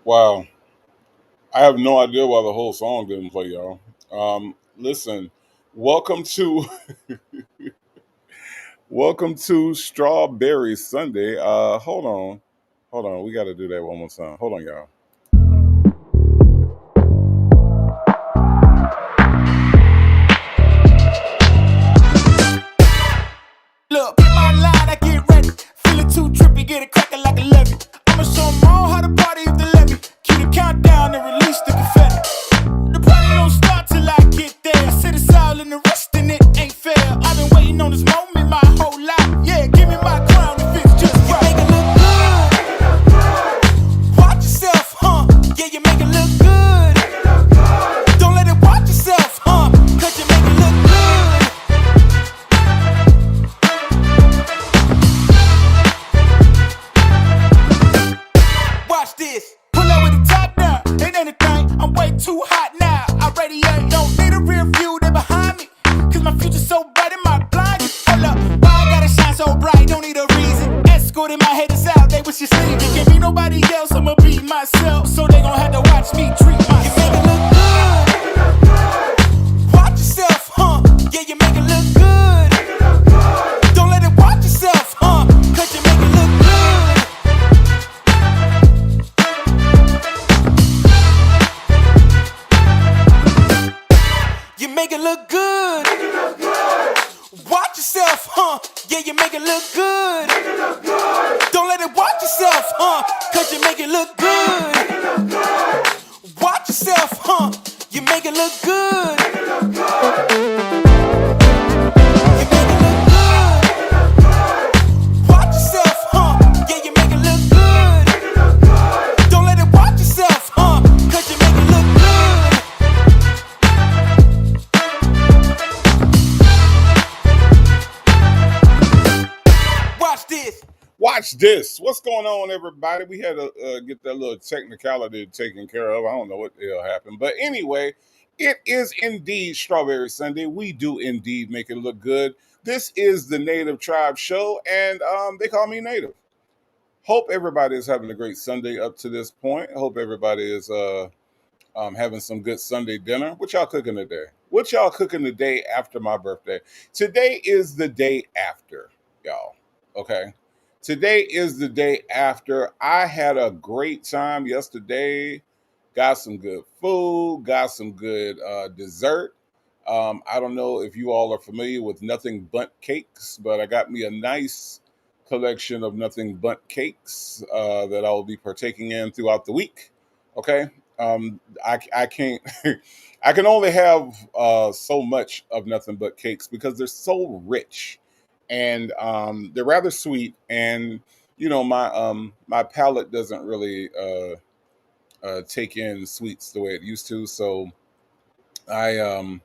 Wow, I have no idea why the whole song didn't play, y'all. Listen, welcome to welcome to Strawberry Sunday. Hold on. We got to do that one more time. Hold on, y'all. Look, in my line, I get ready. Feeling too trippy, get it cracking like a levy. I'ma show 'em all how to party if they let me. Cue the countdown and release the confetti. The party don't start till I get there. Sit us all in the rest and it ain't fair. I've been waiting on this moment my whole life. Yeah, give me my crown if it's just right. You make it look good. Watch yourself, huh? Yeah, you make it look good. Don't let it watch yourself, huh? Cause you make it look good. Watch this. Pull up with the top down. Ain't anything. I'm way too hot now. I radiate. Don't need a rear view. They behind me. Cause my future's so bright in my blind. Hold up. Why I gotta shine so bright? Don't need a reason. Escorting my haters out. They wish you sleep. Can't be nobody else. I'ma be myself. So they gon' have to watch me treat myself. You make it look good. Watch yourself, huh? Yeah, you make it look good. Don't let it watch yourself, huh? Cause you make it look good. You make it look good. Watch yourself, huh? Yeah, you make it look good. Don't let it watch yourself, huh? Cause you make it look good. Watch yourself, huh? You make it look good. You make it look good. Watch yourself, huh? Yeah, you make it look good. Don't let it watch yourself, huh? Cause you make it look good. Watch this. Watch this. What's going on, everybody? We had to get that little technicality taken care of. I don't know what the hell happened. But anyway, it is indeed Strawberry Sunday. We do indeed make it look good. This is the Native Tribe Show, and they call me Native. Hope everybody is having a great Sunday up to this point. Hope everybody is having some good Sunday dinner. What y'all cooking today? What y'all cooking the day after my birthday? Today is the day after, y'all. Okay. Today is the day after. I had a great time yesterday. Got some good food, got some good dessert. I don't know if you all are familiar with Nothing But Cakes, but I got me a nice collection of Nothing But Cakes that I will be partaking in throughout the week. Okay. I can't, I can only have so much of Nothing But Cakes because they're so rich and they're rather sweet. And, you know, my palate doesn't really take in sweets the way it used to. So I, um,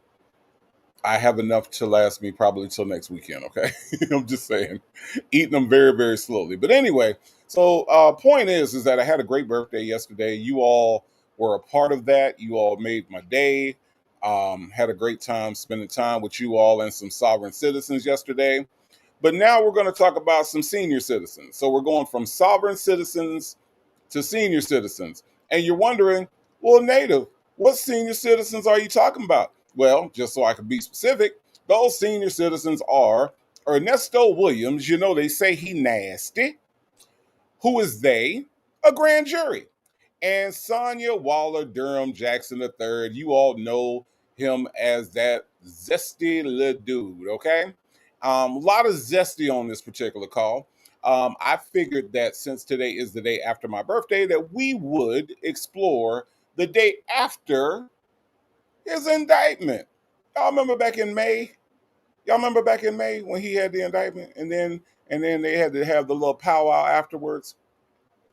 I have enough to last me probably till next weekend. Okay, I'm just saying, eating them very, very slowly. But anyway, so point is that I had a great birthday yesterday. You all were a part of that. You all made my day. Had a great time spending time with you all and some sovereign citizens yesterday. But now we're going to talk about some senior citizens. So we're going from sovereign citizens to senior citizens. And you're wondering, well, Native, what senior citizens are you talking about? Well, just so I can be specific, those senior citizens are Ernesto Williams, you know, they say he nasty. Who is they? A grand jury. And Sonya Waller Durham Jackson III, you all know him as that zesty little dude, okay? A lot of zesty on this particular call. I figured that since today is the day after my birthday, that we would explore the day after his indictment. Y'all remember back in May? Y'all remember back in May when he had the indictment, and then they had to have the little powwow afterwards.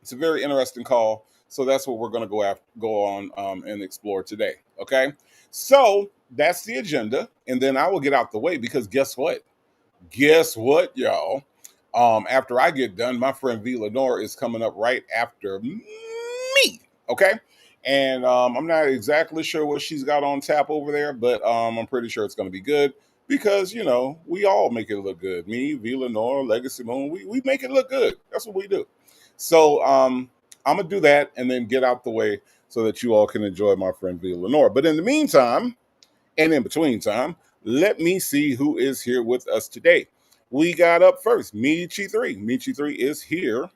It's a very interesting call. So that's what we're going to go on and explore today. Okay. So that's the agenda. And then I will get out the way because guess what? Guess what, y'all? After I get done, my friend V. Lenore is coming up right after me. Okay. And I'm not exactly sure what she's got on tap over there, but I'm pretty sure it's going to be good because, you know, we all make it look good. Me, V. Lenore, Legacy Moon, we make it look good. That's what we do. So I'm gonna do that and then get out the way so that you all can enjoy my friend Via Lenore. But in the meantime, and in between time, let me see who is here with us today. We got up first, Michi3. Michi3 is here.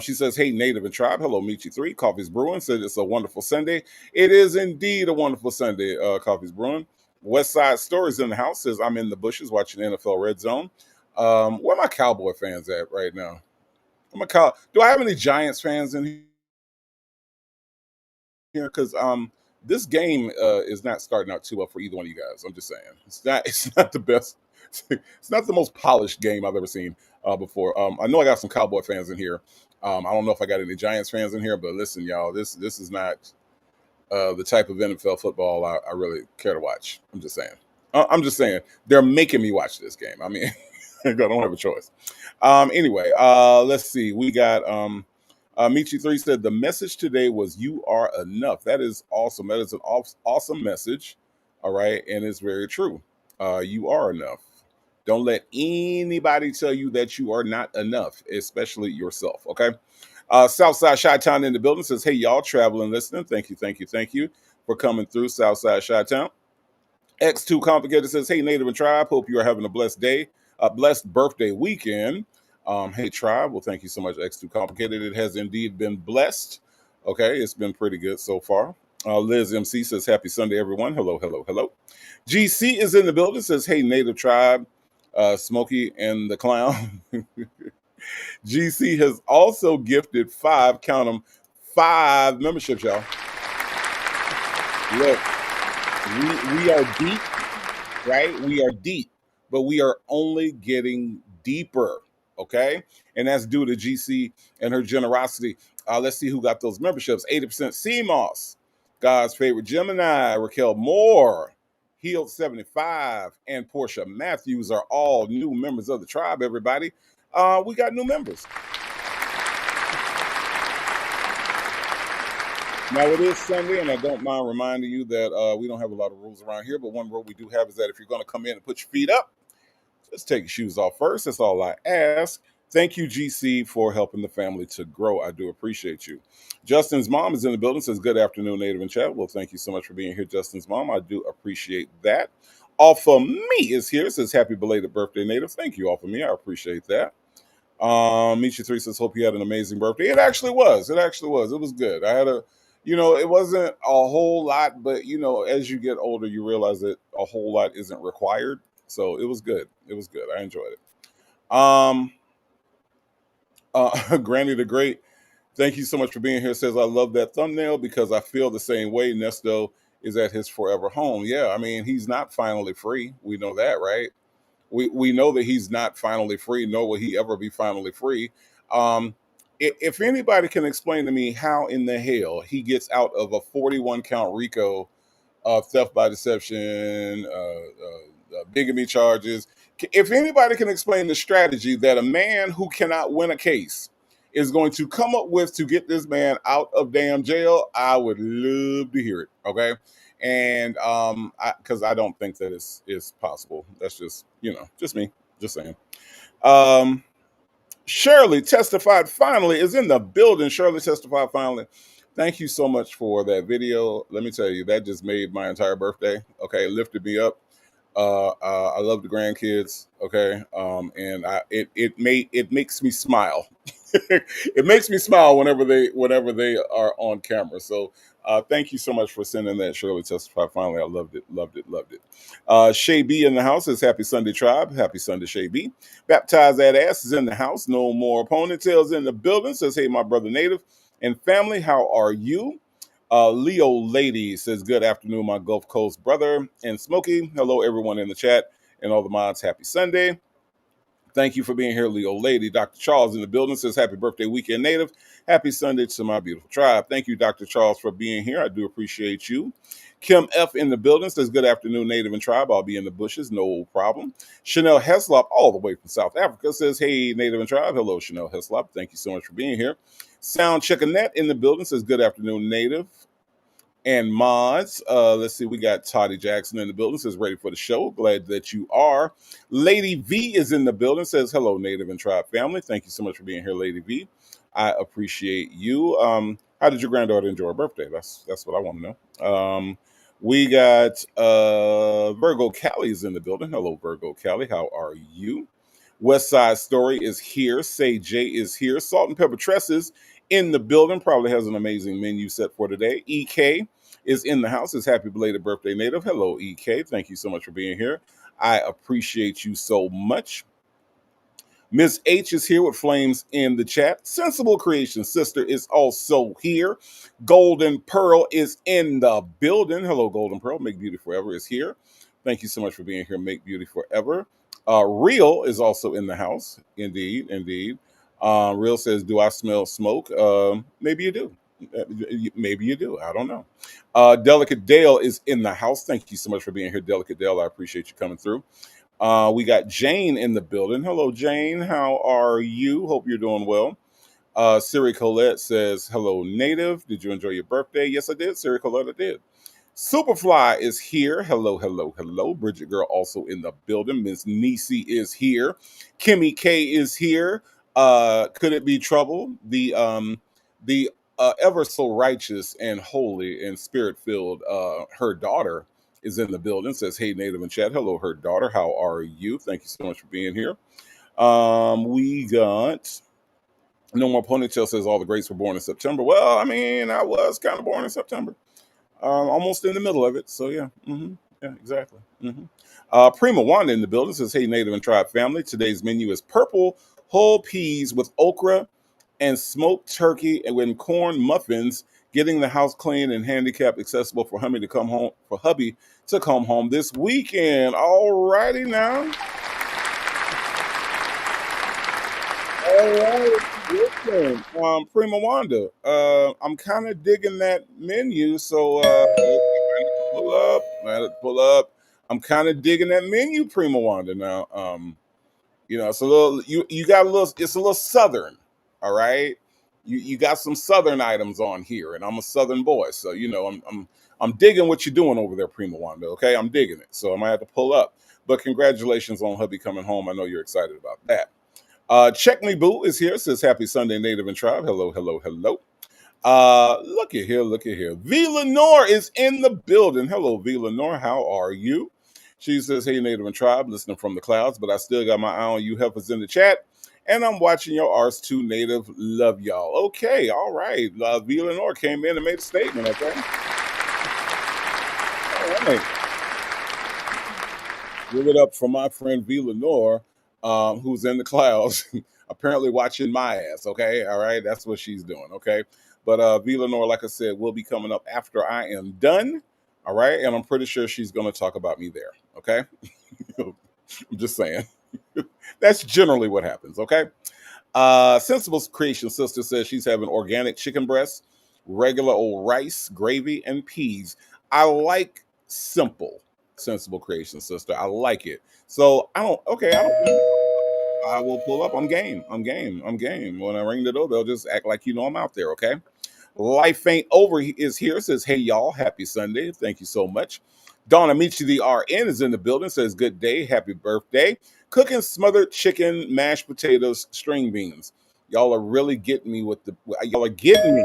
She says, "Hey, Native and Tribe. Hello, Michi3. Coffee's Brewing. Said it's a wonderful Sunday. It is indeed a wonderful Sunday, Coffee's Brewing. West Side Stories in the house. Says, I'm in the bushes watching NFL Red Zone. Where my Cowboy fans at right now? Do I have any Giants fans in here? Because this game is not starting out too well for either one of you guys. I'm just saying it's not the best. It's not the most polished game I've ever seen before. I know I got some Cowboy fans in here. I don't know if I got any Giants fans in here, but listen, y'all, this is not the type of NFL football I really care to watch. I'm just saying. I'm just saying they're making me watch this game. I mean, I don't have a choice. Anyway, let's see. We got Michi3 said the message today was "You are enough." That is awesome. That is an awesome message. All right, and it's very true. You are enough. Don't let anybody tell you that you are not enough, especially yourself. Okay. Southside Chi-Town in the building says, "Hey, y'all, traveling listening. Thank you for coming through Southside Chi-Town." X2 Complicated says, "Hey, Native and Tribe. Hope you are having a blessed day, a blessed birthday weekend." Hey, Tribe. Well, thank you so much, X2 Complicated. It has indeed been blessed. Okay, it's been pretty good so far. Liz MC says, "Happy Sunday, everyone." Hello, hello, hello. GC is in the building. Says, "Hey, Native Tribe, Smokey and the Clown." GC has also gifted count them, 5 memberships, y'all. Look, we are deep, right? We are deep, but we are only getting deeper, okay? And that's due to GC and her generosity. Let's see who got those memberships. 80% CMOS, God's favorite Gemini, Raquel Moore, Healed 75, and Portia Matthews are all new members of the tribe, everybody. We got new members. Now, it is Sunday, and I don't mind reminding you that we don't have a lot of rules around here, but one rule we do have is that if you're going to come in and put your feet up, just take your shoes off first. That's all I ask. Thank you, GC, for helping the family to grow. I do appreciate you. Justin's mom is in the building, says, "Good afternoon, Native and Chat." Well, thank you so much for being here, Justin's mom. I do appreciate that. Alpha Me is here, says, "Happy belated birthday, Native." Thank you, Alpha Me. I appreciate that. Misha3 says, "Hope you had an amazing birthday." It actually was. It was good. I had it wasn't a whole lot, but as you get older, you realize that a whole lot isn't required. So it was good. It was good. I enjoyed it. Granny the Great, thank you so much for being here. Says, "I love that thumbnail because I feel the same way. Nesto is at his forever home." Yeah, I mean, he's not finally free. We know that, right? We know that he's not finally free, nor will he ever be finally free. If anybody can explain to me how in the hell he gets out of a 41 count RICO theft by deception, bigamy charges, if anybody can explain the strategy that a man who cannot win a case is going to come up with to get this man out of damn jail, I would love to hear it. Okay. And because I don't think that it's possible. That's just just me, just saying. Shirley Testified finally is in the building. Shirley Testified finally. Thank you so much for that video. Let me tell you, that just made my entire birthday. Okay, it lifted me up. I love the grandkids. Okay, and it makes me smile. It makes me smile whenever they are on camera. So thank you so much for sending that, Shirley Testify. Finally, I loved it. Shay B in the house says, "Happy Sunday, Tribe." Happy Sunday, Shay B. Baptize that ass is in the house. No more ponytails in the building. Says, "Hey, my brother Native and family, how are you?" Leo Lady says, "Good afternoon, my Gulf Coast brother." And Smokey, hello, everyone in the chat and all the mods. Happy Sunday. Thank you for being here, Leo Lady. Dr. Charles in the building says, "Happy birthday weekend, Native. Happy Sunday to my beautiful tribe." Thank you, Dr. Charles, for being here. I do appreciate you. Kim F in the building says, "Good afternoon, Native and Tribe. I'll be in the bushes. No problem." Chanel Heslop, all the way from South Africa, says, "Hey, Native and Tribe." Hello, Chanel Heslop. Thank you so much for being here. Sound Chickenette in the building says, "Good afternoon, Native." and mods. Let's see, we got Toddy Jackson in the building, says ready for the show. Glad that you are. Lady V is in the building, says hello, Native and Tribe family. Thank you so much for being here, Lady V. I appreciate you. How did your granddaughter enjoy her birthday? That's what I want to know. We got Virgo Callie is in the building. Hello, Virgo Callie. How are you? West Side Story is here. Say J is here. Salt and Pepper Tresses in the building. Probably has an amazing menu set for today. EK is in the house. It's happy belated birthday, Native. Hello, EK. Thank you so much for being here. I appreciate you so much. Miss H is here with flames in the chat. Sensible Creation Sister is also here. Golden Pearl is in the building. Hello, Golden Pearl. Make Beauty Forever is here. Thank you so much for being here. Make Beauty Forever. Real is also in the house. Indeed, indeed. Real says, do I smell smoke? Maybe you do. Maybe you do. I don't know. Delicate Dale is in the house. Thank you so much for being here, Delicate Dale. I appreciate you coming through. We got Jane in the building. Hello, Jane. How are you? Hope you're doing well. Siri Colette says, hello, Native. Did you enjoy your birthday? Yes, I did. Siri Colette, I did. Superfly is here. Hello, hello, hello. Bridget Girl also in the building. Miss Nisi is here. Kimmy K is here. Could it be trouble? The ever so righteous and holy and spirit filled her daughter is in the building. Says, hey, Native and chat. Hello, her daughter. How are you? Thank you so much for being here. We got No More Ponytail says all the greats were born in September. Well, I mean, I was kind of born in September. Almost in the middle of it. So yeah. Yeah, exactly. Prima Wanda in the building says, hey, Native and Tribe family. Today's menu is purple whole peas with okra and smoked turkey and with corn muffins, getting the house clean and handicap accessible for hubby to come home this weekend. All righty now. All right, listen, Prima Wanda, I'm kind of digging that menu, so let it pull up. I'm kind of digging that menu, Prima Wanda. Now, it's a little you got a little. It's a little southern, all right. You got some southern items on here, and I'm a southern boy, so I'm digging what you're doing over there, Prima Wanda. Okay, I'm digging it, so I might have to pull up. But congratulations on hubby coming home. I know you're excited about that. Check Me Boo is here. Says happy Sunday, Native and Tribe. Hello, hello, hello. Look at here, look at here. V. Lenore is in the building. Hello, V. Lenore. How are you? She says, hey, Native and Tribe, listening from the clouds, but I still got my eye on you heifers in the chat. And I'm watching your Rs2 Native. Love y'all. Okay, all right. V. Lenore came in and made a statement, okay? All right. Give it up for my friend V. Lenore, who's in the clouds, apparently watching my ass, okay? All right, that's what she's doing, okay? But V. Lenore, like I said, will be coming up after I am done, all right? And I'm pretty sure she's going to talk about me there, okay? I'm just saying. That's generally what happens, okay? Sensible Creation Sister says she's having organic chicken breasts, regular old rice, gravy, and peas. I like simple Sensible Creation Sister. I like it. So I will pull up. I'm game. I'm game. I'm game. When I ring the doorbell, just act like you know I'm out there, okay? Life Ain't Over is here. Says, hey, y'all. Happy Sunday. Thank you so much. Donna Michi, the RN, is in the building. Says, good day. Happy birthday. Cooking smothered chicken, mashed potatoes, string beans. Y'all are really getting me with y'all are getting me.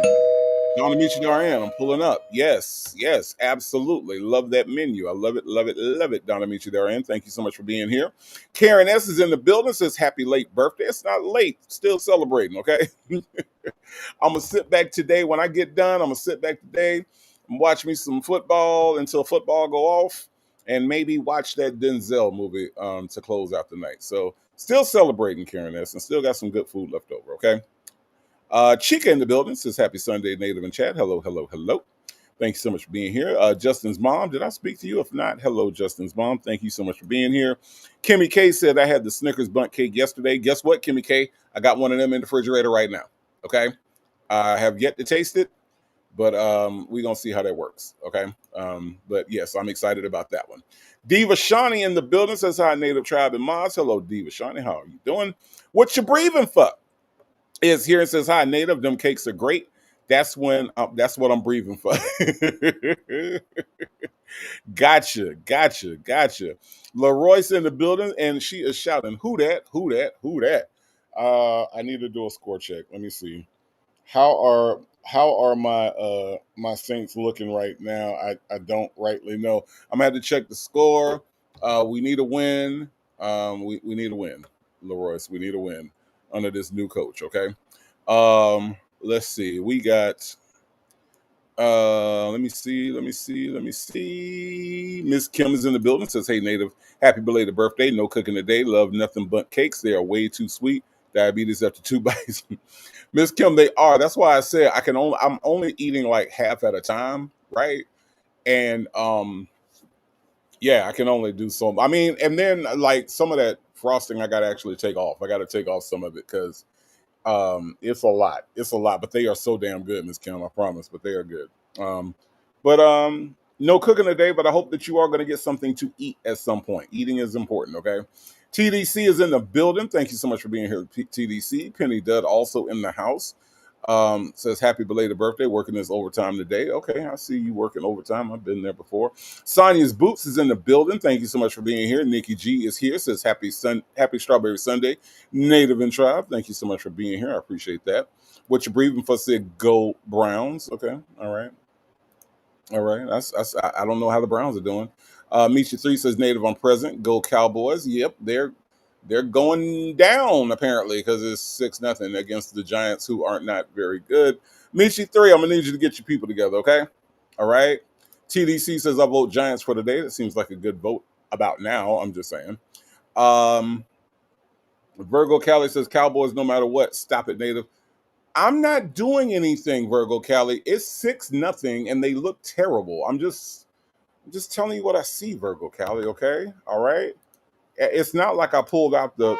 Donna Michi, the RN, I'm pulling up. Yes, yes, absolutely. Love that menu. I love it, love it, love it. Donna Michi, the RN. Thank you so much for being here. Karen S. is in the building. Says, happy late birthday. It's not late. Still celebrating, okay? I'm going to sit back today. When I get done, I'm going to sit back today and watch me some football until football go off, and maybe watch that Denzel movie to close out the night. So still celebrating, Karen S., and still got some good food left over, okay? Chica in the building says, happy Sunday, Native and chat. Hello, hello, hello. Thank you so much for being here. Justin's mom, did I speak to you? If not, hello, Justin's mom. Thank you so much for being here. Kimmy K said, I had the Snickers bundt cake yesterday. Guess what, Kimmy K? I got one of them in the refrigerator right now, okay? I have yet to taste it, but we're going to see how that works, okay? But yes, I'm excited about that one. Diva Shawnee in the building says, hi, Native Tribe and Mods. Hello, Diva Shawnee. How are you doing? What you breathing for? Is here and says, hi, Native. Them cakes are great. That's what I'm breathing for. Gotcha. Leroy's in the building, and she is shouting, "Who that? Who that? Who that?" I need to do a score check. Let me see. How are my Saints looking right now? I don't rightly know. I'm gonna have to check the score. We need a win. We need a win, Leroyce. We need a win under this new coach. Okay. Let's see. We got let me see. Miss Kim is in the building. Says, "Hey, Native, happy belated birthday. No cooking today. Love nothing but cakes. They are way too sweet. Diabetes after 2 bites." Miss Kim, they are. That's why I said I'm only eating like half at a time, right? And yeah, I can only do so. I mean, and then like some of that frosting, I got to actually take off. I got to take off some of it because it's a lot. It's a lot, but they are so damn good, Miss Kim. I promise, but they are good. But no cooking today. But I hope that you are going to get something to eat at some point. Eating is important. Okay. TDC is in the building. Thank you so much for being here, TDC. Penny Dud also in the house. Says happy belated birthday. Working this overtime today. Okay, I see you working overtime. I've been there before. Sonia's Boots is in the building. Thank you so much for being here. Nikki G is here. Says happy Strawberry Sunday. Native and Tribe. Thank you so much for being here. I appreciate that. What you're breathing for said go Browns. Okay, all right. All right. I don't know how the Browns are doing. Misha 3 says Native on present. Go Cowboys. Yep, they're going down apparently because it's 6-0 against the Giants, who aren't not very good. Michi 3, I'm gonna need you to get your people together, okay? All right. TDC says I vote Giants for today. That seems like a good vote about now. I'm just saying. Virgo Cali says Cowboys no matter what. Stop it, Native. I'm not doing anything, Virgo Cali. It's 6-0 and they look terrible. I'm just telling you what I see, Virgo Cali, okay? All right. It's not like I pulled out the.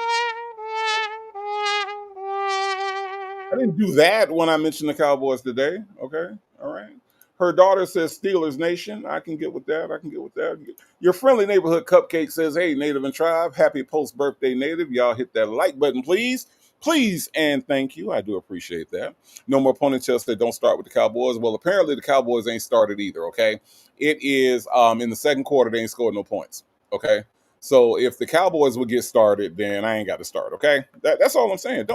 I didn't do that when I mentioned the Cowboys today. Okay. All right. Her daughter says Steelers Nation. I can get with that. I can get with that. Your friendly neighborhood cupcake says, "Hey, Native and Tribe, happy post birthday, Native. Y'all hit that like button, please. Please and thank you. I do appreciate that." No more ponytails said, "Don't start with the Cowboys." Well, apparently the Cowboys ain't started either. Okay. It is in the second quarter, they ain't scored no points. Okay. So if the Cowboys would get started, then I ain't got to start. Okay. That's all I'm saying.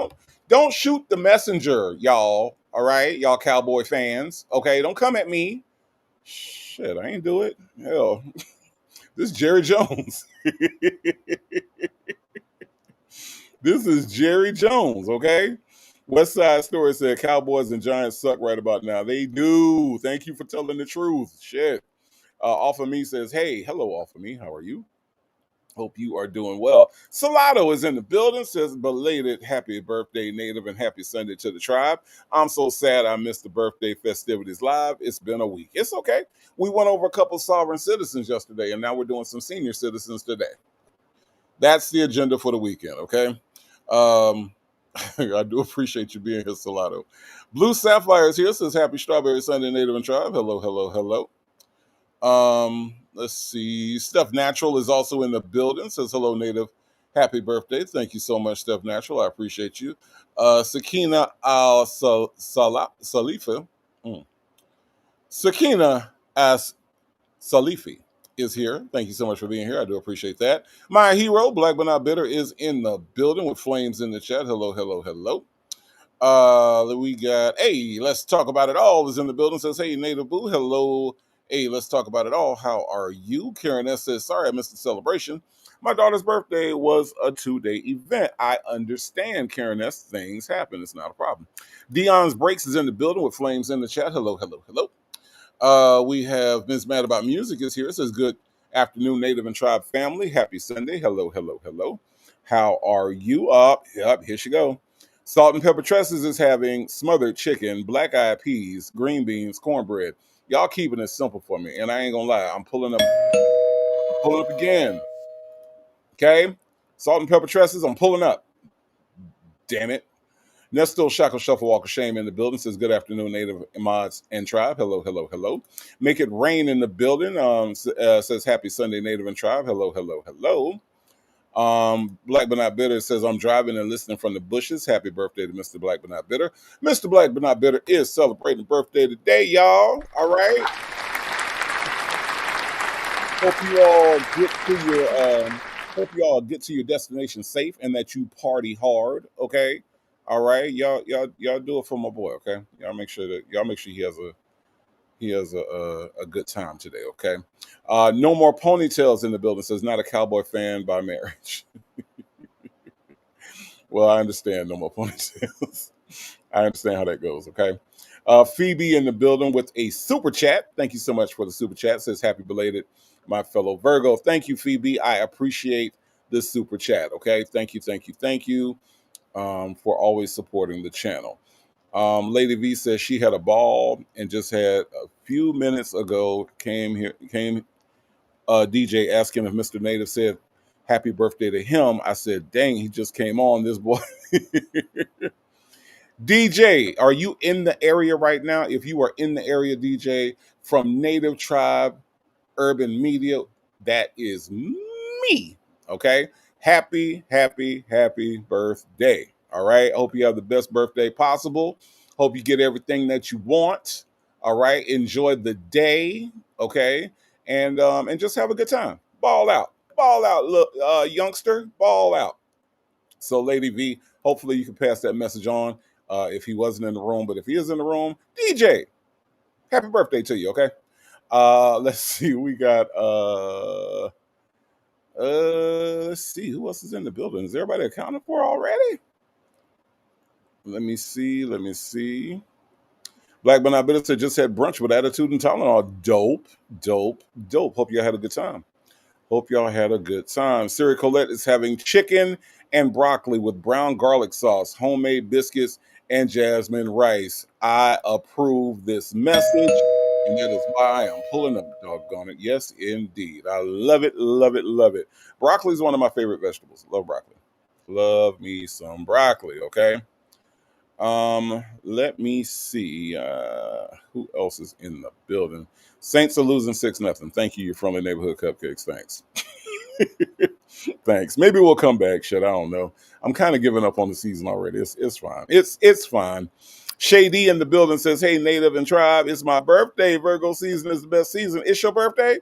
Don't shoot the messenger, y'all. All right, y'all Cowboy fans. Okay, don't come at me. Shit, I ain't do it. Hell, this is Jerry Jones. This is Jerry Jones. Okay. West Side Story said Cowboys and Giants suck right about now. They do. Thank you for telling the truth. Shit. Off of Me says, "Hey, hello, Off of Me. How are you? Hope you are doing well." Salado is in the building, says belated happy birthday, Native, and happy Sunday to the tribe. I'm so sad I missed the birthday festivities live. It's been a week. It's okay. We went over a couple sovereign citizens yesterday, and now we're doing some senior citizens today. That's the agenda for the weekend, okay? I do appreciate you being here, Salado. Blue Sapphire is here, says happy Strawberry Sunday, Native and Tribe. Hello, hello, hello. Let's see. Steph Natural is also in the building. Says hello, Native. Happy birthday. Thank you so much, Steph Natural. I appreciate you. Sakina Al Salifa. Sakina As Salifi is here. Thank you so much for being here. I do appreciate that. My hero, Black But Not Bitter, is in the building with flames in the chat. Hello, hello, hello. We got, hey, let's talk about it all is in the building. Says, hey, Native Boo, hello. Hey, let's talk about it all. How are you? Karen S says, sorry, I missed the celebration. My daughter's birthday was a 2-day event. I understand, Karen S. Things happen. It's not a problem. Dion's Breaks is in the building with flames in the chat. Hello, hello, hello. We have Ms. Mad About Music is here. It says, good afternoon, Native and Tribe family. Happy Sunday. Hello, hello, hello. How are you? Yep, here she go. Salt and Pepper Tresses is having smothered chicken, black-eyed peas, green beans, cornbread. Y'all keeping it simple for me, and I ain't gonna lie, I'm pulling up again. Okay, Salt and Pepper Tresses, I'm pulling up. Damn it. Nesto Shackle Shuffle Walk of Shame in the building says, good afternoon, Native Mods and Tribe. Hello, hello, hello. Make It Rain in the building says, happy Sunday, Native and Tribe. Hello, hello, hello. Black but not bitter says, I'm driving and listening from the bushes. Happy birthday to Mr. Black but not bitter. Mr. Black but not bitter is celebrating birthday today, y'all. All right. Hope you all get to your destination safe and that you party hard. Okay. All right. Y'all do it for my boy. Okay. Y'all make sure he has a good time today. Okay. No more ponytails in the building. Says not a cowboy fan by marriage. Well, I understand no more ponytails. I understand how that goes. Okay. Phoebe in the building with a super chat. Thank you so much for the super chat. Says happy belated, my fellow Virgo. Thank you, Phoebe. I appreciate the super chat. Okay. Thank you for always supporting the channel. Lady V says she had a ball and just had a few minutes ago came DJ asking if Mr. Native said happy birthday to him. I said, dang, he just came on, this boy. DJ, are you in the area right now? If you are in the area, DJ, from Native Tribe Urban Media, that is me. Okay. Happy birthday. All right. I hope you have the best birthday possible. Hope you get everything that you want. All right. Enjoy the day. Okay. And just have a good time. Ball out. Look, youngster, ball out. So Lady V, hopefully you can pass that message on if he wasn't in the room. But if he is in the room, DJ, happy birthday to you. Okay. Let's see. We got let's see who else is in the building. Is everybody accounted for already? Let me see. Black but not bitter said just had brunch with attitude and Tylenol. Dope. Hope you had a good time. Siri Colette is having chicken and broccoli with brown garlic sauce, homemade biscuits, and jasmine rice. I approve this message, and that is why I am pulling up, doggone it. Yes, indeed. I love it. Broccoli is one of my favorite vegetables. Love broccoli. Love me some broccoli, okay? Let me see who else is in the building. Saints are losing 6-0. Thank you, your friendly neighborhood cupcakes. Thanks. Thanks. Maybe we'll come back. Shit, I don't know. I'm kind of giving up on the season already. It's fine. It's fine. Shady in the building says, hey, Native and Tribe, it's my birthday. Virgo season is the best season. It's your birthday?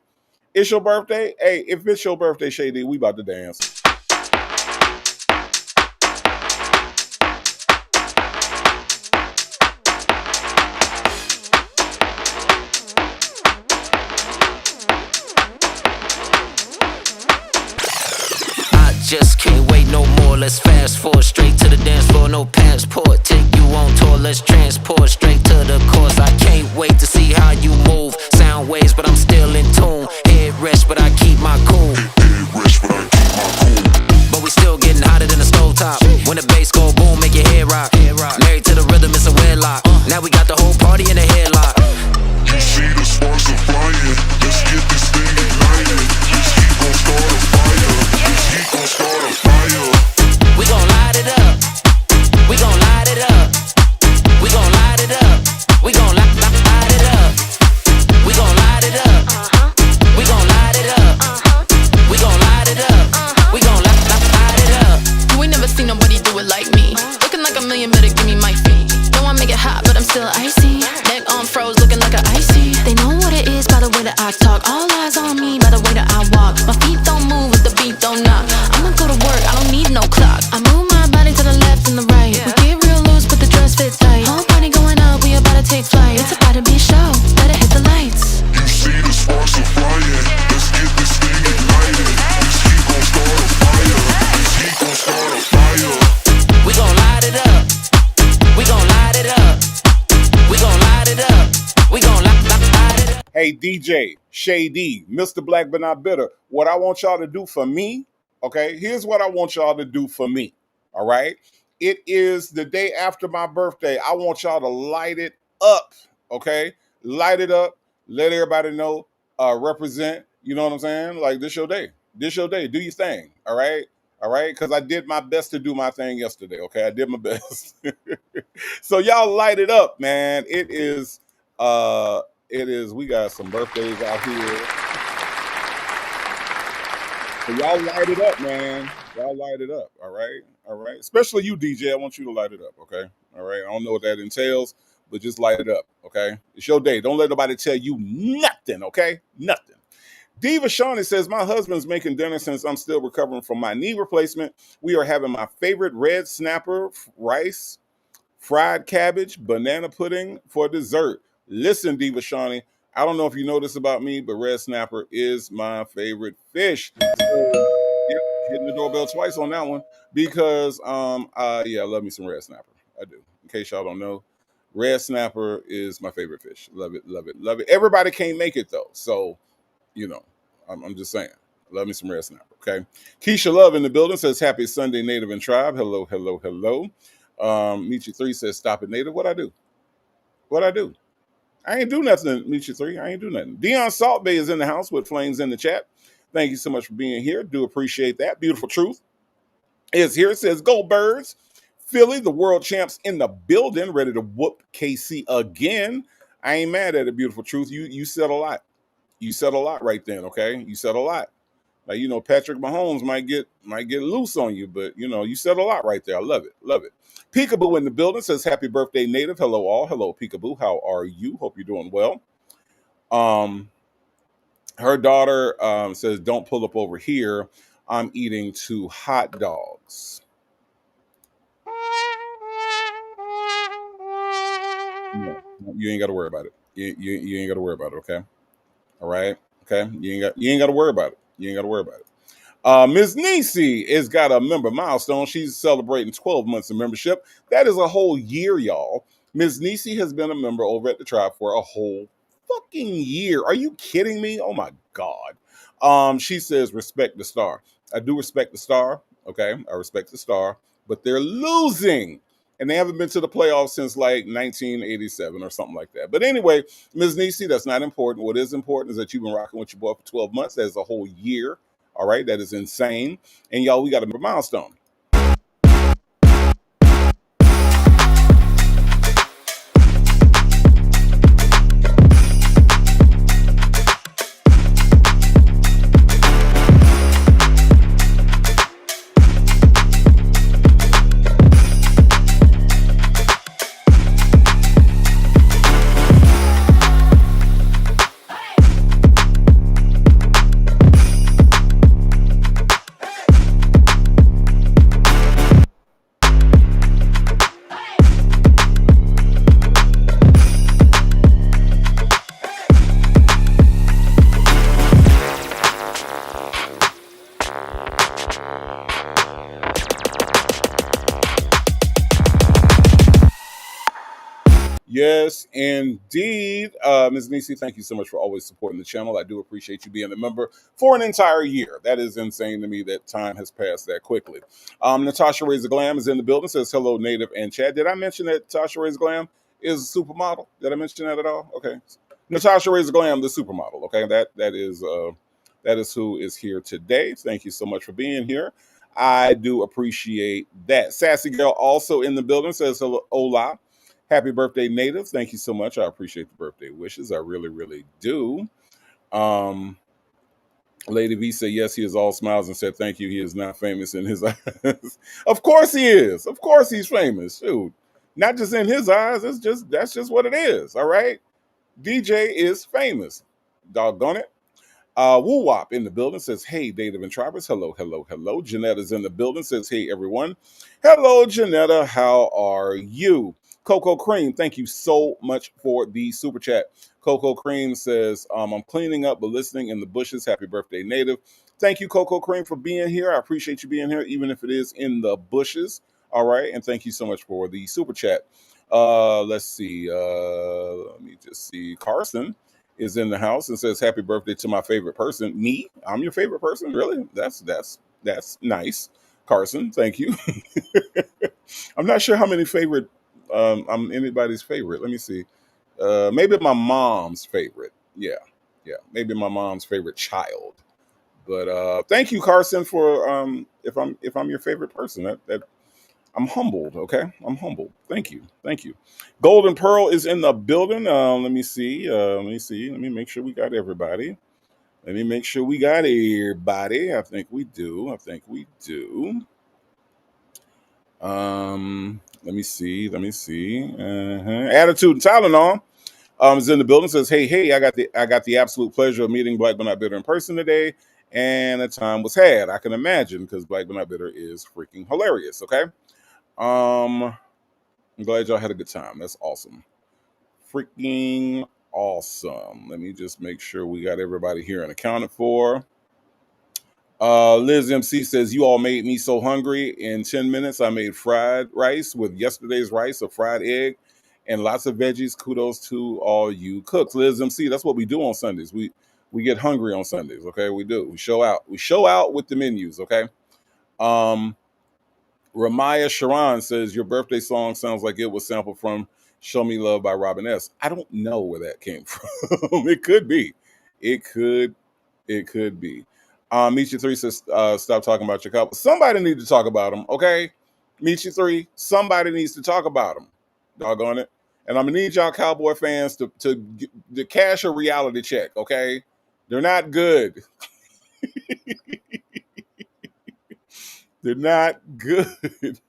Hey, if it's your birthday, Shady, we about to dance. Just can't wait no more, let's fast forward straight to the dance floor, no passport, take you on tour, let's transport straight to the course. I can't wait to see how you move, sound waves but I'm still in tune, head rest but I keep my cool, but we still getting hotter than the stovetop, when the bass go boom, make your head rock, married to the rhythm, it's a wedlock, now we got the whole party in a headlock. You see the sparks are flying, let's get this thing ignited, this heat gon' start a fire, we gon' light it up. We gon' light it up. We gon' light it up. We gon' light it up. We gon' light it up. We gon' light it up. We gon' light it up. We gon' light it up. You ain't never seen nobody do it like me. Looking like a million, better give me my fee. Know I make it hot, but I'm still icy. Neck on froze, looking like an icy. They know what it is by the way that I talk. All eyes on me by the way that I walk. My feet don't move if the beat don't knock. I'ma go to work, I don't need no clock. I move my body to the left and the right. We get real loose, but the dress fit tight. Whole party going up, we about to take flight. It's about to be a show, better hit the lights. You see the sparks are flying, let's get this thing ignited. This heat gon' start a fire. We gon' light it up. We gon' light it up. We gon' light it up. We gon' light it up. Hey, DJ, Shady, Mr. Black but not bitter. What I want y'all to do for me, okay? Here's what I want y'all to do for me, all right? It is the day after my birthday. I want y'all to light it up, okay? Light it up. Let everybody know. Represent. You know what I'm saying? Like, this your day. Do your thing, all right? All right? Because I did my best to do my thing yesterday, okay? I did my best. So y'all light it up, man. It is, we got some birthdays out here. So y'all light it up, man. Y'all light it up. All right. All right. Especially you, DJ. I want you to light it up. Okay. All right. I don't know what that entails, but just light it up. Okay. It's your day. Don't let nobody tell you nothing. Okay. Nothing. Diva Shawnee says, my husband's making dinner since I'm still recovering from my knee replacement. We are having my favorite red snapper, rice, fried cabbage, banana pudding for dessert. Listen, Diva Shawnee, I don't know if you know this about me, but red snapper is my favorite fish. So, yep, hitting the doorbell twice on that one because, yeah, I love me some red snapper. I do. In case y'all don't know, red snapper is my favorite fish. Love it, love it, love it. Everybody can't make it though, so you know, I'm just saying. Love me some red snapper, okay? Keisha Love in the building says, happy Sunday, Native and Tribe. Hello, hello, hello. Michi3 says, stop it, Native. What I do? What I do? I ain't do nothing, Michi3. I ain't do nothing. Dion Salt Bay is in the house with Flames in the chat. Thank you so much for being here. Do appreciate that. Beautiful Truth is here. It says, go Birds. Philly, the world champs in the building, ready to whoop KC again. I ain't mad at it, Beautiful Truth. You said a lot. You said a lot right then, okay? You said a lot. Like, you know, Patrick Mahomes might get loose on you, but you know, you said a lot right there. I love it. Love it. Peekaboo in the building says, happy birthday, Native. Hello, all. Hello, Peekaboo. How are you? Hope you're doing well. Her daughter says, don't pull up over here. I'm eating 2 hot dogs. No, you ain't got to worry about it. You ain't got to worry about it, okay? All right? Okay? You ain't got to worry about it. You ain't got to worry about it. Ms. Nisi has got a member milestone. She's celebrating 12 months of membership. That is a whole year, y'all. Ms. Nisi has been a member over at the tribe for a whole fucking year. Are you kidding me? Oh my God. She says, respect the star. I do respect the star. Okay. I respect the star, but they're losing. And they haven't been to the playoffs since like 1987 or something like that. But anyway, Ms. Nisi, that's not important. What is important is that you've been rocking with your boy for 12 months. That's a whole year. All right, that is insane. And y'all, we got a milestone. Yes, indeed. Ms. Nisi, thank you so much for always supporting the channel. I do appreciate you being a member for an entire year. That is insane to me that time has passed that quickly. Natasha Razor Glam is in the building, says hello, Native and Chad. Did I mention that Natasha Razor Glam is a supermodel? Did I mention that at all? Okay. Natasha Razor Glam, the supermodel. Okay, that is who is here today. Thank you so much for being here. I do appreciate that. Sassy Girl also in the building says hello, hola. Happy birthday, Native. Thank you so much. I appreciate the birthday wishes. I really, really do. Lady V said, yes, he is all smiles and said, thank you. He is not famous in his eyes. Of course he is. Of course he's famous. Shoot. Not just in his eyes. That's just what it is. All right. DJ is famous. Doggone it. Woo Wop in the building says, hey, Native and Tribers. Hello, hello, hello. Janetta's in the building says, hey, everyone. Hello, Janetta. How are you? Coco Cream, thank you so much for the super chat. Coco Cream says, I'm cleaning up but listening in the bushes. Happy birthday, Native. Thank you, Coco Cream, for being here. I appreciate you being here, even if it is in the bushes. All right. And thank you so much for the super chat. Let's see. Let me just see. Carson is in the house and says, happy birthday to my favorite person. Me? I'm your favorite person? Really? That's nice. Carson, thank you. I'm not sure how many favorite I'm anybody's favorite. Let me see. Maybe my mom's favorite. Yeah. Maybe my mom's favorite child. But thank you, Carson, for if I'm your favorite person. That I'm humbled. Okay, I'm humbled. Thank you. Golden Pearl is in the building. Let me see. Let me make sure we got everybody. Let me make sure we got everybody. I think we do. Let me see. Attitude and Tylenol is in the building. Says, hey, I got the absolute pleasure of meeting Black but Not Bitter in person today, and the time was had. I can imagine because Black but Not Bitter is freaking hilarious. Okay, I'm glad y'all had a good time. That's awesome, freaking awesome. Let me just make sure we got everybody here and accounted for. Liz MC says, you all made me so hungry. In 10 minutes, I made fried rice with yesterday's rice, a fried egg, and lots of veggies. Kudos to all you cooks. Liz MC, that's what we do on Sundays. We get hungry on Sundays, okay? We do. We show out. We show out with the menus, okay? Ramaya Sharon says, your birthday song sounds like it was sampled from Show Me Love by Robin S. I don't know where that came from. It could be. It could be. Michi 3 says, stop talking about your couple. Somebody needs to talk about them, okay? Michi 3, somebody needs to talk about them. Doggone it. And I'm going to need y'all Cowboy fans to cash a reality check, okay? They're not good. They're not good.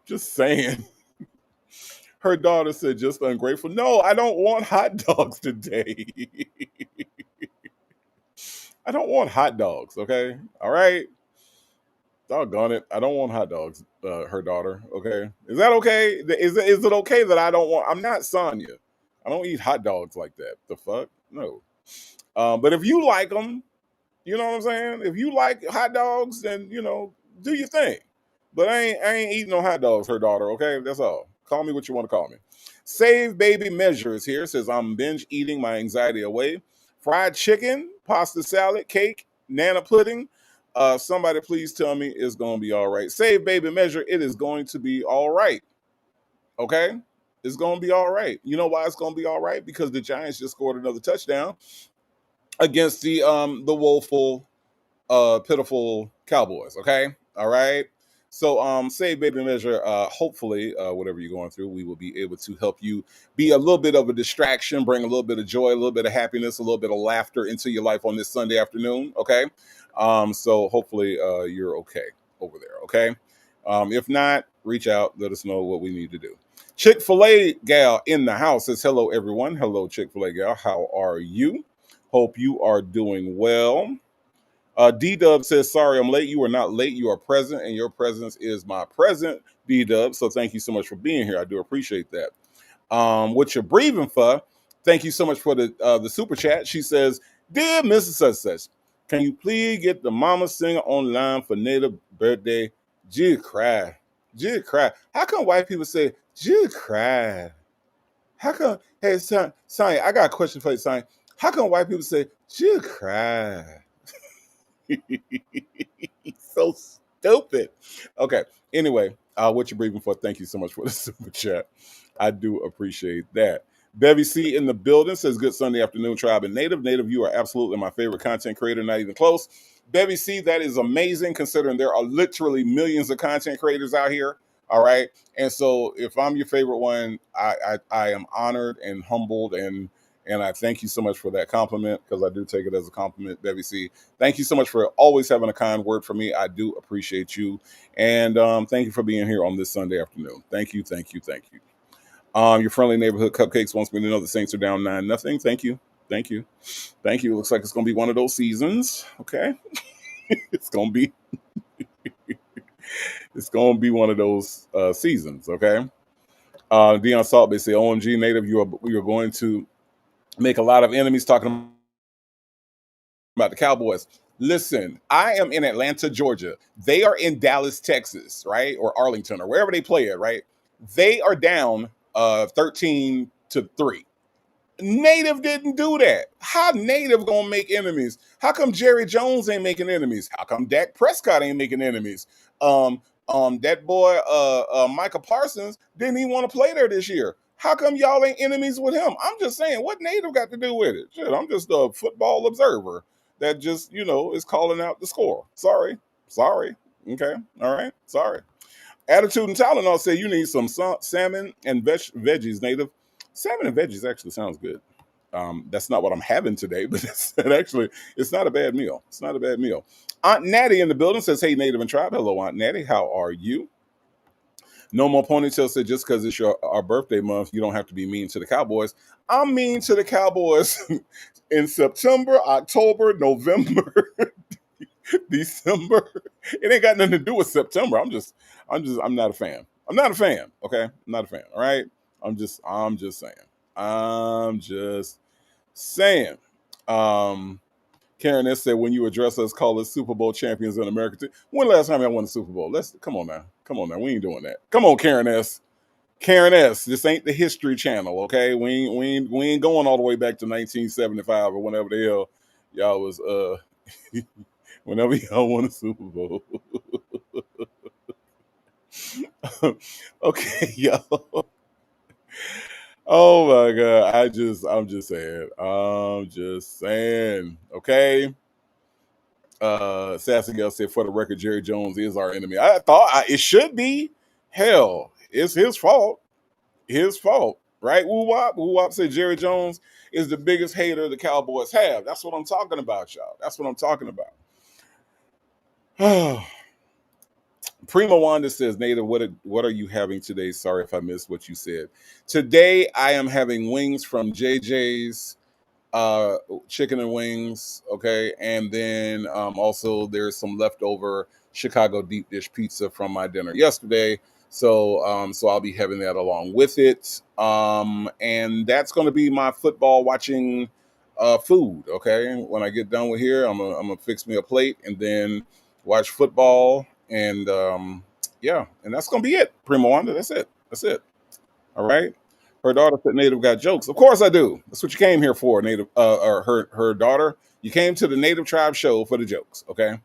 Just saying. Her daughter said, just ungrateful. No, I don't want hot dogs today. I don't want hot dogs, okay? All right? Doggone it. I don't want hot dogs, her daughter, okay? Is that okay? Is it okay that I don't want... I'm not Sonya. I don't eat hot dogs like that. The fuck? No. But if you like them, you know what I'm saying? If you like hot dogs, then, do your thing. But I ain't eating no hot dogs, her daughter, okay? That's all. Call me what you want to call me. Save Baby Measure is here. Says, I'm binge eating my anxiety away. Fried chicken, pasta salad, cake, nana pudding. Somebody please tell me it's going to be all right. Save Baby Measure, it is going to be all right. Okay? It's going to be all right. You know why it's going to be all right? Because the Giants just scored another touchdown against the woeful, pitiful Cowboys. Okay? All right? So Save Baby Measure, hopefully, whatever you're going through, we will be able to help you be a little bit of a distraction, bring a little bit of joy, a little bit of happiness, a little bit of laughter into your life on this Sunday afternoon, okay? So hopefully you're okay over there, okay? If not, reach out, let us know what we need to do. Chick-fil-A gal in the house says, hello, everyone. Hello, Chick-fil-A gal. How are you? Hope you are doing well. D-Dub says, sorry, I'm late. You are not late. You are present, and your presence is my present, D-Dub. So thank you so much for being here. I do appreciate that. What you're breathing for, thank you so much for the super chat. She says, dear Mrs. Such, can you please get the mama singer online for Native birthday? Gee, cry. How come white people say, gee, cry? How come, hey, Sonya, I got a question for you, Sonya. How come white people say, gee, cry? So stupid. Okay. Anyway, what you're breathing for, thank you so much for the super chat. I do appreciate that. Bevy C in the building says, good Sunday afternoon, Tribe and Native. Native, you are absolutely my favorite content creator, not even close. Bevy C, that is amazing considering there are literally millions of content creators out here. All right. And so if I'm your favorite one, I am honored and humbled and I thank you so much for that compliment because I do take it as a compliment, Bevy C. Thank you so much for always having a kind word for me. I do appreciate you. And thank you for being here on this Sunday afternoon. Thank you. Your friendly neighborhood cupcakes wants me to know the Saints are down 9-0. Thank you. Looks like it's going to be one of those seasons. Okay. It's going to be one of those seasons. Okay. Deion Salt, they say, OMG Native, you are going to make a lot of enemies talking about the Cowboys. Listen, I am in Atlanta, Georgia. They are in Dallas, Texas, right? Or Arlington or wherever they play it, right? They are down 13-3. Native didn't do that. How Native gonna make enemies? How come Jerry Jones ain't making enemies? How come Dak Prescott ain't making enemies? That boy Micah Parsons didn't even want to play there this year. How come y'all ain't enemies with him? I'm just saying, what Native got to do with it? Shit, I'm just a football observer that just, is calling out the score. Sorry. Okay, all right, sorry. Attitude and Tylenol say you need some salmon and veggies, Native. Salmon and veggies actually sounds good. That's not what I'm having today, but actually, it's not a bad meal. It's not a bad meal. Aunt Natty in the building says, "Hey, Native and Tribe." Hello, Aunt Natty. How are you? No More Ponytail said, "Just because it's our birthday month, you don't have to be mean to the Cowboys." I'm mean to the Cowboys in September, October, November, December. It ain't got nothing to do with September. I'm not a fan. I'm not a fan. Okay, I'm not a fan. All right. I'm just saying. I'm just saying. Um, Karen S said, "When you address us, call us Super Bowl champions in America." When the last time I won the Super Bowl? Let's come on now. Come on now. We ain't doing that. Come on, Karen S. Karen S. This ain't the History Channel, okay? We ain't going all the way back to 1975 or whenever the hell y'all was whenever y'all won a Super Bowl. Okay, y'all. Oh my god. I'm just saying. I'm just saying. Okay. Sassy Gal said, "For the record, Jerry Jones is our enemy." I thought it should be. Hell, it's his fault. His fault, right? Woo wop. Woo wop said Jerry Jones is the biggest hater the Cowboys have. That's what I'm talking about, y'all. That's what I'm talking about. Prima Wanda says, "Native, what are you having today? Sorry if I missed what you said. Today I am having wings from JJ's uh chicken and wings, okay, and then also there's some leftover Chicago deep dish pizza from my dinner yesterday, so I'll be having that along with it, and that's going to be my football watching food. Okay, when I get done with here, I'm gonna fix me a plate and then watch football, and yeah, and that's gonna be it. Primo Wanda, that's it. All right. Her daughter said Native got jokes. Of course I do. That's what you came here for, Native. Or her daughter. You came to the Native Tribe show for the jokes. Okay.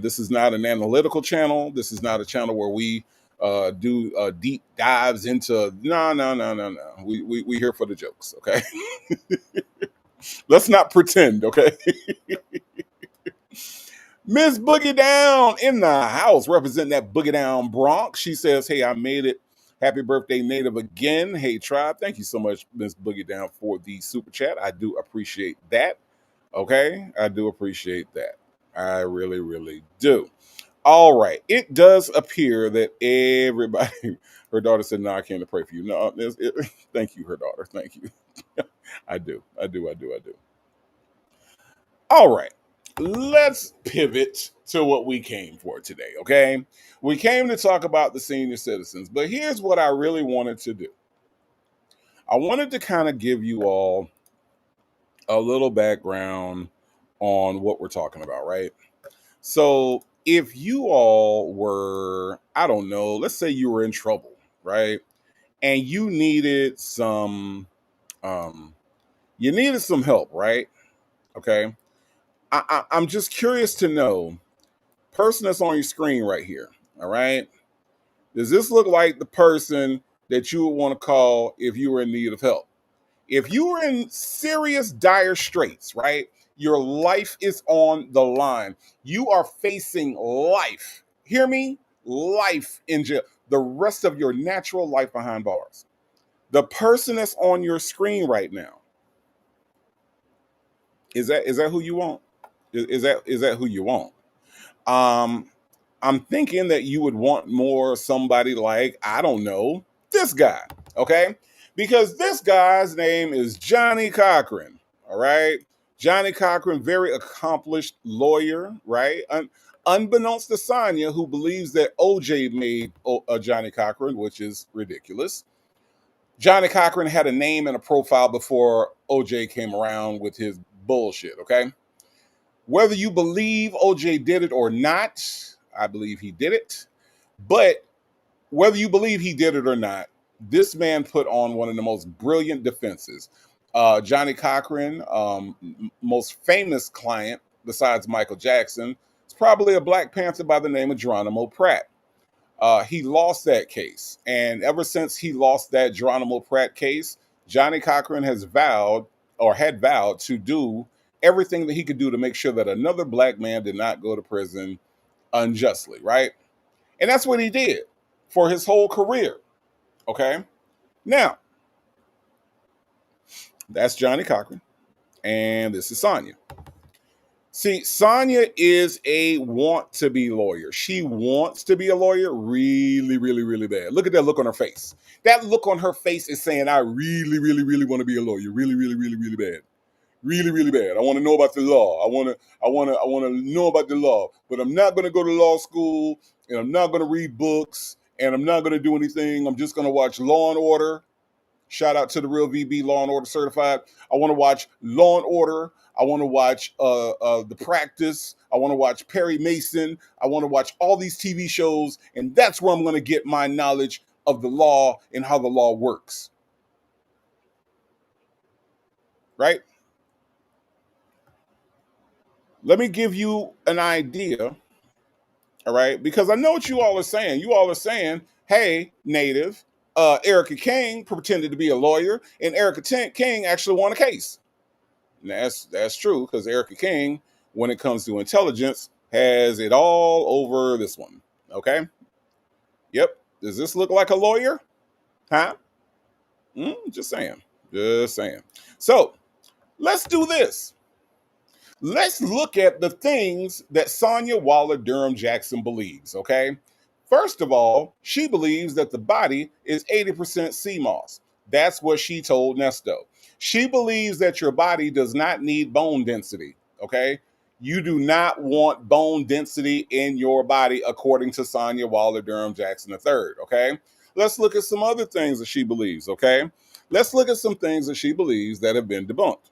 This is not an analytical channel. This is not a channel where we do deep dives into. No. We here for the jokes. Okay. Let's not pretend. Okay. Miss Boogie Down in the house, representing that Boogie Down Bronx. She says, "Hey, I made it. Happy birthday, Native again. Hey, Tribe. Thank you so much, Miss Boogie Down, for the super chat. I do appreciate that. Okay. I do appreciate that. I really, really do. All right. It does appear that everybody," her daughter said, "No, I can't pray for you." No, thank you, her daughter. Thank you. I do. All right, let's pivot to what we came for today, okay? We came to talk about the senior citizens, but here's what I really wanted to do. I wanted to kind of give you all a little background on what we're talking about, right? So, if you all were, I don't know, let's say you were in trouble, right? And um, you needed some help, right? Okay. I'm just curious to know, person that's on your screen right here, all right? Does this look like the person that you would want to call if you were in need of help? If you were in serious dire straits, right? Your life is on the line. You are facing life. Hear me? Life in jail. The rest of your natural life behind bars. The person that's on your screen right now, is that who you want? Is that who you want? Um, I'm thinking that you would want more somebody like, I don't know, this guy, okay? Because this guy's name is Johnny Cochran, all right? Johnny Cochran, very accomplished lawyer, right? Unbeknownst to Sonya, who believes that OJ made Johnny Cochran, which is ridiculous. Johnny Cochran had a name and a profile before OJ came around with his bullshit, okay? Whether you believe OJ did it or not, I believe he did it. But whether you believe he did it or not, this man put on one of the most brilliant defenses. Johnny Cochran, most famous client besides Michael Jackson, is probably a Black Panther by the name of Geronimo Pratt. He lost that case. And ever since he lost that Geronimo Pratt case, Johnny Cochran has vowed or had vowed to do everything that he could do to make sure that another Black man did not go to prison unjustly, right? And that's what he did for his whole career. Okay. Now, That's Johnny Cochran. And this is Sonya. See, Sonya is a want to be lawyer. She wants to be a lawyer really, really, really bad. Look at that look on her face. That look on her face is saying, I really, really, really want to be a lawyer. Really, really, really, really bad. Really, really bad. I want to know about the law. I want to know about the law. But I'm not going to go to law school, and I'm not going to read books, and I'm not going to do anything. I'm just going to watch Law and Order. Shout out to the real VB, Law and Order certified. I want to watch Law and Order. I want to watch The Practice. I want to watch Perry Mason. I want to watch all these TV shows, and that's where I'm going to get my knowledge of the law and how the law works. Right? Let me give you an idea, all right? Because I know what you all are saying. You all are saying, hey, Native, Erica King pretended to be a lawyer, and Erica King actually won a case. And that's true, because Erica King, when it comes to intelligence, has it all over this one. Okay? Yep. Does this look like a lawyer? Huh? Just saying. Just saying. So let's do this. Let's look at the things that Sonya Waller Durham Jackson believes. Okay? First of all, she believes that the body is 80% sea moss. That's what she told Nesto. She believes that your body does not need bone density, okay? You do not want bone density in your body, according to Sonya Waller Durham Jackson III, okay? Let's look at some other things that she believes, okay? Let's look at some things that she believes that have been debunked.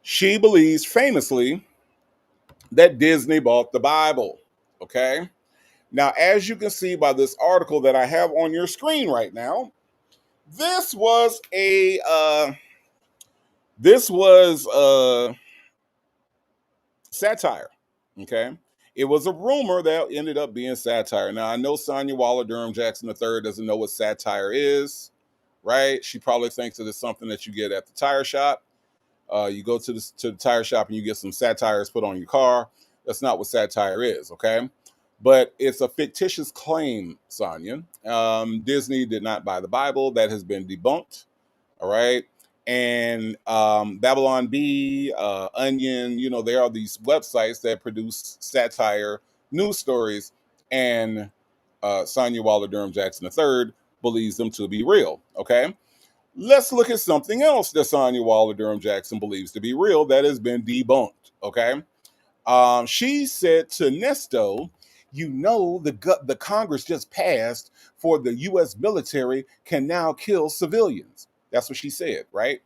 She believes famously that Disney bought the Bible, okay? Now, as you can see by this article that I have on your screen right now, this was a satire. Okay, it was a rumor that ended up being satire. Now I know Sonya Waller Durham Jackson III doesn't know what satire is, right? She probably thinks that it's something that you get at the tire shop. You go to the tire shop and you get some satires put on your car. That's not what satire is. Okay. But it's a fictitious claim, Sonya. Disney did not buy the Bible. That has been debunked. All right. And Babylon Bee, Onion, there are these websites that produce satire news stories. And Sonya Waller Durham Jackson III believes them to be real. Okay. Let's look at something else that Sonya Waller Durham Jackson believes to be real that has been debunked. Okay. She said to Nesto, the Congress just passed for the U.S. military can now kill civilians. That's what she said, right?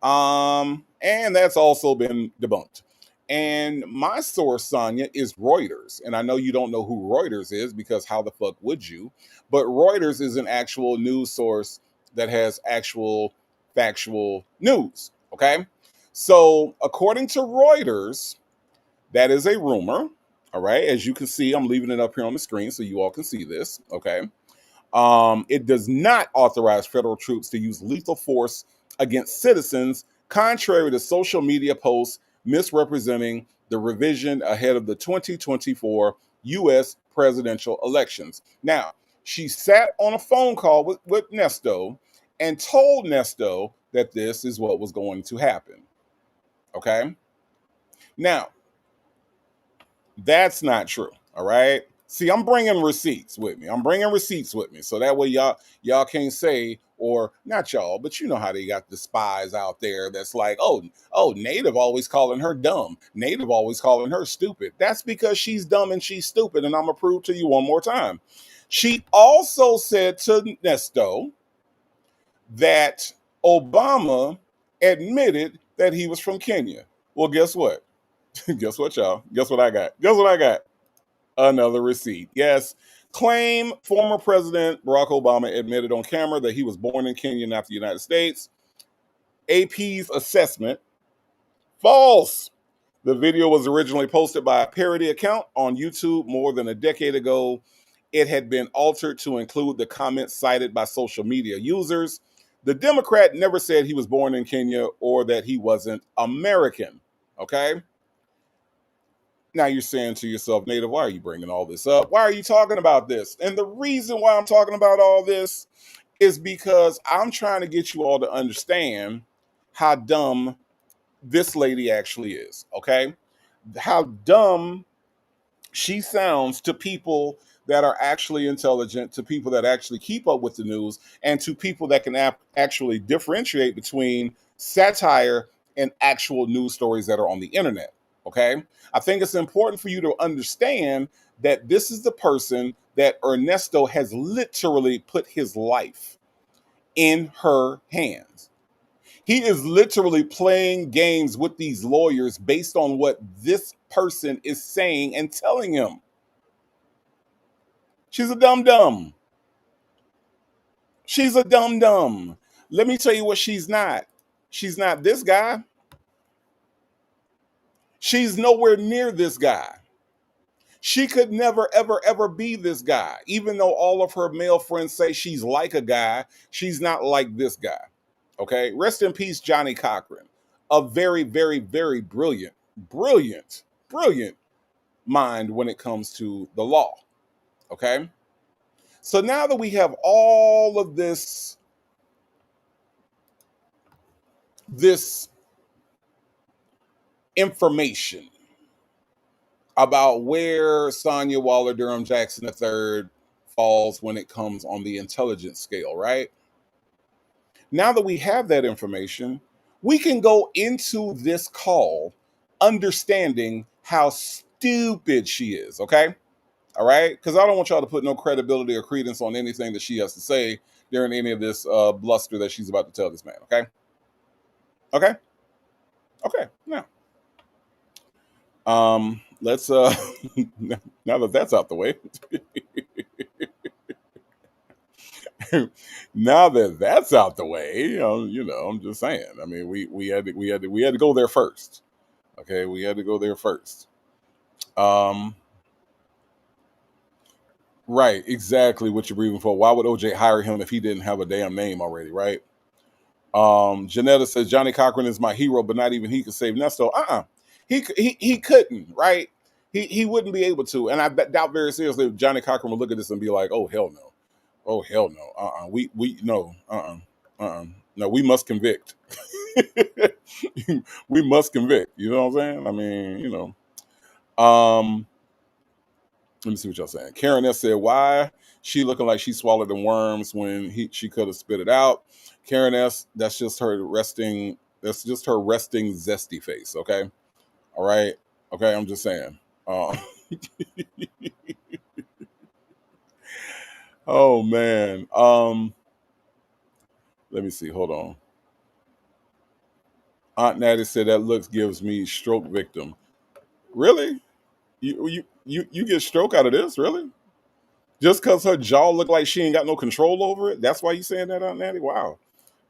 And that's also been debunked. And my source, Sonya, is Reuters. And I know you don't know who Reuters is because how the fuck would you? But Reuters is an actual news source that has actual factual news, okay? So according to Reuters, that is a rumor, all right? As you can see, I'm leaving it up here on the screen so you all can see this, okay? It does not authorize federal troops to use lethal force against citizens, contrary to social media posts misrepresenting the revision ahead of the 2024 U.S. presidential elections. Now, she sat on a phone call with Nesto and told Nesto that this is what was going to happen. Okay? Now, that's not true. All right? See, I'm bringing receipts with me. So that way y'all can't say, or not y'all, but you know how they got the spies out there that's like, oh, Native always calling her dumb. Native always calling her stupid. That's because she's dumb and she's stupid, and I'm going to prove to you one more time. She also said to Nesto that Obama admitted that he was from Kenya. Well, guess what? Guess what, y'all? Guess what I got? Another receipt. Yes. Claim former President Barack Obama admitted on camera that he was born in Kenya, not the United States. AP's assessment. False. The video was originally posted by a parody account on YouTube more than a decade ago. It had been altered to include the comments cited by social media users. The Democrat never said he was born in Kenya or that he wasn't American. Okay? Now you're saying to yourself, Native, why are you bringing all this up? Why are you talking about this? And the reason why I'm talking about all this is because I'm trying to get you all to understand how dumb this lady actually is, okay? How dumb she sounds to people that are actually intelligent, to people that actually keep up with the news, and to people that can actually differentiate between satire and actual news stories that are on the internet. Okay. I think it's important for you to understand that this is the person that Ernesto has literally put his life in her hands. He is literally playing games with these lawyers based on what this person is saying and telling him. She's a dum dum. She's a dum dum. Let me tell you what she's not. She's not this guy. She's nowhere near this guy. She could never, ever, ever be this guy. Even though all of her male friends say she's like a guy, she's not like this guy. Okay? Rest in peace, Johnny Cochran. A very, very, very brilliant mind when it comes to the law. Okay? So now that we have all of this information about where Sonya Waller Durham Jackson III falls when it comes on the intelligence scale, right? Now that we have that information, we can go into this call understanding how stupid she is, okay? All right? Because I don't want y'all to put no credibility or credence on anything that she has to say during any of this bluster that she's about to tell this man, okay? Okay? Okay, now. Let's now that that's out the way. Now that that's out the way, I'm just saying. I mean, we had to go there first. Okay, we had to go there first. Um, right, exactly what you're breathing for. Why would OJ hire him if he didn't have a damn name already, right? Janetta says Johnny Cochran is my hero, but not even he could save Nesto. He couldn't, right? He wouldn't be able to, and I doubt very seriously if Johnny Cochran would look at this and be like, "Oh hell no, oh hell no, we no, no, we must convict, we must convict." You know what I'm saying? I mean, let me see what y'all saying. Karen S said, "Why she looking like she swallowed the worms when she could have spit it out?" Karen S, that's just her resting. That's just her resting zesty face. Okay, all right, okay. I'm just saying. Oh man. Let me see. Hold on. Aunt Natty said that looks gives me stroke victim. Really? You get stroke out of this? Really? Just because her jaw look like she ain't got no control over it? That's why you saying that, Aunt Natty? Wow.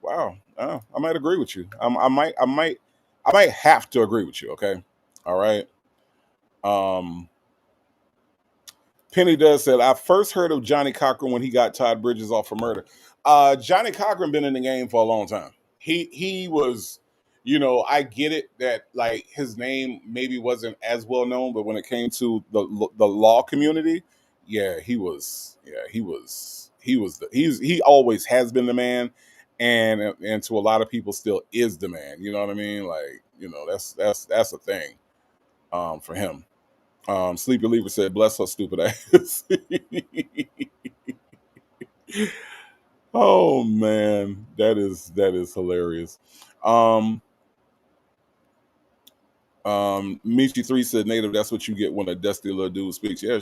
Wow. I might agree with you. I might have to agree with you. Okay. All right. Um, Penny does said I first heard of Johnny Cochran when he got Todd Bridges off for murder. Johnny Cochran been in the game for a long time. He was, I get it that like his name maybe wasn't as well known, but when it came to the law community, yeah, he always has been the man, and to a lot of people still is the man. You know what I mean? Like that's a thing for him. Sleepy Lever said, "Bless her stupid ass." Oh man, that is hilarious. Um, Michi 3 said, "Native, that's what you get when a dusty little dude speaks." Yeah.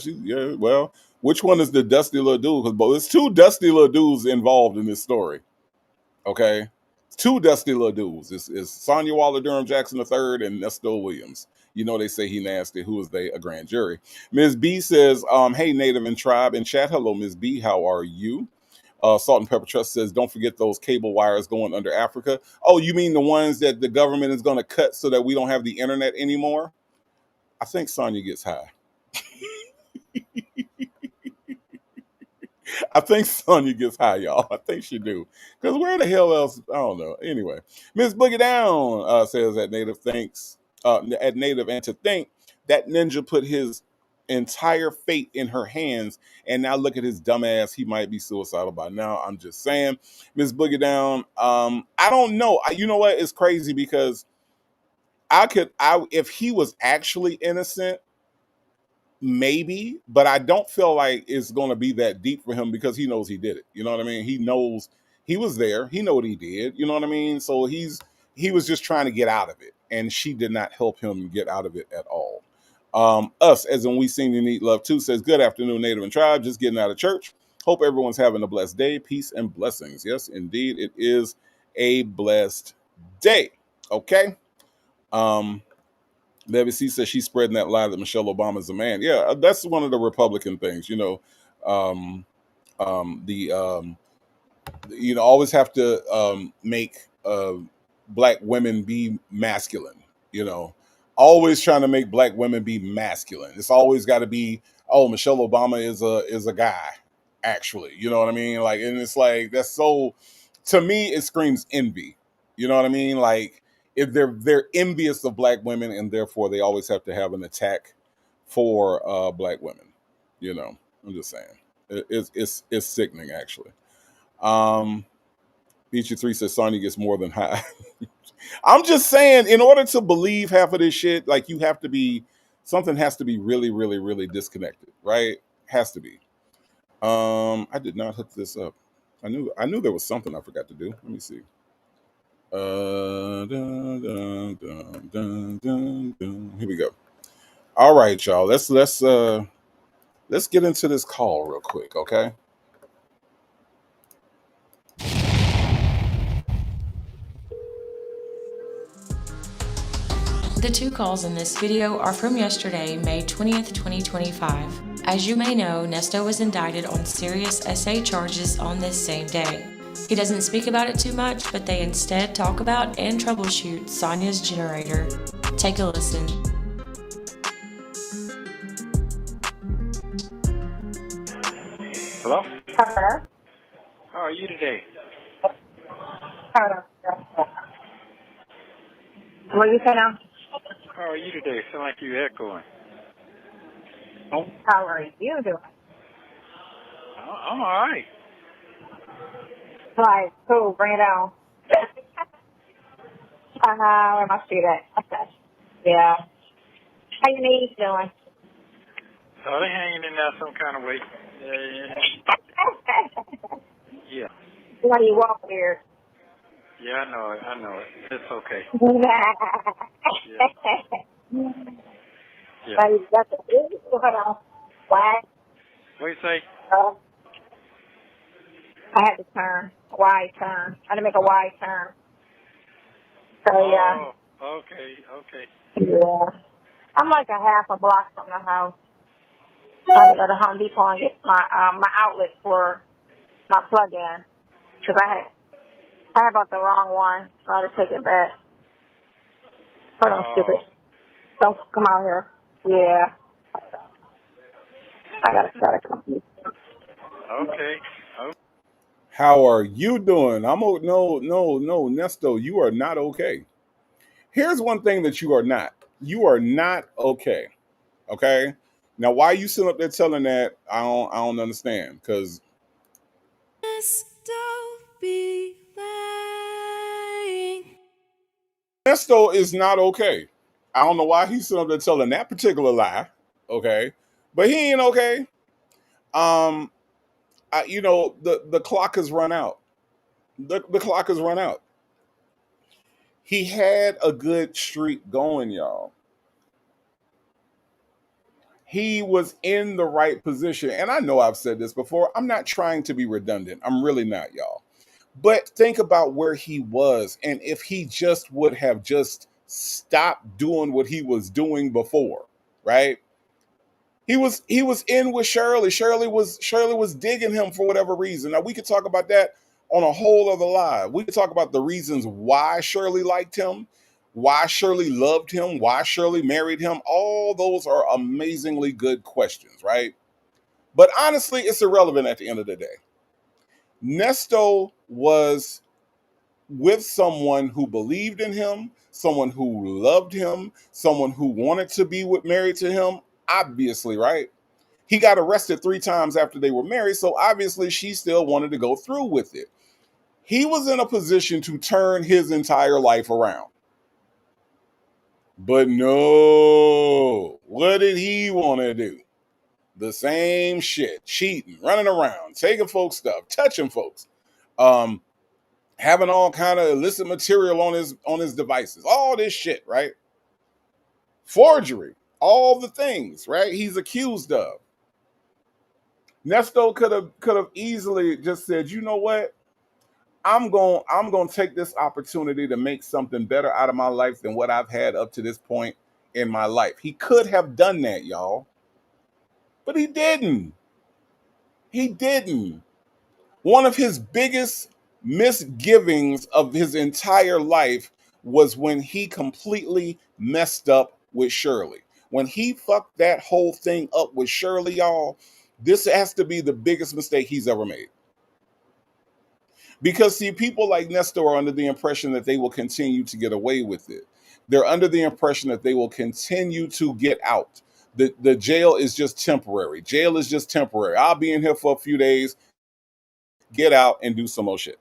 Well, which one is the dusty little dude? Because there's two dusty little dudes involved in this story. Okay, two dusty little dudes. It's Sonya Waller Durham Jackson III and Nesto Williams. They say he nasty. Who is they? A grand jury. Ms. B says, "Hey, Native and Tribe and chat. Hello, Ms. B. How are you?" Salt and Pepper Trust says, "Don't forget those cable wires going under Africa." Oh, you mean the ones that the government is going to cut so that we don't have the internet anymore? I think Sonya gets high. I think Sonya gets high, y'all. I think she do. Because where the hell else? I don't know. Anyway, Miss Boogie Down says at Native thanks at Native, and to think that Ninja put his entire fate in her hands. And now look at his dumb ass. He might be suicidal by now. I'm just saying, Miss Boogie Down. I don't know. You know what? It's crazy because if he was actually innocent, maybe, but I don't feel like it's going to be that deep for him because he knows he did it. You know what I mean? He knows he was there. He know what he did. You know what I mean? So he was just trying to get out of it, and she did not help him get out of it at all. Us, as in we sing you need love too, says good afternoon, Native and Tribe. Just getting out of church. Hope everyone's having a blessed day. Peace and blessings. Yes, indeed, it is a blessed day. Okay. Debbie C says she's spreading that lie that Michelle Obama's a man. Yeah, that's one of the Republican things, um, the always have to make black women be masculine. Always trying to make black women be masculine. It's always got to be, oh, Michelle Obama is a guy, actually. You know what I mean? Like, and it's like that's so. To me, it screams envy. You know what I mean? Like, if they're envious of black women, and therefore they always have to have an attack for black women. I'm just saying, it's sickening actually. Beachy 3 says Sonya gets more than high. I'm just saying, in order to believe half of this shit, like something has to be really, really, really disconnected, right? Has to be. I did not hook this up. I knew there was something I forgot to do. Let me see. Here we go. All right, y'all. Let's get into this call real quick, okay? The two calls in this video are from yesterday, May 20th, 2025. As you may know, Nesto was indicted on serious SA charges on this same day. He doesn't speak about it too much, but they instead talk about and troubleshoot Sonia's generator. Take a listen. Hello? Hello? How are you today? Hello. What do you say now? How are you today? Sound like you echoing. How are you doing? I'm all right. Right, cool, bring it on. Where my street at? Okay. Yeah. How your knees doing? So they hanging in there some kind of way. Yeah. Why do you walk weird? Yeah, I know it. It's okay. Yeah. Why you got the hold on. Why? What do you say? I had to turn. Wide turn. I had to make a wide turn. So yeah. Oh, okay. Yeah. I'm like a half a block from the house. I had to go to Home Depot and get my outlet for my plug-in. Because I bought the wrong one, so I had to take it back. Hold on, stupid. Don't come out here. Yeah. I gotta start a company. Okay. How are you doing? No, Nesto, you are not okay. Here's one thing that you are not. You are not okay. Okay? Now, why you sitting up there telling that, I don't understand. Because Nesto is not okay. I don't know why he's sitting up there telling that particular lie. Okay? But he ain't okay. The clock has run out. The clock has run out. He had a good streak going, y'all. He was in the right position. And I know I've said this before. I'm not trying to be redundant. I'm really not, y'all. But think about where he was. And if he just would have just stopped doing what he was doing before, right? He was in with Shirley. Shirley was digging him for whatever reason. Now we could talk about that on a whole other live. We could talk about the reasons why Shirley liked him, why Shirley loved him, why Shirley married him. All those are amazingly good questions, right? But honestly, it's irrelevant at the end of the day. Nesto was with someone who believed in him, someone who loved him, someone who wanted to be married to him. obviously, right? He got arrested 3 times after they were married, so obviously she still wanted to go through with it. He was in a position to turn his entire life around. But no, what did he want to do? The same shit, cheating, running around, taking folks' stuff, touching folks, um, having all kind of illicit material on his devices, all this shit, right? Forgery, all the things, right? He's accused of. Nesto could have easily just said, you know what? I'm going to take this opportunity to make something better out of my life than what I've had up to this point in my life. He could have done that, y'all, but he didn't. He didn't. One of his biggest misgivings of his entire life was when he completely messed up with Shirley. When he fucked that whole thing up with Shirley, y'all, this has to be the biggest mistake he's ever made. Because, see, people like Nesto are under the impression that they will continue to get away with it. They're under the impression that they will continue to get out. The jail is just temporary. Jail is just temporary. I'll be in here for a few days, get out, and do some more shit.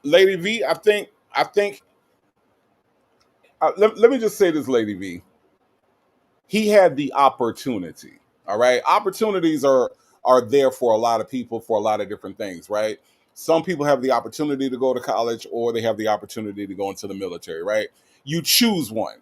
Lady V, I think, let me just say this, Lady V. He had the opportunity. All right. Opportunities are there for a lot of people for a lot of different things, right? Some people have the opportunity to go to college or they have the opportunity to go into the military, right? You choose one,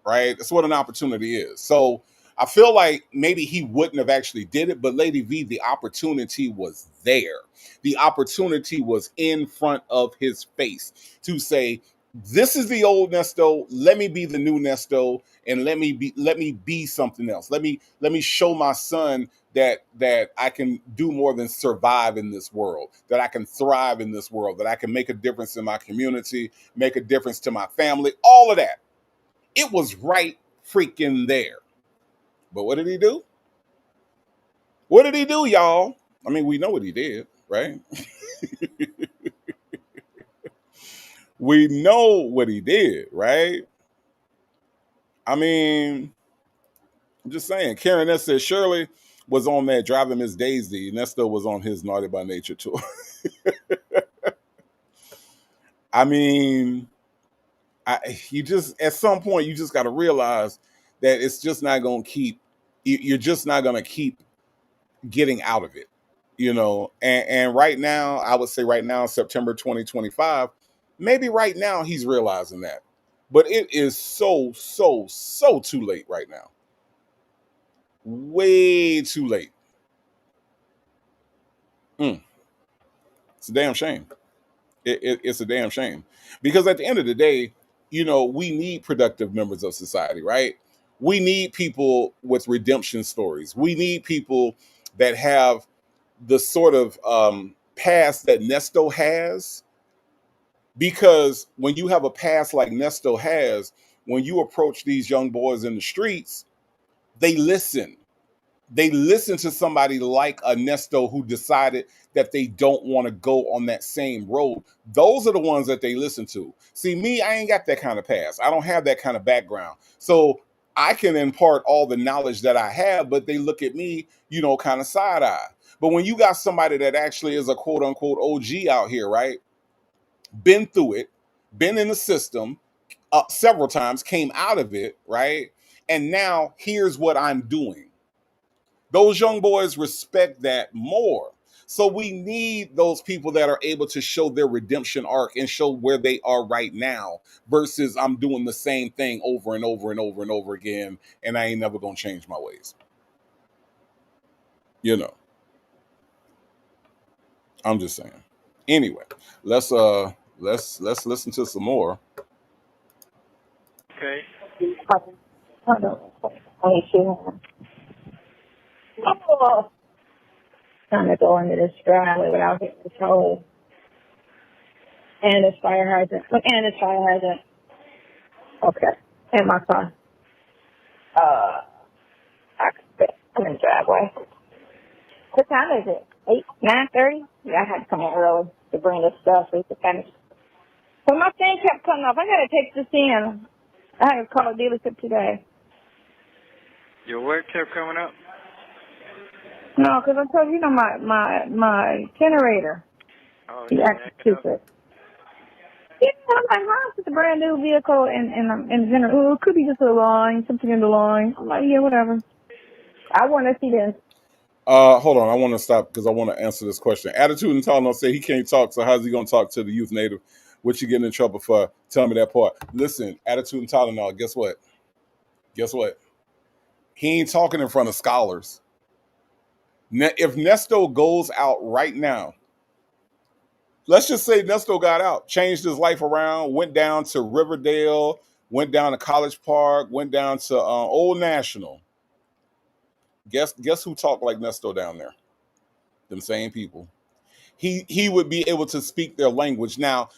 right? That's what an opportunity is. So I feel like maybe he wouldn't have actually did it, but Lady V, the opportunity was there. The opportunity was in front of his face to say, this is the old Nesto. Let me be the new Nesto, and let me be something else. Let me show my son that I can do more than survive in this world, that I can thrive in this world, that I can make a difference in my community, make a difference to my family, all of that. It was right freaking there. But what did he do? What did he do, y'all? I mean, we know what he did, right? We know what he did, right? I mean, I'm just saying. Karen S says Shirley was on that Driving Miss Daisy. Nesto was on his Naughty by Nature tour. I mean, you just at some point you just got to realize that it's just not going to keep. You're just not going to keep getting out of it, you know. And right now, I would say right now, September 2025, maybe right now he's realizing that, but it is so too late right now. Way too late. It's a damn shame. It's a damn shame because at the end of the day, you know, we need productive members of society, right? We need people with redemption stories. We need people that have the sort of past that Nesto has, because when you have a past like Nesto has, when you approach these young boys in the streets, they listen. They listen to somebody like a Nesto who decided that they don't want to go on that same road. Those are the ones that they listen to. See, me, I ain't got that kind of past. I don't have that kind of background. So I can impart all the knowledge that I have, but they look at me, you know, kind of side eye. But when you got somebody that actually is a quote unquote OG out here, right? Been through it, been in the system several times, came out of it, right? And now here's what I'm doing. Those young boys respect that more. So we need those people that are able to show their redemption arc and show where they are right now versus I'm doing the same thing over and over and over and over again and I ain't never going to change my ways. You know. I'm just saying. Anyway, let's listen to some more. Okay. Oh, trying to go into this driveway without getting control. And this fire hydrant. And this fire hydrant. Okay. And my son. I'm in the driveway. What time is it? 9:30? Yeah, I had to come in early to bring this stuff so we could finish. But my thing kept cutting off. I got to take this in. I had to call a dealership today. Your what kept coming up? No, because I told you, my generator. Oh, He yeah, acted acting up. stupid. Yeah, I'm like, how is this a brand new vehicle and generator? It could be just a line, something in the line. I'm like, yeah, whatever. I want to see this. Hold on, I want to stop because I want to answer this question. Attitude and Tylenol say he can't talk, so how's he going to talk to the youth native? What you getting in trouble for? Tell me that part. Listen, Attitude and Tylenol, guess what? Guess what? He ain't talking in front of scholars. If Nesto goes out right now, let's just say Nesto got out, changed his life around, went down to Riverdale, went down to College Park, went down to Old National. Guess who talked like Nesto down there? Them same people. He would be able to speak their language. Now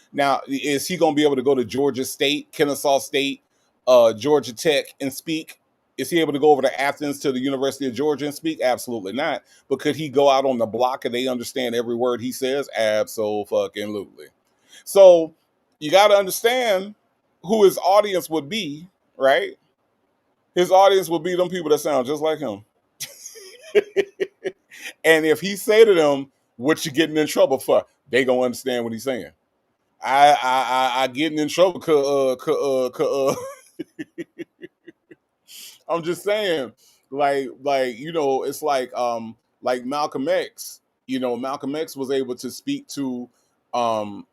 is he going to be able to go to Georgia State, Kennesaw State, Georgia Tech and speak? Is he able to go over to Athens to the University of Georgia and speak? Absolutely not. But could he go out on the block and they understand every word he says? Absolutely. So you got to understand who his audience would be, right? His audience would be them people that sound just like him. And if he say to them, "What you getting in trouble for?" they gonna understand what he's saying. I getting in trouble I'm just saying, it's like Malcolm X. Malcolm X was able to speak to,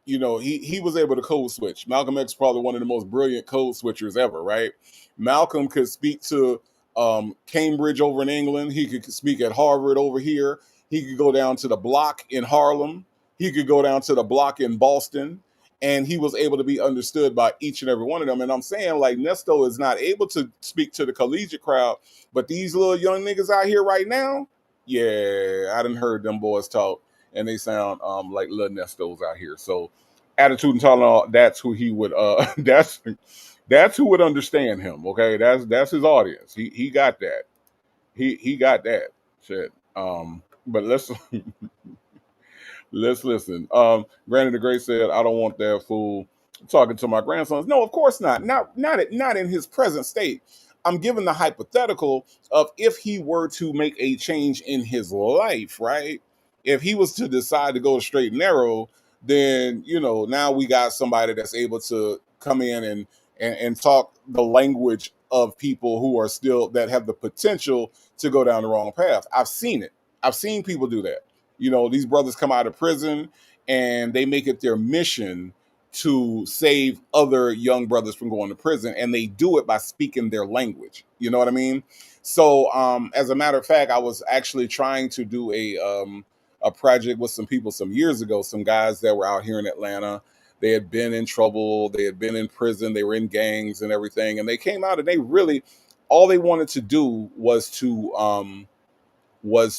he was able to code switch. Malcolm X probably one of the most brilliant code switchers ever, right? Malcolm could speak to Cambridge over in England. He could speak at Harvard over here. He could go down to the block in Harlem. He could go down to the block in Boston. And he was able to be understood by each and every one of them. And I'm saying, like, Nesto is not able to speak to the collegiate crowd, but these little young niggas out here right now, yeah, I done heard them boys talk, and they sound like little Nestos out here. So, Attitude and Tylenol, that's who he would that's who would understand him. Okay, that's his audience. He got that. He got that shit. But let's let's listen. Granny the Great said, "I don't want that fool talking to my grandsons." No, of course not. Not in his present state. I'm giving the hypothetical of if he were to make a change in his life, right? If he was to decide to go straight and narrow, then now we got somebody that's able to come in and talk the language of people who are still that have the potential to go down the wrong path. I've seen it. I've seen people do that. These brothers come out of prison and they make it their mission to save other young brothers from going to prison, and they do it by speaking their language. You know what I mean? So, as a matter of fact, I was actually trying to do a project with some people some years ago, some guys that were out here in Atlanta. They had been in trouble, they had been in prison, they were in gangs and everything, and they came out and they really all they wanted to do was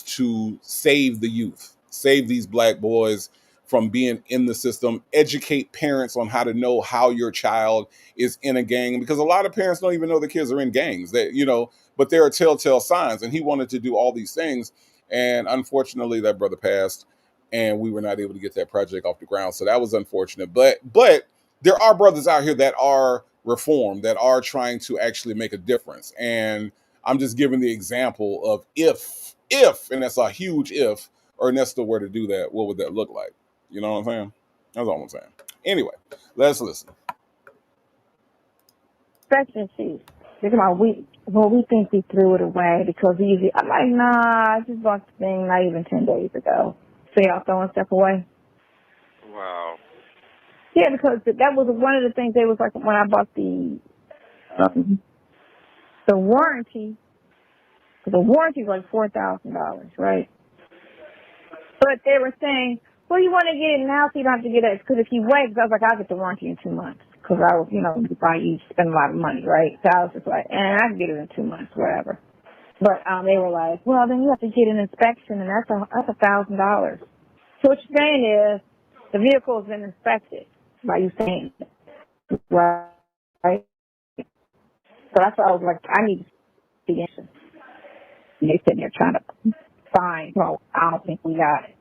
to save the youth, save these black boys from being in the system, educate parents on how to know how your child is in a gang, because a lot of parents don't even know the kids are in gangs. But there are telltale signs, and he wanted to do all these things, and unfortunately, that brother passed, and we were not able to get that project off the ground. So that was unfortunate. But there are brothers out here that are reformed, that are trying to actually make a difference, and I'm just giving the example of if, and that's a huge if, Ernesto were to do that, what would that look like? You know what I'm saying? That's all I'm saying. Anyway, let's listen. Expectancies. Because we think we threw it away because I'm like, nah, I just bought the thing not even 10 days ago. So y'all throwing stuff away? Wow. Yeah, because that was one of the things they was like when I bought the warranty. The warranty was like $4,000, right? But they were saying, well, you want to get it now so you don't have to get it. Because if you wait, because I was like, I'll get the warranty in 2 months. Because I was, you spend a lot of money, right? So I was just like, I can get it in 2 months, whatever. But they were like, well, then you have to get an inspection, and that's $1,000. So what you're saying is the vehicle has been inspected by you saying it, right? So that's why I was like, I need to see the answer. And they sitting there trying to find, well, I don't think we got it.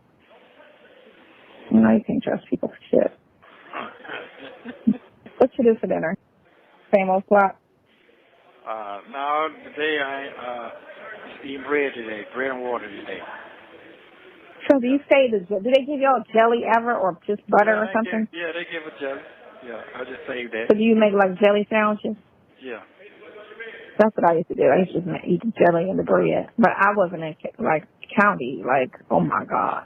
You can't trust people for shit. What you do for dinner? Same old slot. No, today eating bread today, bread and water today. So do you say do they give y'all jelly ever or just butter or something? They give a jelly. Yeah, I just saved that. So do you make like jelly sandwiches? Yeah. That's what I used to do. I used to just eat the jelly and the bread. But I wasn't in like county. Like, oh my God,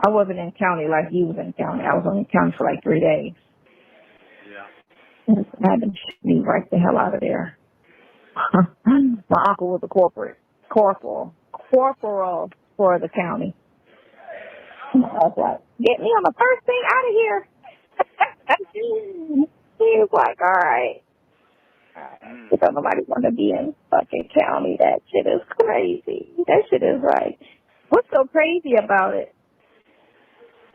I wasn't in county like you was in county. I was only in county for like 3 days. Yeah. And I had them ship me right the hell out of there. My uncle was a corporal for the county. And I was like, get me on the first thing out of here. He was like, all right. Because nobody want to be in fucking county. That shit is crazy. That shit is like, what's so crazy about it?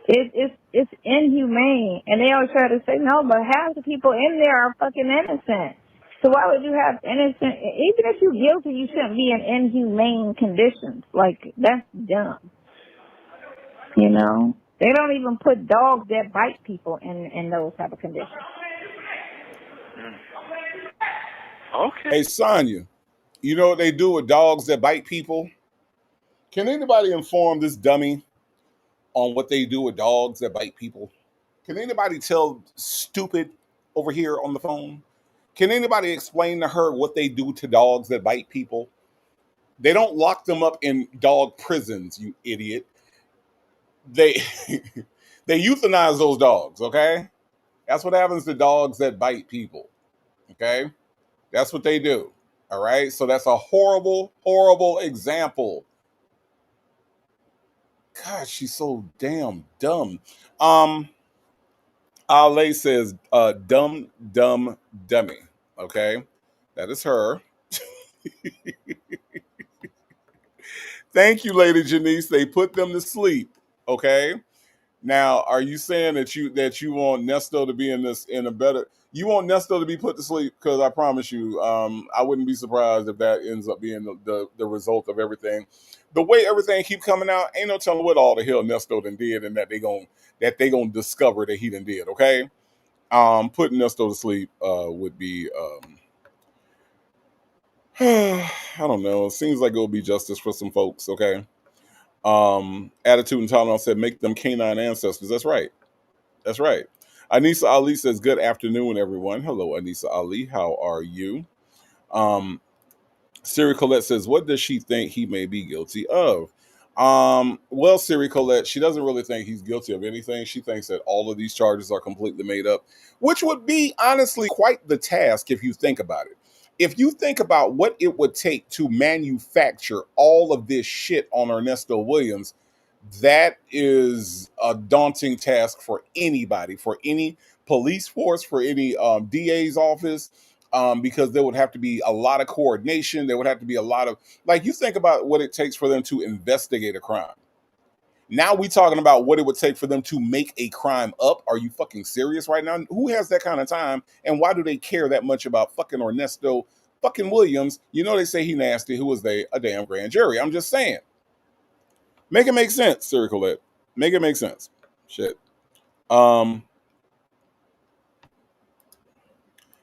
It's inhumane. And they always try to say, no, but half the people in there are fucking innocent. So why would you have innocent, even if you're guilty, you shouldn't be in inhumane conditions. Like, that's dumb. You know? They don't even put dogs that bite people in those type of conditions. Okay. Hey, Sonya, you know what they do with dogs that bite people? Can anybody inform this dummy on what they do with dogs that bite people? Can anybody tell stupid over here on the phone? Can anybody explain to her what they do to dogs that bite people? They don't lock them up in dog prisons, you idiot. They they euthanize those dogs, okay? That's what happens to dogs that bite people. Okay? That's what they do. All right? So that's a horrible, horrible example. God, she's so damn dumb. Ale says, dumb, dumb, dummy. Okay? That is her. Thank you, Lady Janice. They put them to sleep. Okay? Now, are you saying that you want Nesto to be in a better? You want Nesto to be put to sleep? Because I promise you, I wouldn't be surprised if that ends up being the result of everything. The way everything keep coming out, ain't no telling what all the hell Nesto done did, and that they gonna discover that he done did. Okay, putting Nesto to sleep would be I don't know. It seems like it will be justice for some folks. Okay. Attitude and Tylenol said make them canine ancestors. That's right. That's right. Anissa Ali says, good afternoon, everyone. Hello, Anissa Ali. How are you? Siri Colette says, what does she think he may be guilty of? Well, Siri Colette, she doesn't really think he's guilty of anything. She thinks that all of these charges are completely made up, which would be honestly quite the task if you think about it. If you think about what it would take to manufacture all of this shit on Ernesto Williams, that is a daunting task for anybody, for any police force, for any DA's office, because there would have to be a lot of coordination. There would have to be a lot of, like, you think about what it takes for them to investigate a crime. Now we talking about what it would take for them to make a crime up. Are you fucking serious right now? Who has that kind of time? And why do they care that much about fucking Ernesto fucking Williams? You know they say he nasty. Who was they? A damn grand jury. I'm just saying. Make it make sense, Siri Colette. Make it make sense. Shit. No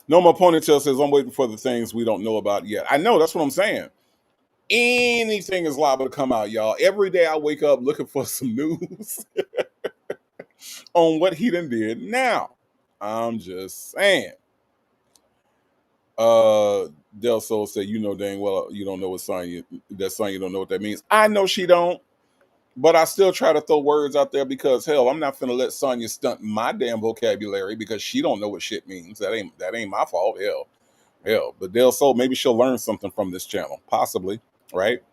More Ponytail says, I'm waiting for the things we don't know about yet. I know, that's what I'm saying. Anything is liable to come out, y'all. Every day I wake up looking for some news on what he done did now. I'm just saying. Del Sol said, you know dang well you don't know what Sonya, that Sonya don't know what that means. I know she don't. But I still try to throw words out there because hell, I'm not finna let Sonya stunt my damn vocabulary because she don't know what shit means. That ain't my fault. Hell. But Del Sol, maybe she'll learn something from this channel, possibly, right?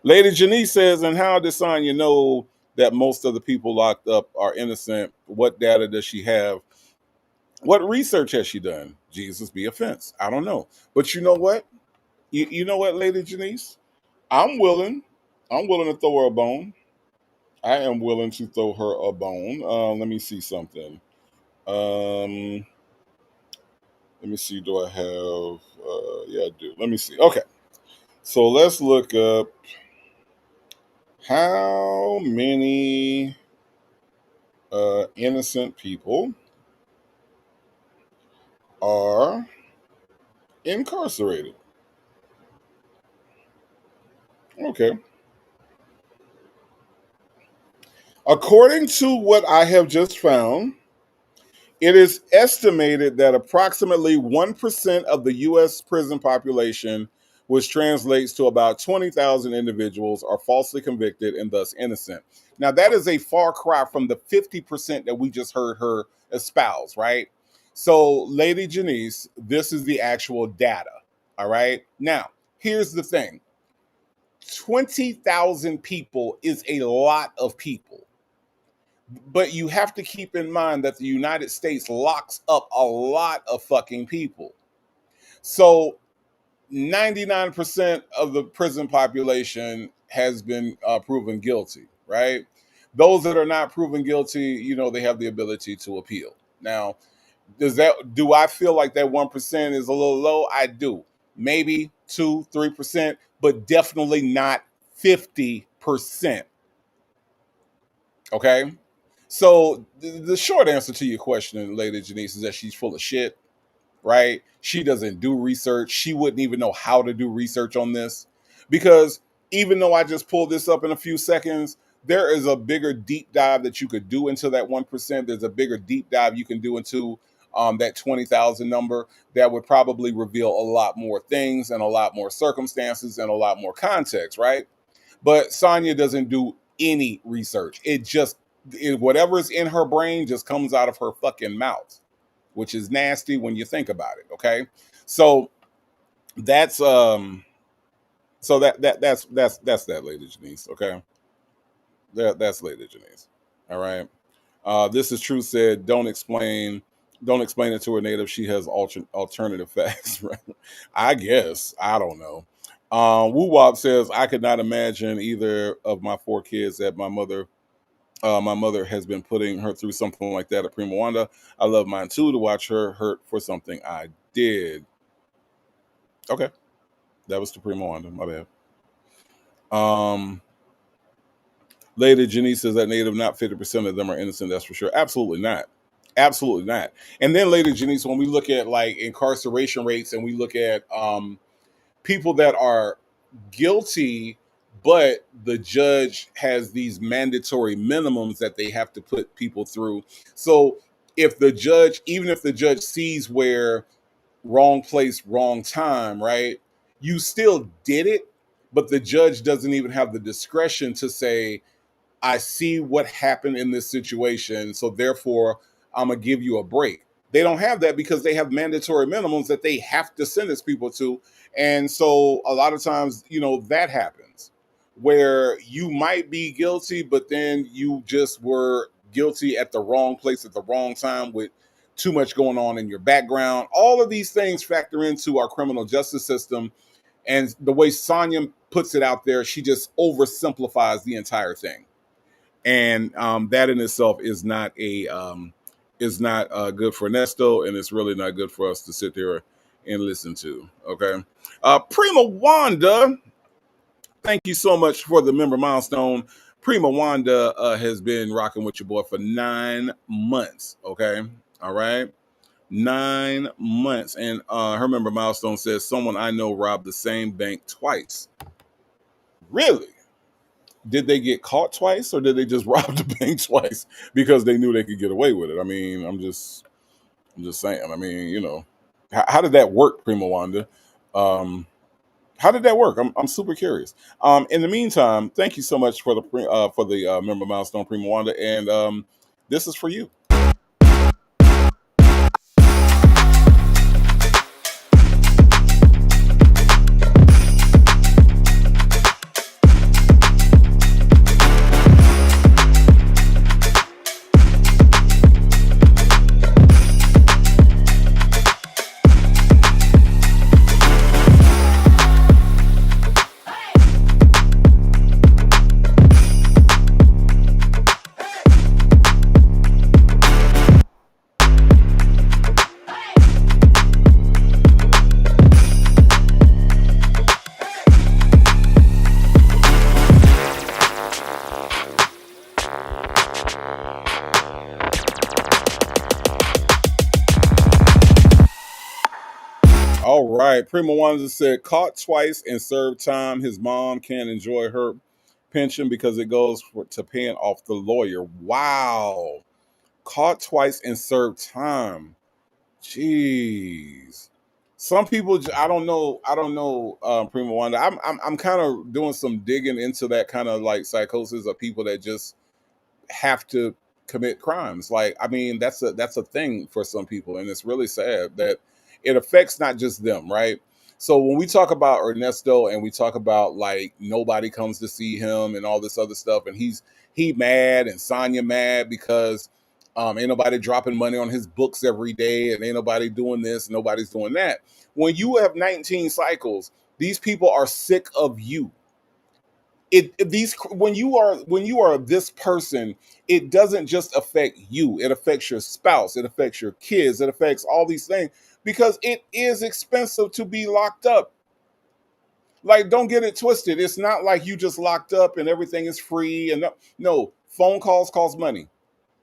Lady Janice says, and how does Sonya know that most of the people locked up are innocent? What data does she have? What research has she done? Jesus be offense. I don't know. But you know what? You know what, Lady Janice? I'm willing. I'm willing to throw her a bone. I am willing to throw her a bone. Let me see something. Let me see. Do I have? Yeah, I do. Let me see. Okay. So let's look up how many innocent people are incarcerated. Okay. According to what I have just found, it is estimated that approximately 1% of the U.S. prison population, which translates to about 20,000 individuals, are falsely convicted and thus innocent. Now, that is a far cry from the 50% that we just heard her espouse, right? So, Lady Janice, this is the actual data, all right? Now, here's the thing 20,000 people is a lot of people. But you have to keep in mind that the United States locks up a lot of fucking people. So 99% of the prison population has been proven guilty, right? Those that are not proven guilty, you know, they have the ability to appeal. Now, do I feel like that 1% is a little low? I do. Maybe 2-3%, but definitely not 50%. Okay? So the short answer to your question, Lady Janice, is that she's full of shit, right? She doesn't do research. She wouldn't even know how to do research on this because even though I just pulled this up in a few seconds, there is a bigger deep dive that you could do into that 1%. There's a bigger deep dive you can do into that 20,000 number that would probably reveal a lot more things and a lot more circumstances and a lot more context, right? But Sonya doesn't do any research. Whatever's in her brain just comes out of her fucking mouth, which is nasty when you think about it. Okay, so that's that's that, Lady Janice. Okay, that's Lady Janice. All right. This is True said. Don't explain it to her native. She has alternative facts. Right? I guess I don't know. Woo Wop says I could not imagine either of my 4 kids that my mother has been putting her through something like that at Prima Wanda. I love mine too to watch her hurt for something I did. Okay. That was to Prima Wanda. My bad. Lady Janice says that native, not 50% of them are innocent. That's for sure. Absolutely not. Absolutely not. And then Lady Janice, when we look at like incarceration rates and we look at people that are guilty, but the judge has these mandatory minimums that they have to put people through. So even if the judge sees where wrong place, wrong time, right? You still did it, but the judge doesn't even have the discretion to say, I see what happened in this situation, so therefore I'm gonna give you a break. They don't have that because they have mandatory minimums that they have to sentence people to. And so a lot of times, you know, that happens where you might be guilty, but then you just were guilty at the wrong place at the wrong time with too much going on in your background. All of these things factor into our criminal justice system. And the way Sonya puts it out there, she just oversimplifies the entire thing. And that in itself is not good for Nesto, and it's really not good for us to sit there and listen to. Okay, Prima Wanda, thank you so much for the member milestone. Prima Wanda has been rocking with your boy for 9 months. Okay, all right, 9 months, and her member milestone says someone I know robbed the same bank twice. Really? Did they get caught twice, or did they just rob the bank twice because they knew they could get away with it? I mean, I'm just saying. I mean, you know, how did that work, Prima Wanda? How did that work? I'm super curious. In the meantime, thank you so much for the member milestone, Prima Wanda, and this is for you. right, Prima Wanda said, caught twice and served time. His mom can't enjoy her pension because it goes to paying off the lawyer. Wow. Caught twice and served time. Jeez. Some people, I don't know. Prima Wanda. I'm kind of doing some digging into that kind of like psychosis of people that just have to commit crimes. Like, I mean, that's a thing for some people, and it's really sad that it affects not just them, right? So when we talk about Ernesto and we talk about like nobody comes to see him and all this other stuff, and he mad and Sonya mad because ain't nobody dropping money on his books every day, and ain't nobody doing this, nobody's doing that. When you have 19 cycles, these people are sick of you. These when you are this person, it doesn't just affect you, it affects your spouse, it affects your kids, it affects all these things, because it is expensive to be locked up. Like, don't get it twisted, it's not like you just locked up and everything is free. And no, phone calls cost money.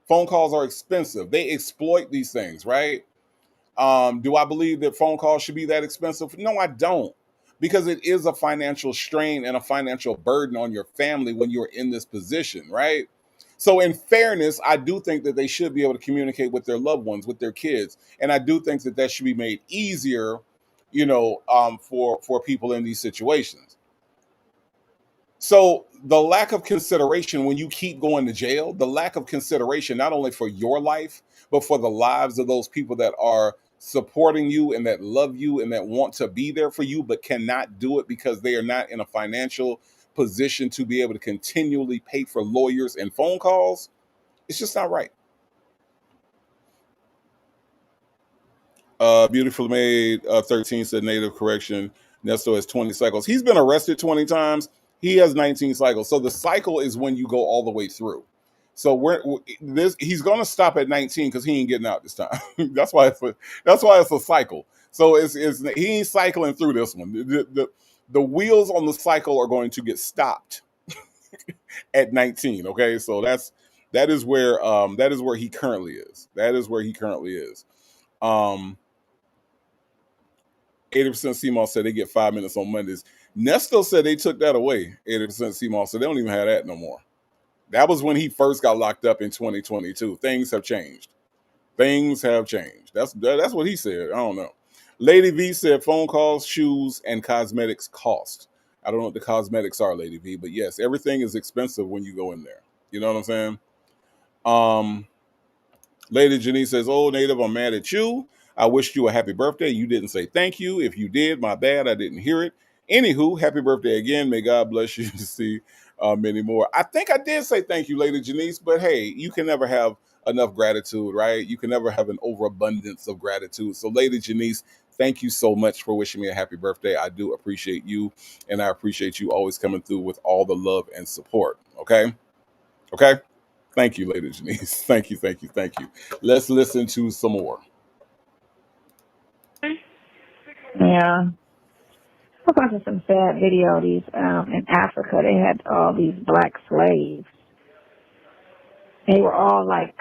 Phone calls are expensive. They exploit these things, right? Do I believe that phone calls should be that expensive? No, I don't. Because it is a financial strain and a financial burden on your family when you're in this position, right? So, in fairness, I do think that they should be able to communicate with their loved ones, with their kids, and I do think that that should be made easier, for people in these situations. So the lack of consideration when you keep going to jail, the lack of consideration not only for your life, but for the lives of those people that are supporting you and that love you and that want to be there for you, but cannot do it because they are not in a financial position to be able to continually pay for lawyers and phone calls. It's just not right. Beautifully Made 13 said native correction. Nesto has 20 cycles. He's been arrested 20 times. He has 19 cycles. So the cycle is when you go all the way through. So he's going to stop at 19 because he ain't getting out this time. that's why it's a cycle. So he ain't cycling through this one. The wheels on the cycle are going to get stopped at 19. Okay, so that is where he currently is. That is where he currently is. 80% CMOS said they get 5 minutes on Mondays. Nesto said they took that away. 80% CMOS said they don't even have that no more. That was when he first got locked up in 2022. Things have changed. Things have changed. That's what he said. I don't know. Lady V said phone calls, shoes, and cosmetics cost. I don't know what the cosmetics are, Lady V, but yes, everything is expensive when you go in there. You know what I'm saying? Lady Janice says, "Oh, Native, I'm mad at you. I wished you a happy birthday. You didn't say thank you. If you did, my bad. I didn't hear it. Anywho, happy birthday again. May God bless you to see many more." I think I did say thank you, Lady Janice, but hey, you can never have enough gratitude, right? You can never have an overabundance of gratitude. So, Lady Janice, thank you so much for wishing me a happy birthday. I do appreciate you, and I appreciate you always coming through with all the love and support. Okay? Okay? Thank you, Lady Janice. Thank you. Let's listen to some more. Yeah. I was watching some sad video. These in Africa, they had all these black slaves. They were all like,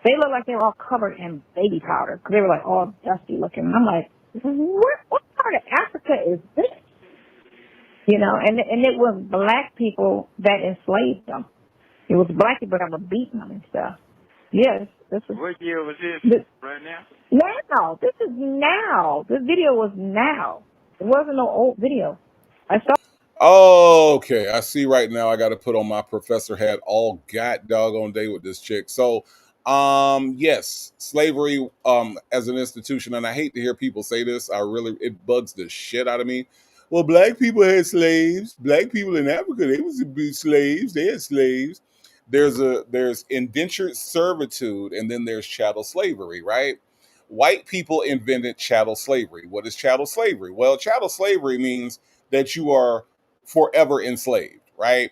they looked like they were all covered in baby powder because they were like all dusty looking. And I'm like, what part of Africa is this? You know, and it was black people that enslaved them. It was black people that were beating them and stuff. Yes, this was. What year was this? Right now? Now, this is now. This video was now. It wasn't no old video. I saw. Okay, I see right now I got to put on my professor hat all god doggone day with this chick. So, yes, slavery as an institution, and I hate to hear people say this. It bugs the shit out of me. Well, black people had slaves. Black people in Africa, they was slaves. They had slaves. There's indentured servitude, and then there's chattel slavery, right? White people invented chattel slavery. What is chattel slavery? Well, chattel slavery means that you are forever enslaved, right?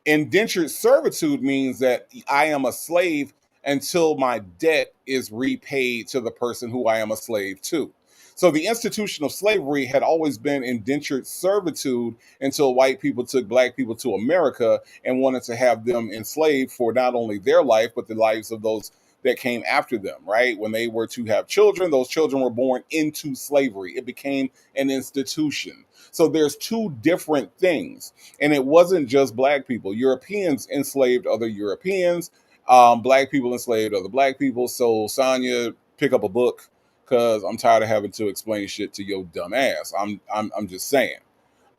Indentured servitude means that I am a slave until my debt is repaid to the person who I am a slave to. So the institution of slavery had always been indentured servitude until white people took black people to America and wanted to have them enslaved for not only their life, but the lives of those that came after them, right? When they were to have children, those children were born into slavery. It became an institution. So there's two different things. And it wasn't just black people. Europeans enslaved other Europeans. Black people enslaved other black people. So Sonya, pick up a book because I'm tired of having to explain shit to your dumb ass. I'm just saying.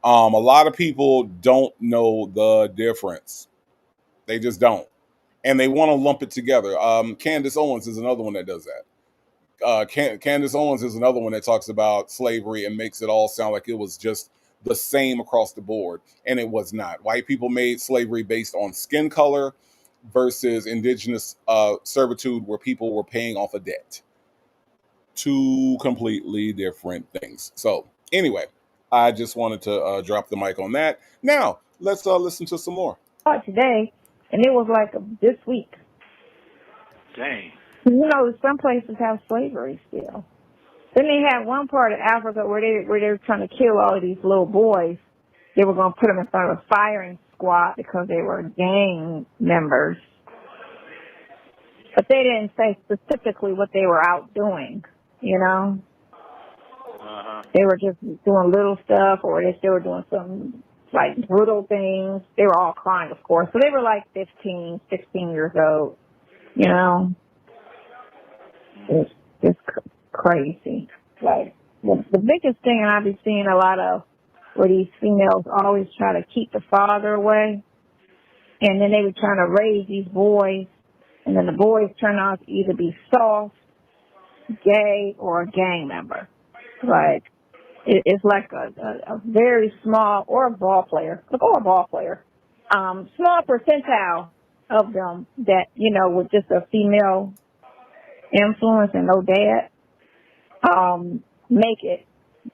A lot of people don't know the difference. They just don't, and they want to lump it together. Candace Owens is another one that does that. Candace Owens is another one that talks about slavery and makes it all sound like it was just the same across the board, and it was not. White people made slavery based on skin color versus indigenous servitude, where people were paying off a debt. Two completely different things. So anyway, I just wanted to drop the mic on that. Now let's listen to some more. Today, and it was like this week. Dang. You know, some places have slavery still. Then they had one part of Africa where they were trying to kill all of these little boys. They were going to put them in front of a firing squad because they were gang members. But they didn't say specifically what they were out doing, you know? They were just doing little stuff, or they were doing some, like, brutal things. They were all crying, of course. So they were like 15, 16 years old, you know? It's crazy. Like, the biggest thing, and I've been seeing a lot of, where these females always try to keep the father away, and then they were trying to raise these boys, and then the boys turn out to either be soft, gay, or a gang member. Like, it's like a very small, or a ball player, small percentile of them that, you know, with just a female influence and no dad, make it.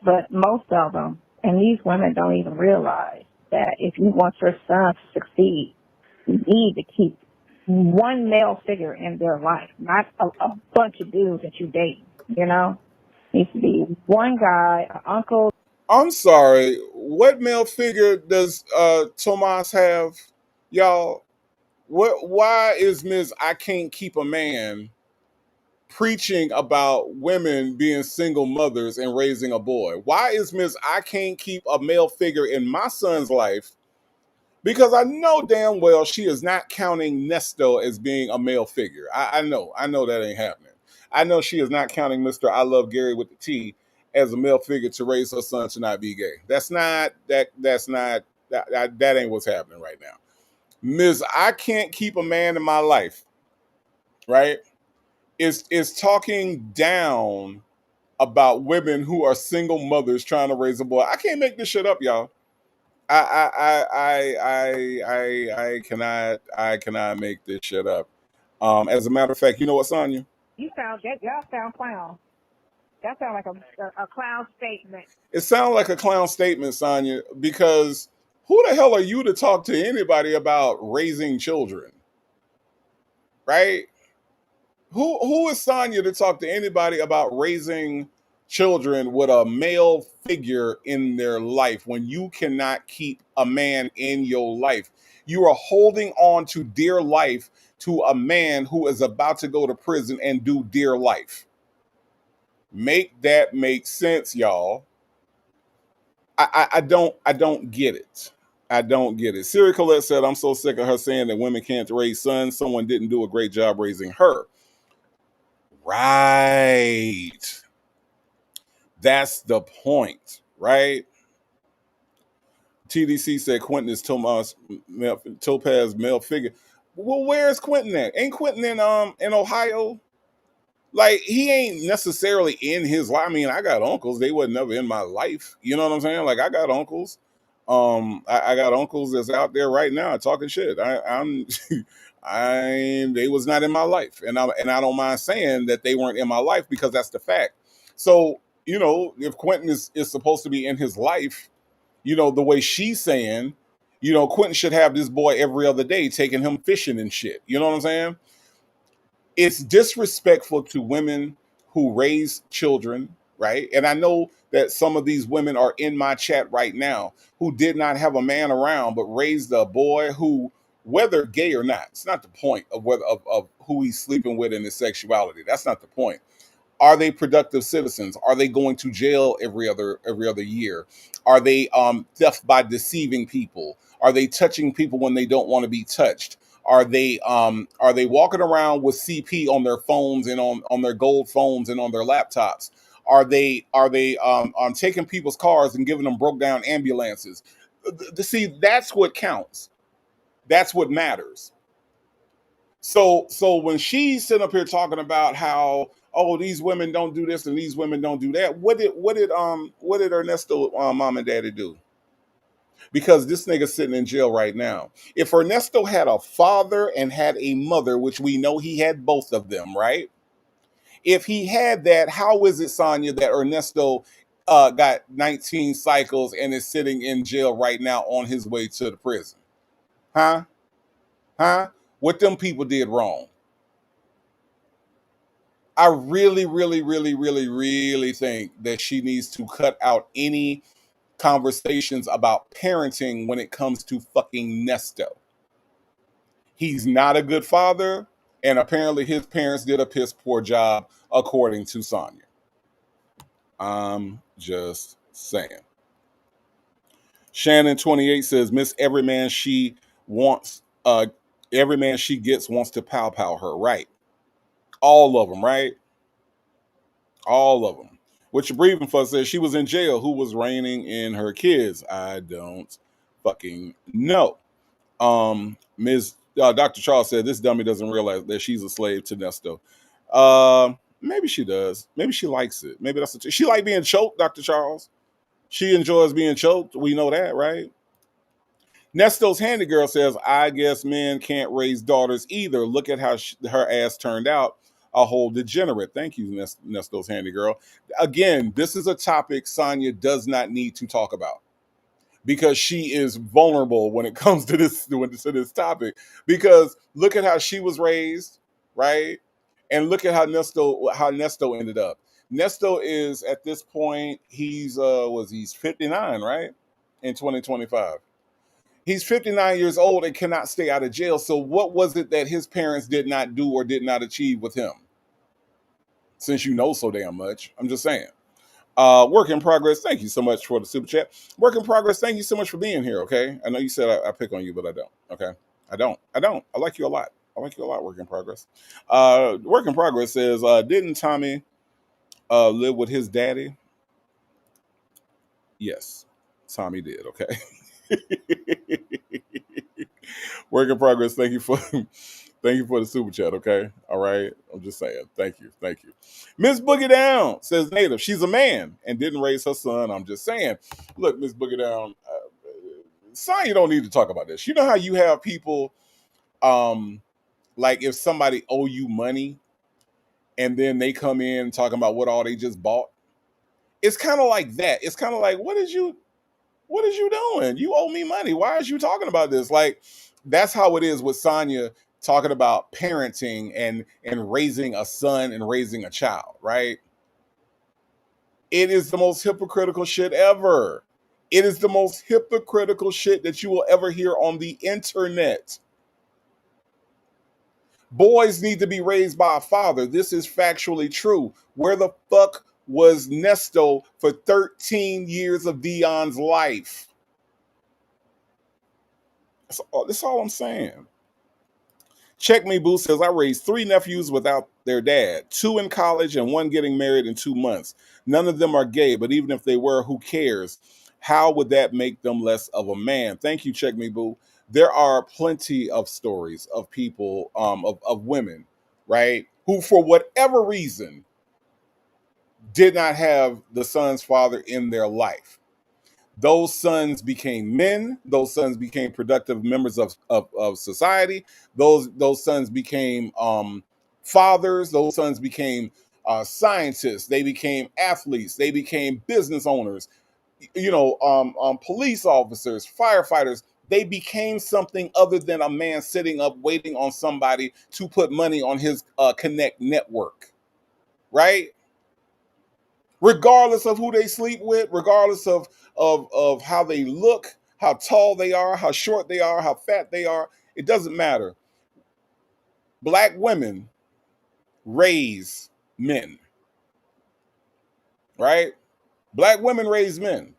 But most of them, and these women don't even realize that if you want your son to succeed, you need to keep one male figure in their life, not a bunch of dudes that you date, you know? Needs to be one guy, an uncle. I'm sorry, what male figure does Tomas have, y'all? Why is Ms. I Can't Keep a Man preaching about women being single mothers and raising a boy? Why is Ms. I Can't Keep a Male Figure in my son's life? Because I know damn well she is not counting Nesto as being a male figure. I know that ain't happening. I know she is not counting Mr. I Love Gary with the T as a male figure to raise her son to not be gay. That ain't what's happening right now. Ms. I Can't Keep a Man in My Life, right? Is talking down about women who are single mothers trying to raise a boy. I can't make this shit up, y'all. I cannot make this shit up. As a matter of fact, you know what, Sonya? Y'all sound clown. That sound like a clown statement. It sounds like a clown statement, Sonya, because who the hell are you to talk to anybody about raising children? Right? Who is Sonya to talk to anybody about raising children with a male figure in their life when you cannot keep a man in your life? You are holding on to dear life to a man who is about to go to prison and do dear life. Make that make sense, y'all. I don't get it. I don't get it. Siri Colette said, I'm so sick of her saying that women can't raise sons. Someone didn't do a great job raising her. Right. That's the point, right? TDC said Quentin is Topaz male figure. Well, where is Quentin at? Ain't Quentin in Ohio? Like, he ain't necessarily in his life. I mean, I got uncles. They were never in my life. You know what I'm saying? Like, I got uncles. I got uncles that's out there right now talking shit. They was not in my life, and I don't mind saying that they weren't in my life because that's the fact. So, you know, if Quentin is supposed to be in his life, you know, the way she's saying, you know, Quentin should have this boy every other day taking him fishing and shit. You know what I'm saying? It's disrespectful to women who raise children, right? And I know that some of these women are in my chat right now who did not have a man around but raised a boy who whether gay or not. It's not the point of whether of who he's sleeping with and his sexuality. That's not the point. Are they productive citizens? Are they going to jail every other year? Are they theft by deceiving people? Are they touching people when they don't want to be touched? Are they walking around with CP on their phones and on their gold phones and on their laptops? Are they taking people's cars and giving them broke down ambulances? See, that's what counts. That's what matters. So when she's sitting up here talking about how, oh, these women don't do this and these women don't do that, what did Ernesto mom and daddy do? Because this nigga's sitting in jail right now. If Ernesto had a father and had a mother, which we know he had both of them, right? If he had that, how is it, Sonya, that Ernesto got 19 cycles and is sitting in jail right now on his way to the prison? Huh? Huh? What them people did wrong? I really, really, really, really, really think that she needs to cut out any conversations about parenting when it comes to fucking Nesto. He's not a good father, and apparently his parents did a piss poor job, according to Sonya. I'm just saying. Shannon 28 says, Miss Every Man She Wants, every man she gets wants to pow pow her. Right. All of them, right? All of them. What you're breathing for says she was in jail. Who was reigning in her kids? I don't fucking know. Ms. Dr. Charles said this dummy doesn't realize that she's a slave to Nesto. Maybe she does. Maybe she likes it. Maybe that's she like being choked, Dr. Charles. She enjoys being choked. We know that, right? Nesto's handy girl says, I guess men can't raise daughters either. Look at how her ass turned out. A whole degenerate. Thank you, Nesto's handy girl. Again, this is a topic Sonya does not need to talk about because she is vulnerable when it comes to this topic. Because look at how she was raised, right? And look at how Nesto ended up. Nesto is at this point, he's 59, right? In 2025. He's 59 years old and cannot stay out of jail. So what was it that his parents did not do or did not achieve with him? Since you know so damn much, I'm just saying. Work in progress. Thank you so much for the super chat. Work in progress. Thank you so much for being here. Okay. I know you said I pick on you, but I don't. Okay. I don't. I like you a lot. Work in progress. Work in progress says, didn't Tommy live with his daddy? Yes, Tommy did. Okay. Work in progress. Thank you for the super chat. Okay. All right. I'm just saying. Thank you. Miss Boogie Down says Native. She's a man and didn't raise her son. I'm just saying. Look, Miss Boogie Down, son, you don't need to talk about this. You know how you have people, like if somebody owe you money and then they come in talking about what all they just bought. It's kind of like that. It's kind of like, what is you doing? You owe me money. Why is you talking about this? Like, that's how it is with Sonya talking about parenting and raising a son and raising a child, right? It is the most hypocritical shit ever. It is the most hypocritical shit that you will ever hear on the internet. Boys need to be raised by a father. This is factually true. Where the fuck was Nesto for 13 years of Dion's life? That's all I'm saying. Check Me Boo says, I raised 3 nephews without their dad, 2 in college and 1 getting married in 2 months. None of them are gay, but even if they were, who cares? How would that make them less of a man? Thank you, Check Me Boo. There are plenty of stories of people, of women, right, who for whatever reason did not have the son's father in their life. Those sons became men. Those sons became productive members of society. Those sons became fathers. Those sons became scientists. They became athletes. They became business owners. Police officers, firefighters. They became something other than a man sitting up waiting on somebody to put money on his Connect network, right? Regardless of who they sleep with, regardless of how they look, how tall they are, how short they are, how fat they are, It doesn't matter. Black women raise men, right? Black women raise men.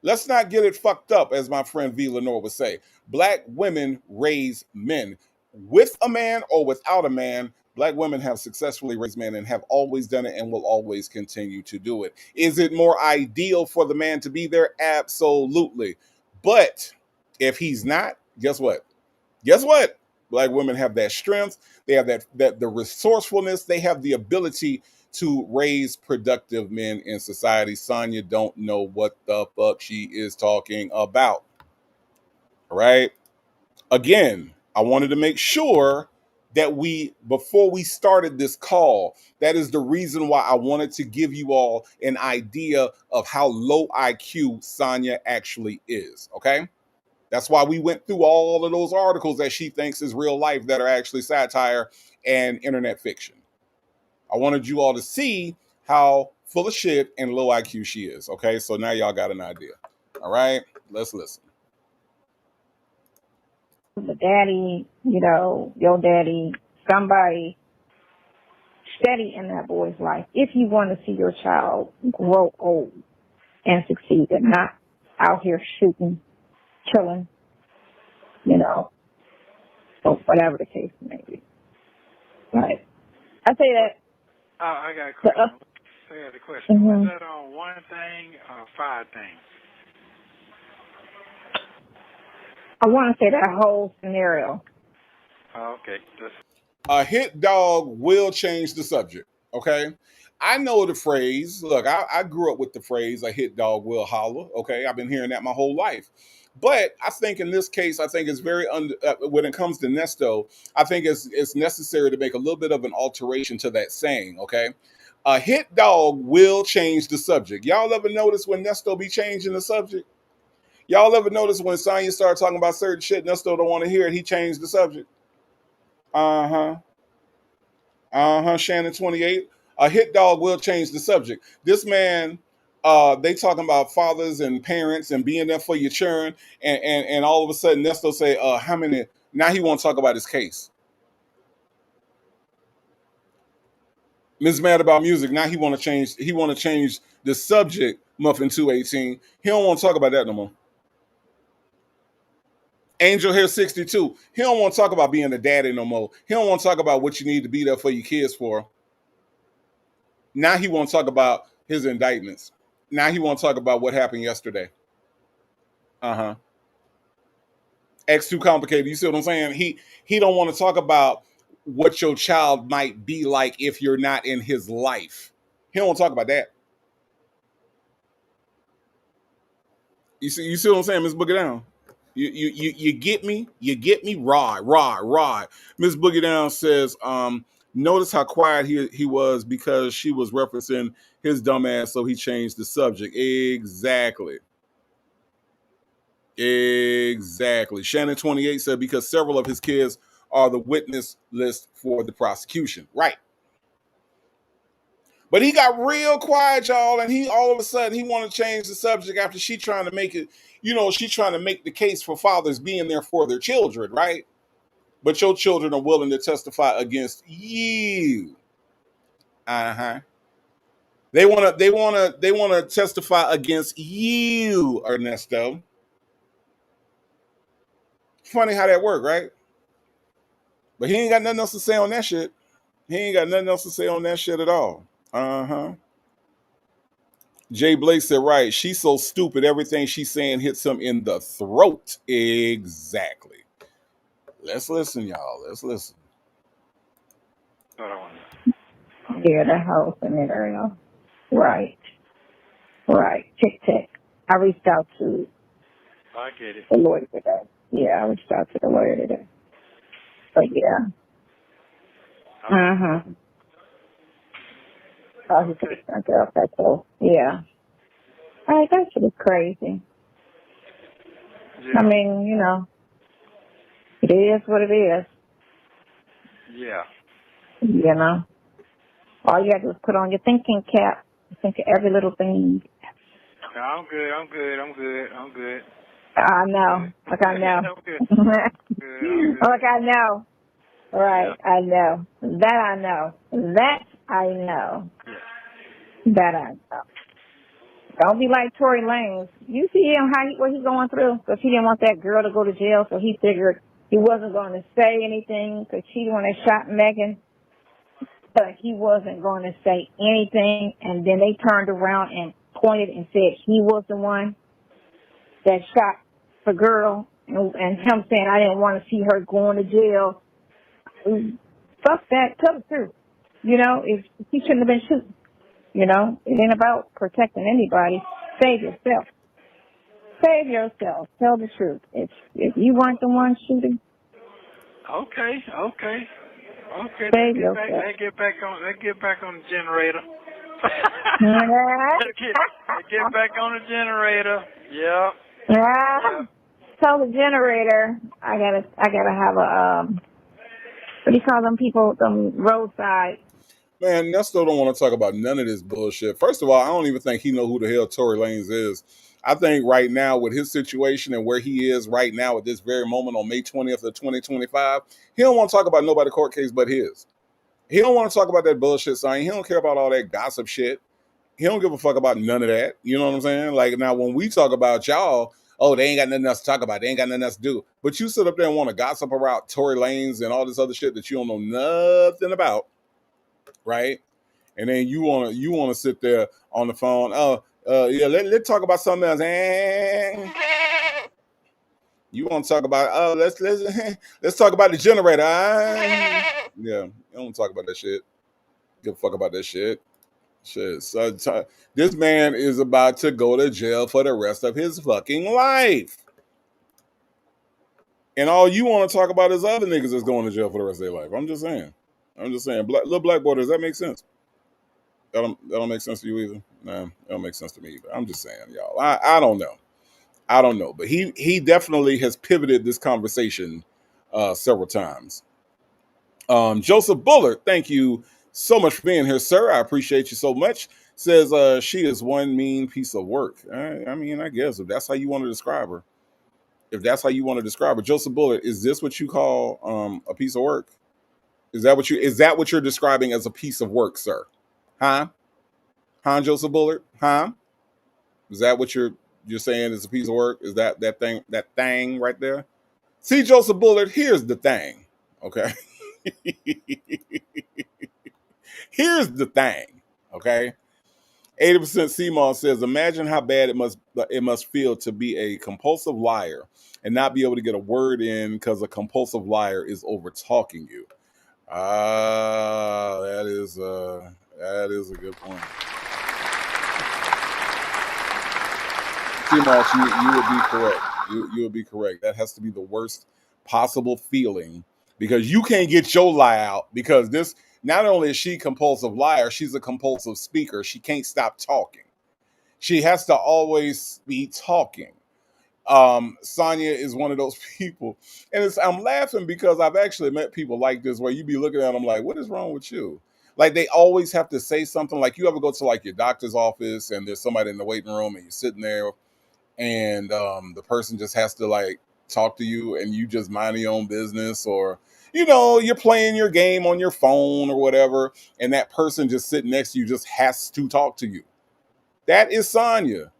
Let's not get it fucked up, as my friend V. Lenore would say. Black women raise men. With a man or without a man, black women have successfully raised men and have always done it and will always continue to do it. Is it more ideal for the man to be there? Absolutely. But if he's not, guess what? Guess what? Black women have that strength. They have that the resourcefulness. They have the ability to raise productive men in society. Sonya don't know what the fuck she is talking about. All right. Again, I wanted to make sure that before we started this call, that is the reason why I wanted to give you all an idea of how low IQ Sonya actually is. Okay. That's why we went through all of those articles that she thinks is real life that are actually satire and internet fiction. I wanted you all to see how full of shit and low IQ she is. Okay, so now y'all got an idea. All right, let's listen. The daddy, your daddy, somebody steady in that boy's life. If you want to see your child grow old and succeed and not out here shooting, killing, or whatever the case may be. Right. I say that. I got a question. I got a question. Mm-hmm. Was that on one thing or 5 things? I want to say that whole scenario. Oh, okay. A hit dog will change the subject. Okay. I know the phrase. Look, I grew up with the phrase "a hit dog will holler." Okay. I've been hearing that my whole life. But I think in this case, I think it's very, when it comes to Nesto, I think it's necessary to make a little bit of an alteration to that saying. Okay. A hit dog will change the subject. Y'all ever notice when Nesto be changing the subject? Y'all ever notice when Sonya started talking about certain shit, Nesto don't want to hear it, he changed the subject? Shannon 28. A hit dog will change the subject. This man, they talking about fathers and parents and being there for your children, and all of a sudden Nesto say, how many, now he want to talk about his case. Ms. Mad About Music, now he want to change the subject, Muffin 218. He don't want to talk about that no more. Angel Hair 62. He don't want to talk about being a daddy no more. He don't want to talk about what you need to be there for your kids for. Now he want to talk about his indictments. Now he want to talk about what happened yesterday. X too complicated. You see what I'm saying? He don't want to talk about what your child might be like if you're not in his life. He don't want to talk about that. You see what I'm saying? Miss Boogie Down. You get me? You get me? Right. Miss Boogie Down says, notice how quiet he was because she was referencing his dumb ass, so he changed the subject. Exactly. Shannon 28 said because several of his kids are the witness list for the prosecution. Right. But he got real quiet, y'all, and he all of a sudden he want to change the subject after she trying to make it, she trying to make the case for fathers being there for their children, right? But your children are willing to testify against you. They wanna testify against you, Ernesto. Funny how that worked, right? But he ain't got nothing else to say on that shit. He ain't got nothing else to say on that shit at all. Jay Blake said, right, she's so stupid, everything she's saying hits him in the throat. Exactly. Let's listen, y'all. Let's listen. Yeah, the whole scenario. Right. Tick. I reached out to the lawyer today. Yeah, I reached out to the lawyer today. But yeah. Oh, he could have sent up that too. Yeah. All right, that shit is crazy. Yeah. I mean, it is what it is. Yeah. All you have to do is put on your thinking cap. Think of every little thing. I'm good. I know. Look, I know. I'm good. Good. I'm good. Look, I know. Right, Yeah. I know. That I know. That I know. Yeah. That I know. Don't be like Tory Lanez. You see him, what he's going through? Because he didn't want that girl to go to jail, so he figured he wasn't going to say anything because she the one that shot Megan. But he wasn't going to say anything, and then they turned around and pointed and said he was the one that shot the girl, and him saying, I didn't want to see her going to jail. Fuck that. Tell the truth. You know, if he shouldn't have been shooting. You know, it ain't about protecting anybody. Save yourself. Save yourself. Tell the truth. If you weren't the one shooting, Okay. save Let's yourself. get back on the generator. Let's get back on the generator. Yeah. Yeah. Tell the generator. I gotta have a what do you call them people? Them roadside. Man, Nesto don't want to talk about none of this bullshit. First of all, I don't even think he know who the hell Tory Lanez is. I think right now with his situation and where he is right now at this very moment on May 20th of 2025, he don't want to talk about nobody's court case but his. He don't want to talk about that bullshit, son. He don't care about all that gossip shit. He don't give a fuck about none of that. You know what I'm saying? Like now when we talk about y'all, oh, they ain't got nothing else to talk about. They ain't got nothing else to do. But you sit up there and want to gossip about Tory Lanez and all this other shit that you don't know nothing about, right? And then you wanna sit there on the phone. Yeah, let's talk about something else. You want to talk about let's talk about the generator. Yeah, you don't talk about that shit. Give a fuck about that shit. Shit. So this man is about to go to jail for the rest of his fucking life. And all you want to talk about is other niggas that's going to jail for the rest of their life. I'm just saying. Little black boy, does that make sense? That don't make sense to you either. Nah, that don't make sense to me either. I'm just saying, y'all. I don't know. I don't know, but he definitely has pivoted this conversation several times. Joseph Bullard, thank you so much for being here, sir. I appreciate you so much. Says she is one mean piece of work. I mean, I guess if that's how you want to describe her. If that's how you want to describe her, Joseph Bullard, is this what you call a piece of work? Is that what you're describing as a piece of work, sir? Huh? Huh, Joseph Bullard? Huh? Is that what you're saying is a piece of work? Is that thing right there? See, Joseph Bullard, here's the thing. Okay. Here's the thing. Okay. 80% CMOS says, imagine how bad it must feel to be a compulsive liar and not be able to get a word in because a compulsive liar is over talking you. That is a good point. CMOS, you would be correct. You would be correct. That has to be the worst possible feeling because you can't get your lie out because this. Not only is she a compulsive liar, she's a compulsive speaker. She can't stop talking. She has to always be talking. Sonya is one of those people. And I'm laughing because I've actually met people like this where you be looking at them like, what is wrong with you? Like they always have to say something. Like you ever go to like your doctor's office and there's somebody in the waiting room and you're sitting there and the person just has to like talk to you and you just mind your own business, or you're playing your game on your phone or whatever, and that person just sitting next to you just has to talk to you. That is Sonya.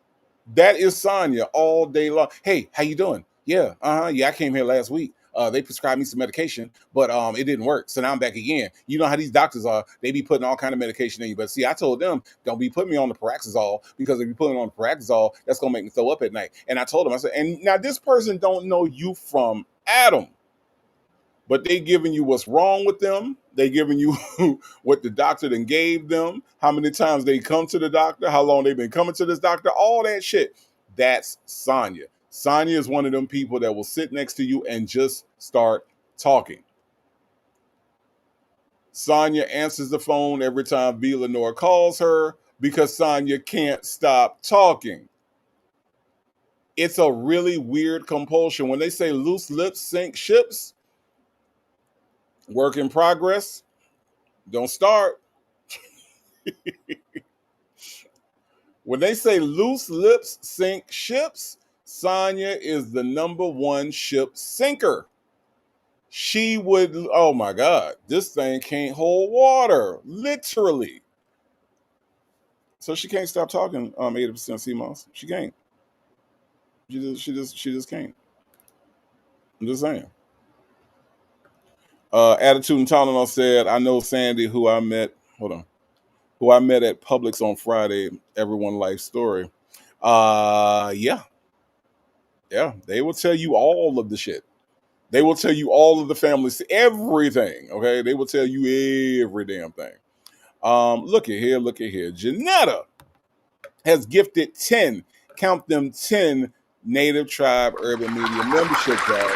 That is Sonya all day long. Hey, how you doing? Yeah, yeah, I came here last week. They prescribed me some medication, but it didn't work. So now I'm back again. You know how these doctors are. They be putting all kind of medication in you. But see, I told them, don't be putting me on the Paraxazole, because if you put me on the Paraxazole, that's going to make me throw up at night. And I told them, I said, and now this person don't know you from Adam, but they giving you what's wrong with them. They giving you what the doctor then gave them, how many times they come to the doctor, how long they've been coming to this doctor, all that shit. That's Sonya. Sonya is one of them people that will sit next to you and just start talking. Sonya answers the phone every time V. Lenore calls her because Sonya can't stop talking. It's a really weird compulsion. When they say loose lips sink ships, work in progress, don't start. When they say loose lips sink ships, Sonya is the #1 ship sinker. She would, oh my God, this thing can't hold water, literally. So she can't stop talking 80% CMOS. She can't. She just can't. I'm just saying. Attitude and Tylenol said, I know Sandy, who I met at Publix on Friday, everyone life story. Yeah. They will tell you all of the shit. They will tell you all of the families, everything. Okay. They will tell you every damn thing. Look at here. Janetta has gifted 10, count them 10 Native Tribe Urban Media memberships, y'all.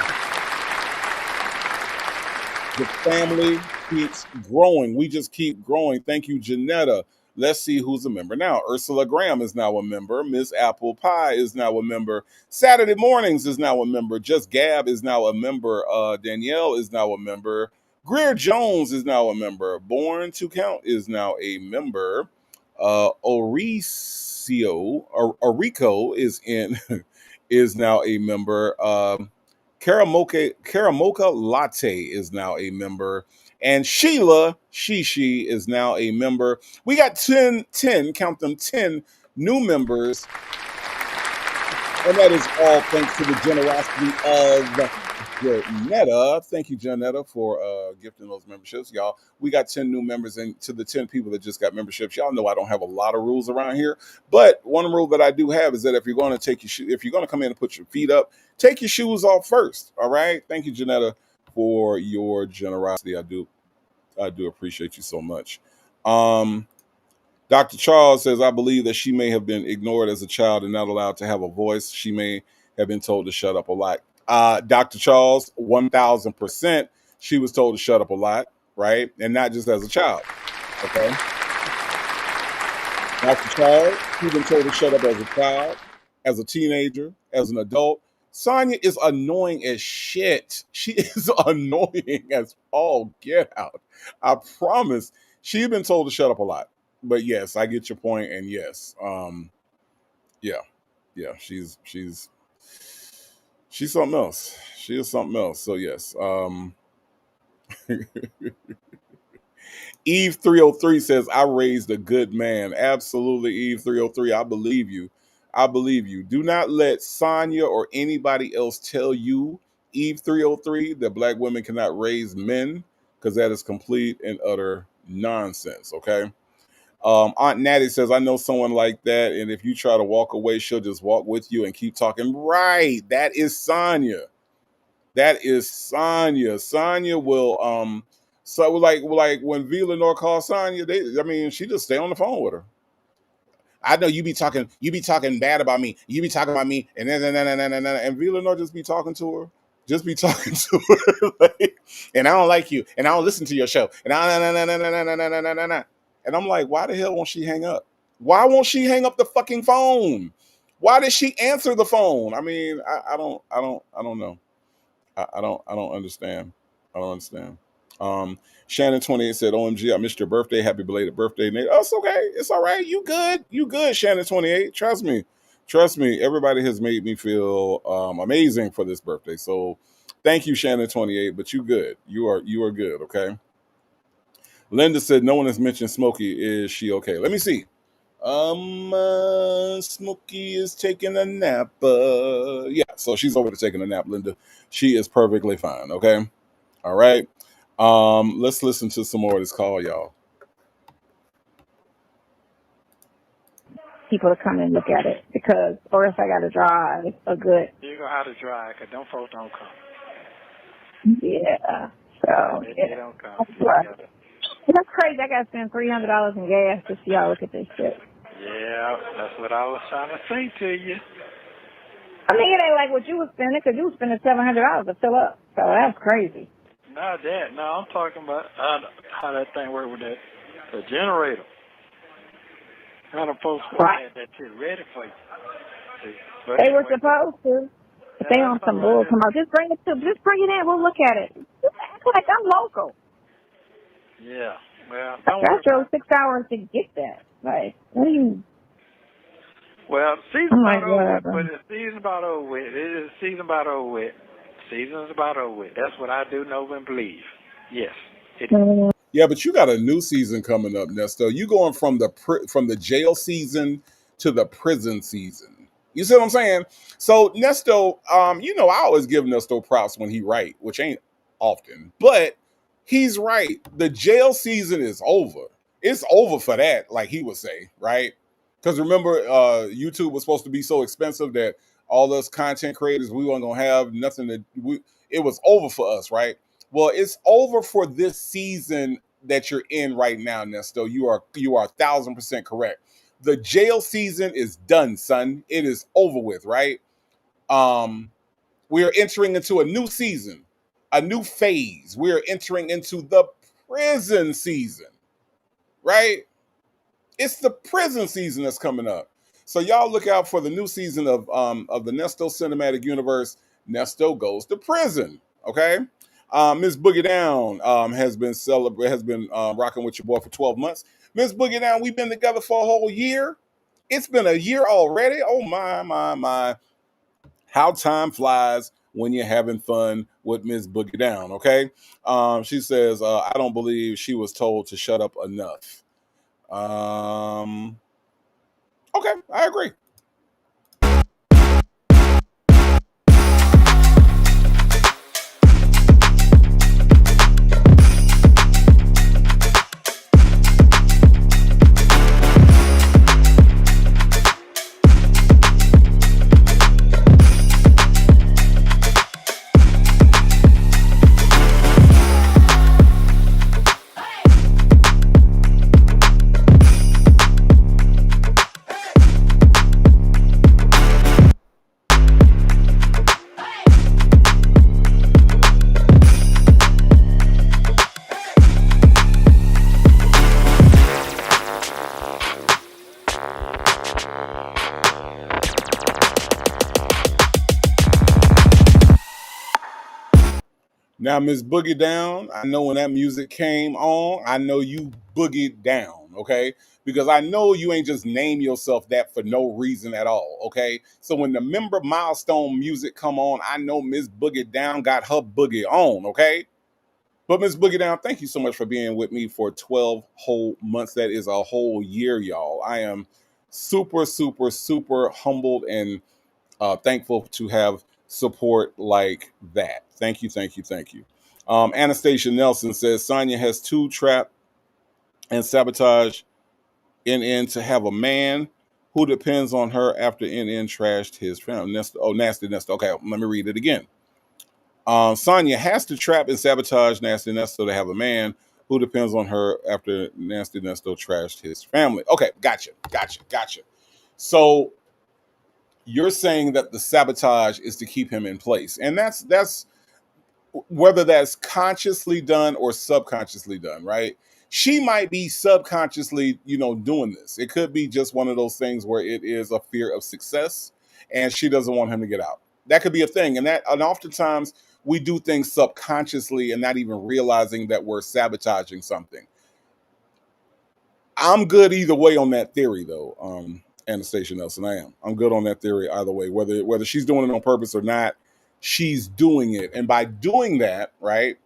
The family keeps growing. We just keep growing. Thank you, Janetta. Let's see who's a member now. Ursula Graham is now a member. Miss Apple Pie is now a member. Saturday Mornings is now a member. Just Gab is now a member. Danielle is now a member. Greer Jones is now a member. Born to Count is now a member. Orico is now a member. Karamoka Latte is now a member. And Sheila Shishi is now a member. We got 10, count them, 10 new members. And that is all thanks to the generosity of Janetta. Thank you, Janetta, for gifting those memberships, y'all. We got 10 new members, and to the 10 people that just got memberships, y'all know I don't have a lot of rules around here. But one rule that I do have is that if you're going to if you're going to come in and put your feet up, take your shoes off first. All right. Thank you, Janetta, for your generosity. I do appreciate you so much. Dr. Charles says, I believe that she may have been ignored as a child and not allowed to have a voice. She may have been told to shut up a lot. Dr. Charles, 1000%, she was told to shut up a lot, right? And not just as a child, okay? Dr. Charles, she's been told to shut up as a child, as a teenager, as an adult. Sonya is annoying as shit. She is annoying as all get out. I promise. She's been told to shut up a lot. But yes, I get your point, and yes, she's something else. She is something else. So yes, Eve 303 says, I raised a good man. Absolutely, Eve 303. I believe you. Do not let Sonya or anybody else tell you, Eve 303, that black women cannot raise men, because that is complete and utter nonsense. Okay. Aunt Natty says, I know someone like that, and if you try to walk away, she'll just walk with you and keep talking. Right. That is Sonya. Sonya will so like when V Lenore calls Sonya, she just stay on the phone with her. I know you be talking bad about me. You be talking about me, and and V Lenore just be talking to her. Like, and I don't like you, and I don't listen to your show, and and I'm like, why the hell won't she hang up? Why won't she hang up the fucking phone? Why did she answer the phone? I mean, I don't know. I don't understand. Shannon 28 said, OMG, I missed your birthday. Happy belated birthday, Nate. Oh, it's okay. It's all right. You good, Shannon 28. Trust me. Everybody has made me feel amazing for this birthday. So thank you, Shannon 28. But you good. You are good, okay? Linda said, no one has mentioned Smokey. Is she okay? Let me see. Smokey is taking a nap. Yeah, so she's over to taking a nap, Linda. She is perfectly fine, okay? All right. Let's listen to some more of this call, y'all. People to come and look at it or else I got to drive a good. You gonna have to drive, cause them folks don't come. Yeah. So They don't come. That's crazy. I got to spend $300 in gas to see y'all look at this shit. Yeah, that's what I was trying to say to you. I mean, it ain't like what you was spending, because you was spending $700 to fill up. So that's crazy. Not that. No, I'm talking about how that thing works with the generator. How the folks had that shit ready for you. See, they were supposed to. But they on some bull. Come on, just bring it in. We'll look at it. Just act like I'm local. Yeah. Well, I drove 6 hours to get that. Like, what do you? Well, season I'm like, about over with, whatever. but the season about over with. It is season about over with. Season's about over with. That's what I do know and believe. Yes, it is. Yeah, but you got a new season coming up, Nesto. You going from the jail season to the prison season. You see what I'm saying? So Nesto, I always give Nesto props when he right, which ain't often, but he's right. The jail season is over. It's over for that, like he would say, right? Because remember, YouTube was supposed to be so expensive that all us content creators, we weren't gonna have nothing it was over for us, right? Well, it's over for this season that you're in right now, Nesto. You are 1,000% correct. The jail season is done, son. It is over with, right? We are entering into a new season, a new phase. We are entering into the prison season, right? It's the prison season that's coming up. So y'all look out for the new season of the Nesto Cinematic Universe. Nesto goes to prison. Okay. Miss Boogie Down has been rocking with your boy for 12 months. Miss Boogie Down, we've been together for a whole year. It's been a year already. Oh my. How time flies when you're having fun with Miss Boogie Down, okay? She says, I don't believe she was told to shut up enough. Okay, I agree. Now, Miss Boogie Down, I know when that music came on, I know you boogied down, okay? Because I know you ain't just name yourself that for no reason at all, okay? So when the member milestone music come on, I know Miss Boogie Down got her boogie on, okay? But Miss Boogie Down, thank you so much for being with me for 12 whole months. That is a whole year, y'all. I am super, super, super humbled and thankful to have support like that. Thank you, thank you, thank you. Anastasia Nelson says Sonya has two trap and sabotage NN to have a man who depends on her after NN trashed his family. Nasty Nesto. Okay, let me read it again. Sonya has to trap and sabotage Nasty Nesto to have a man who depends on her after Nasty Nesto trashed his family. Okay, gotcha. So you're saying that the sabotage is to keep him in place, and that's whether that's consciously done or subconsciously done, right? She might be subconsciously, doing this. It could be just one of those things where it is a fear of success and she doesn't want him to get out. That could be a thing. And oftentimes we do things subconsciously and not even realizing that we're sabotaging something. I'm good either way on that theory, though. Anastasia Nelson, I'm good on that theory either way. Whether she's doing it on purpose or not, she's doing it. And by doing that, right?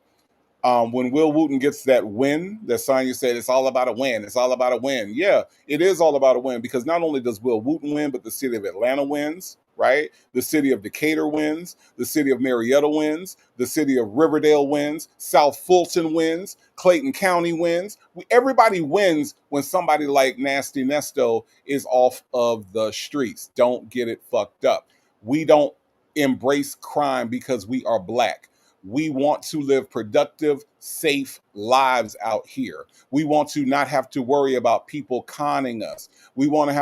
When Will Wooten gets that win, that Sonya said, it's all about a win. It's all about a win. Yeah, it is all about a win because not only does Will Wooten win, but the city of Atlanta wins, right? The city of Decatur wins. The city of Marietta wins. The city of Riverdale wins. South Fulton wins. Clayton County wins. Everybody wins when somebody like Nasty Nesto is off of the streets. Don't get it fucked up. We don't embrace crime because we are black. We want to live productive, safe lives out here. We want to not have to worry about people conning us. We don't want to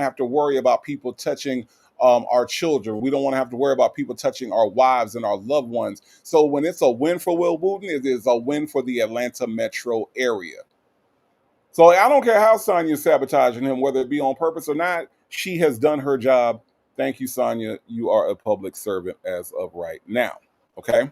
have to worry about people touching our children. We don't want to have to worry about people touching our wives and our loved ones. So when it's a win for Will Wooten, it is a win for the Atlanta metro area. So I don't care how Sonya's sabotaging him, whether it be on purpose or not. She has done her job. Thank you, Sonya. You are a public servant as of right now. Okay.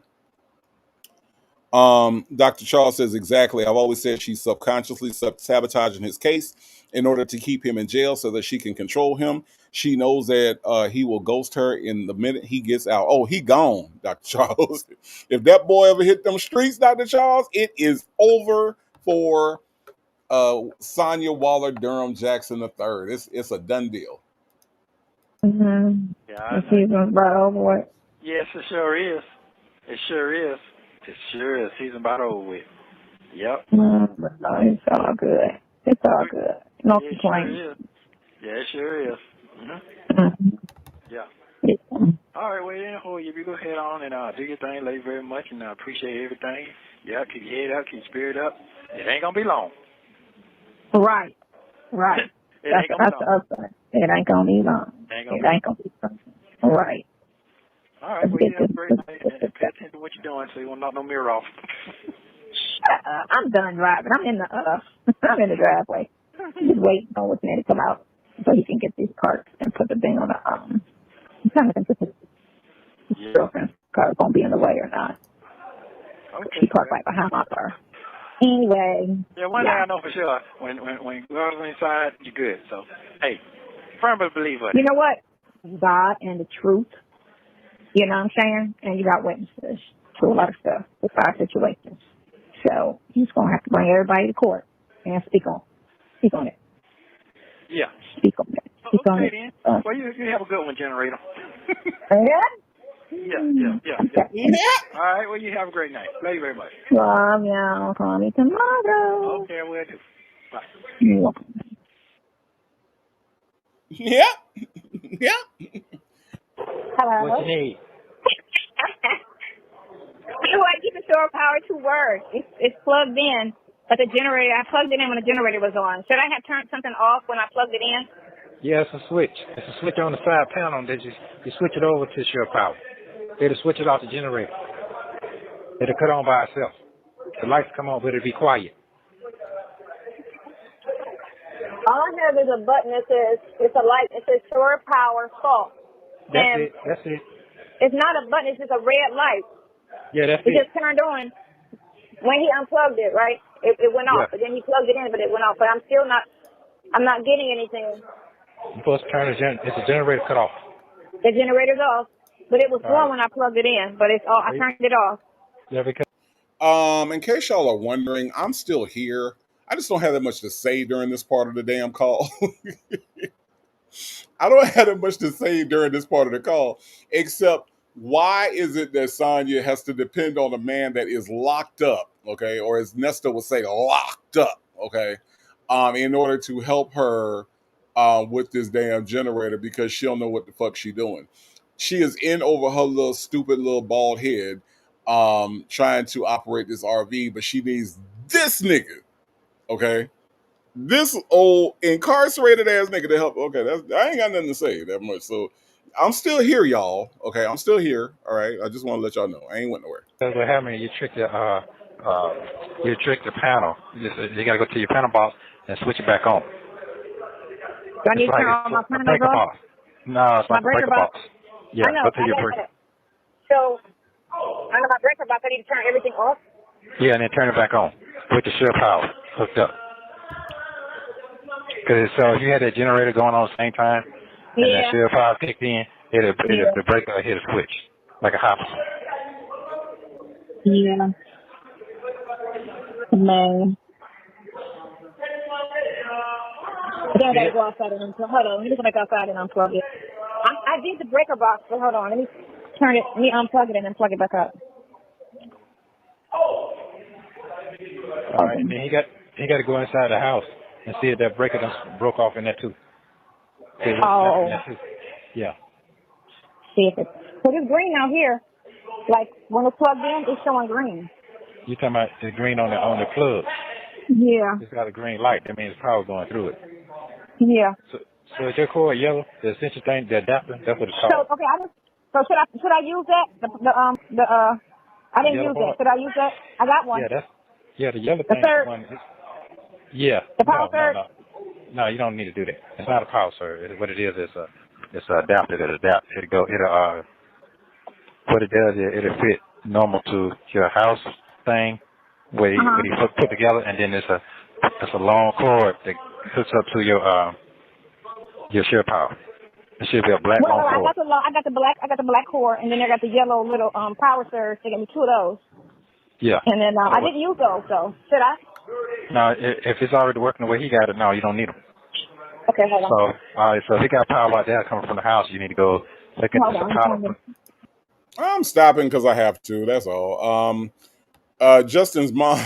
Dr. Charles says exactly. I've always said she's subconsciously sabotaging his case in order to keep him in jail so that she can control him. She knows that he will ghost her in the minute he gets out. Oh, he gone, Dr. Charles. If that boy ever hit them streets, Dr. Charles, it is over for Sonya Waller Durham Jackson III. It's a done deal. Mm-hmm. Yeah, The season's about over with. yes, it sure is. It sure is. It sure is. Season about over with. Yep. But no, it's all good. It's all good. No It complaints. sure is. Yeah, it sure is. Mm-hmm. Yeah. Yeah. All right, well, anyhow, if you go ahead on and do your thing, love you very much, and I appreciate everything. Yeah, keep your head up, keep your spirit up. It ain't going to be long. Right. Right. It ain't going to be long. That's the upside. It ain't gonna be long. It ain't It going ain't gonna be long. Right. All right, well, you have a great night, and pay attention to what you're doing so you won't knock no mirror off. I'm done driving. I'm in the driveway. Just waiting on what's next to come out so he can get these parts and put the thing on the I'm trying to think if his girlfriend's car is gonna be in the way or not. Okay. She parked right behind my car. Anyway. Yeah, one thing I know for sure, when girls are inside, you're good. So, hey, firm believer. You know what? God and the truth. You know what I'm saying? And you got witnesses to a lot of stuff with our situations. So he's gonna have to bring everybody to court and speak on it. Yeah. Speak on it. Speak on okay, it. then. Well, you have a good one, generator. Yeah. Okay. All right, well, you have a great night. Love you very much. Love y'all. Call me tomorrow. Okay, we'll do. Bye. You're welcome. Yeah. Hello. What you need? I keep the shore power 2 words. It's plugged in, but the generator, I plugged it in when the generator was on. Should I have turned something off when I plugged it in? Yeah, it's a switch. It's a switch on the side panel that you switch it over to shore power. It'll switch it off the generator. It'll cut on by itself. The lights come on, but it'll be quiet. All I have is a button that says, it's a light, it says shore power fault. That's it. It's not a button, it's just a red light. Yeah, that's It it. just turned on when he unplugged it, right? It went off, but then he plugged it in, but it went off. But I'm not getting anything. You're supposed to turn it's a generator cut off. The generator's off, but it was on when I plugged it in, but it's all, I turned it off. Yeah, because In case y'all are wondering, I'm still here. I just don't have that much to say during this part of the damn call. I don't have that much to say during this part of the call, except why is it that Sonya has to depend on a man that is locked up, okay, or as Nesto would say, locked up, okay, in order to help her with this damn generator because she don't know what the fuck she doing. She is in over her little stupid little bald head trying to operate this RV, but she needs this nigga, okay? This old incarcerated ass nigga to help. Okay, I ain't got nothing to say that much. So I'm still here, y'all. Okay, I'm still here. All right, I just want to let y'all know I ain't went nowhere. that's what happened. You trick the panel. You got to go to your panel box and switch it back on. Do I need to turn on my panel box? No, it's like a breaker box. Yeah, I know. go to your breaker. So under my breaker box, I need to turn everything off? Yeah, and then turn it back on with the shore power hooked up. Because so if you had that generator going on at the same time, and that shore power kicked in, the breaker hit a switch like a hopper. Yeah. Man. I gotta go outside and unplug. Hold on, let me just go outside and unplug it. I did the breaker box, but hold on, let me unplug it and then plug it back up. All right, and then he got to go inside the house and see if that breaker done broke off in there too. Oh. Yeah. See if it's, so it's green out here. Like when it's plugged in, it's showing green. You talking about the green on the plug? Yeah. It's got a green light. That means power going through it. Yeah. So is your cord yellow? The essential thing, the adapter, that's what it's called. So okay, should I use that? I didn't use that. Should I use that? I got one. Yeah, the yellow the thing. third. The power third. No, you don't need to do that. It's not a power surge. What it is it's an adapter that adapts. What it does is it'll fit normal to your house thing where you put together, and then it's a long cord that hooks up to your share power. It should be a black long cord. I got the black cord, and then I got the yellow little power surge. They got me 2 of those. Yeah. And then I didn't use those, so should I? No, if it's already working the way he got it, no, you don't need them. Okay, hold on. So, all right, so if he got power like that coming from the house, you need to go look into some power. I'm stopping because I have to. That's all. Justin's mom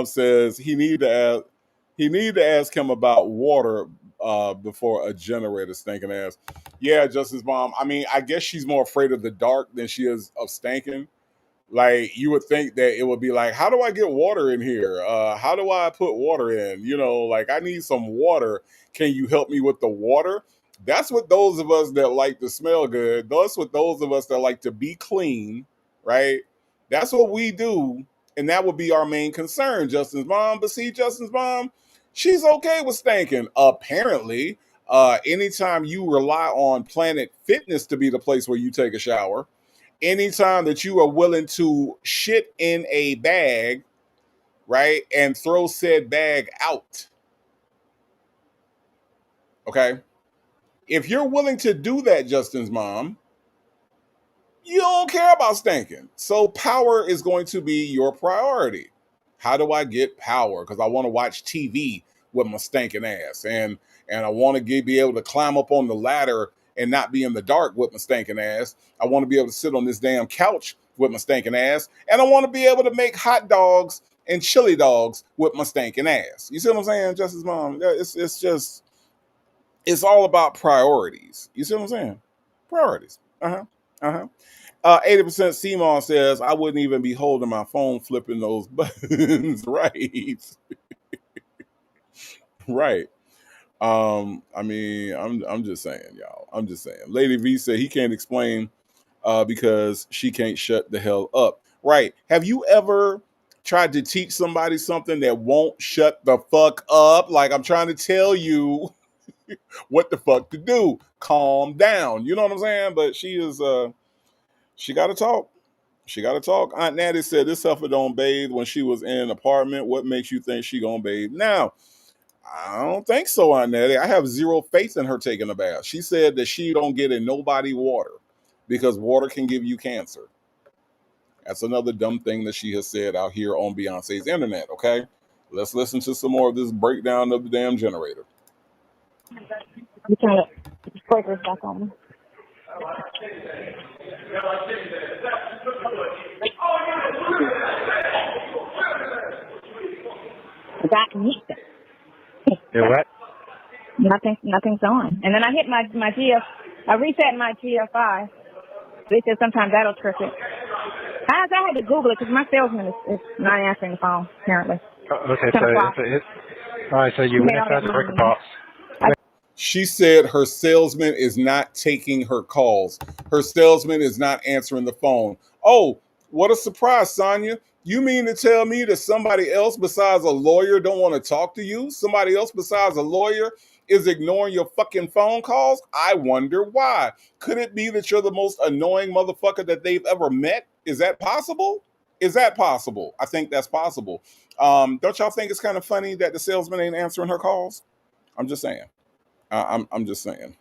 says he need to ask him about water before a generator stinking ass. Yeah, Justin's mom. I mean, I guess she's more afraid of the dark than she is of stinking. Like, you would think that it would be like, how do I get water in here? How do I put water in? You know, like, I need some water. Can you help me with the water? That's what those of us that like to smell good, that's what those of us that like to be clean, right? That's what we do. And that would be our main concern, Justin's mom. But see, Justin's mom, she's okay with stinking. Apparently, anytime you rely on Planet Fitness to be the place where you take a shower, anytime that you are willing to shit in a bag, right, and throw said bag out, okay? If you're willing to do that, Justin's mom, you don't care about stinking. So power is going to be your priority. How do I get power? Because I want to watch TV with my stinking ass. And I want to be able to climb up on the ladder and not be in the dark with my stinking ass. I want to be able to sit on this damn couch with my stinking ass. And I want to be able to make hot dogs and chili dogs with my stinking ass. You see what I'm saying, Justin's mom? It's all about priorities. You see what I'm saying? Priorities. 80% Simon says, I wouldn't even be holding my phone flipping those buttons. Right. Right. I mean, I'm just saying, y'all. I'm just saying. Lady V said he can't explain because she can't shut the hell up. Right. Have you ever tried to teach somebody something that won't shut the fuck up? Like, I'm trying to tell you what the fuck to do. Calm down. You know what I'm saying? But she is she gotta talk. She gotta talk. Aunt Natty said this heifer don't bathe when she was in an apartment. What makes you think she gonna bathe now? I don't think so, Aunt Natty. I have zero faith in her taking a bath. She said that she don't get in nobody water because water can give you cancer. That's another dumb thing that she has said out here on Beyonce's internet, okay? Let's listen to some more of this breakdown of the damn generator. You turn the breakers back on. Yeah, what? Nothing's on. And then I hit I reset my GFI. They said sometimes that'll trip it. I had to Google it because my salesman is not answering the phone, apparently. Okay, so all right, so you went inside the breaker box. She said her salesman is not taking her calls. Her salesman is not answering the phone. Oh, what a surprise, Sonya. You mean to tell me that somebody else besides a lawyer don't want to talk to you? Somebody else besides a lawyer is ignoring your fucking phone calls? I wonder why. Could it be that you're the most annoying motherfucker that they've ever met? Is that possible? Is that possible? I think that's possible. Don't y'all think it's kind of funny that the salesman ain't answering her calls? I'm just saying. I'm just saying.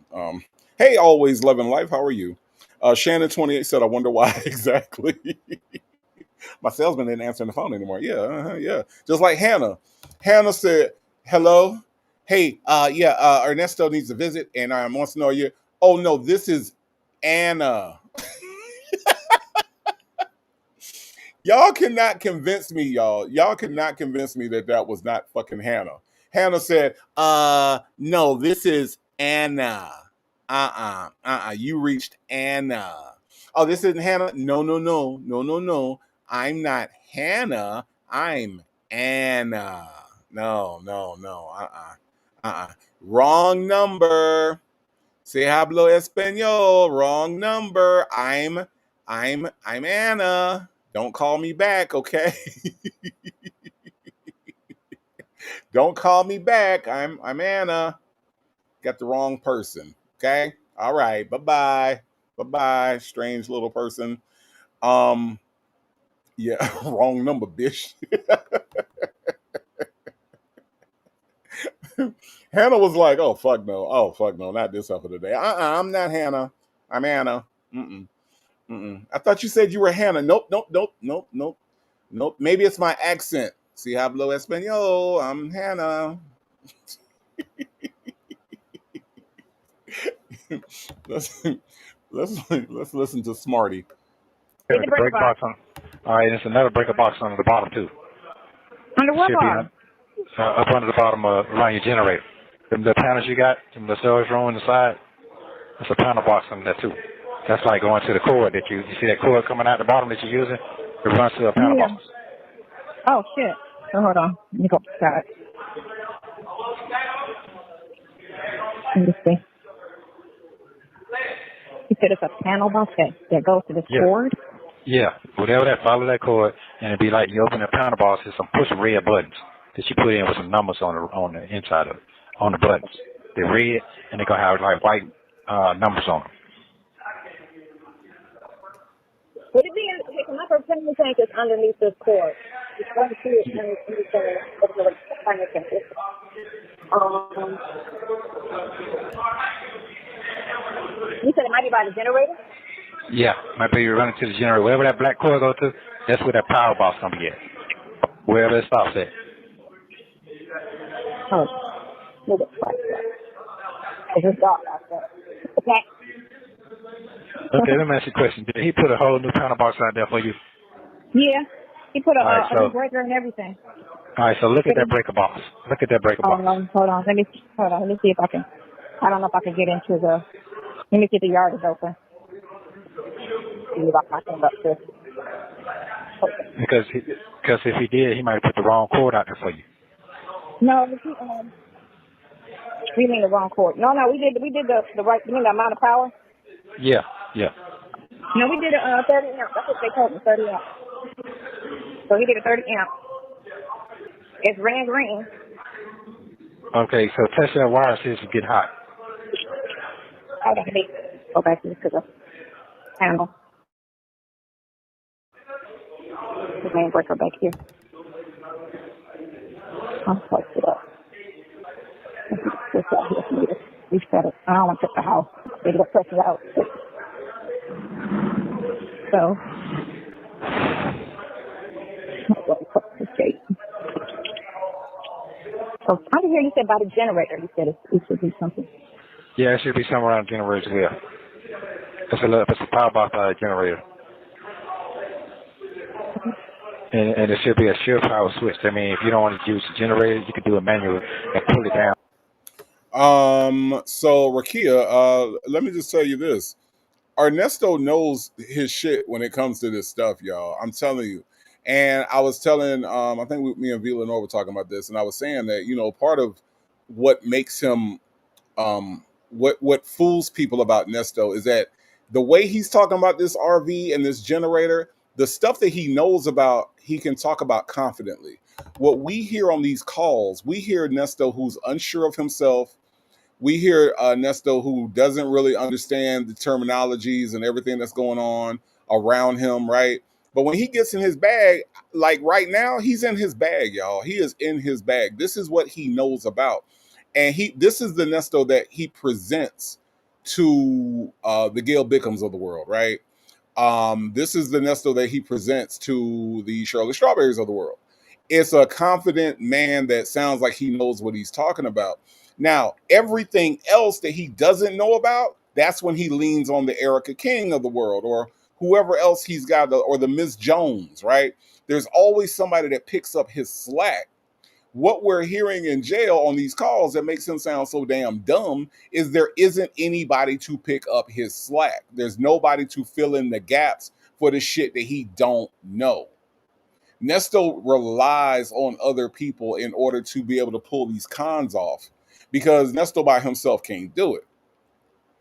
Hey, always loving life. How are you? Shannon28 said, I wonder why exactly. My salesman didn't answer the phone anymore. Yeah, yeah. Just like Hannah. Hannah said, hello. Hey, Ernesto needs a visit and I wants to know you. Oh, no, this is Anna. Y'all cannot convince me, y'all. Y'all cannot convince me that was not fucking Hannah. Hannah said, no, this is Anna. You reached Anna. Oh, this isn't Hannah? No. I'm not Hannah. I'm Anna. No. Wrong number. Se hablo español. Wrong number. I'm Anna. Don't call me back, okay? Don't call me back. I'm Anna. Got the wrong person. Okay? All right. Bye-bye. Bye-bye, strange little person. Yeah, wrong number, bitch. Hannah was like, "Oh fuck no, oh fuck no, not this up of the day. I'm not Hannah. I'm Anna. Mm-mm, mm-mm. I thought you said you were Hannah. Nope, nope, nope, nope, nope, nope. Maybe it's my accent. Si hablo español. I'm Hannah. let's let's listen to Smarty. Get the The breaker break box. box on. All right, there's another breaker box on the bottom too. Under It what should be bar? up under the bottom around your generator. The panels you got, the storage room on the side, there's a panel box on there too. That's like going to the cord that you see that cord coming out the bottom that you're using. It runs to a panel Yeah. box. Oh shit. So hold on. Let me go outside. Let me see. You said it's a panel box that goes to this Yeah. cord? Yeah, whatever that, follow that cord, and it'd be like you open the panel box, there's some push red buttons that you put in with some numbers on the inside of it, on the buttons. They're red, and they're gonna have like white numbers on them. Would it be in my propane tank is underneath this cord? It's going to see it underneath the tank. You said it might be by the generator? Yeah, might be running to the generator. Wherever that black cord goes to, that's where that power box gonna be at. Wherever it stops at. Oh, look at that. It's dark out there. Okay. Okay, let me ask you a question. Did he put a whole new panel box out there for you? Yeah. He put All right, a new breaker and everything. All right, so look at that breaker box. Look at that breaker box. Hold on. Let me see if I can. I don't know if I can get into the. Let me see if the yard is open. See if I can up this. Because if he did, he might have put the wrong cord out there for you. No, we mean the wrong cord. No, we did the right. You mean the amount of power? Yeah. No, we did a 30 amp. That's what they told me, 30 amp. So he did a 30 amp. It's ran green. Okay, so test that wire, see if it get hot. Hold on, let me go back to the handle. The main breaker back here. I'll place it up. This out here for me to reset it. I don't want to take the house. They go press it out. So, let me put this gate. So, under here you said by the generator. You said it should be something. Yeah, it should be somewhere around the generator as well. It's a power box by a generator. And there should be a shear power switch. I mean, if you don't want to use the generator, you can do it manually and pull it down. So Rakia, let me just tell you this. Ernesto knows his shit when it comes to this stuff, y'all. I'm telling you. And I was telling, I think me and Villanova were talking about this, and I was saying that, part of what makes him, what fools people about Nesto is that the way he's talking about this RV and this generator, the stuff that he knows about, he can talk about confidently. What we hear on these calls, we hear Nesto who's unsure of himself. We hear Nesto who doesn't really understand the terminologies and everything that's going on around him, right? But when he gets in his bag, like right now, he's in his bag, y'all. He is in his bag. This is what he knows about. And this is the Nesto that he presents to the Gail Bickhams of the world, right? This is the Nesto that he presents to the Shirley Strawberries of the world. It's a confident man that sounds like he knows what he's talking about. Now, everything else that he doesn't know about, that's when he leans on the Erica King of the world or whoever else he's got, or the Miss Jones, right? There's always somebody that picks up his slack. What we're hearing in jail on these calls that makes him sound so damn dumb is there isn't anybody to pick up his slack. There's nobody to fill in the gaps for the shit that he don't know. Nesto relies on other people in order to be able to pull these cons off because Nesto by himself can't do it.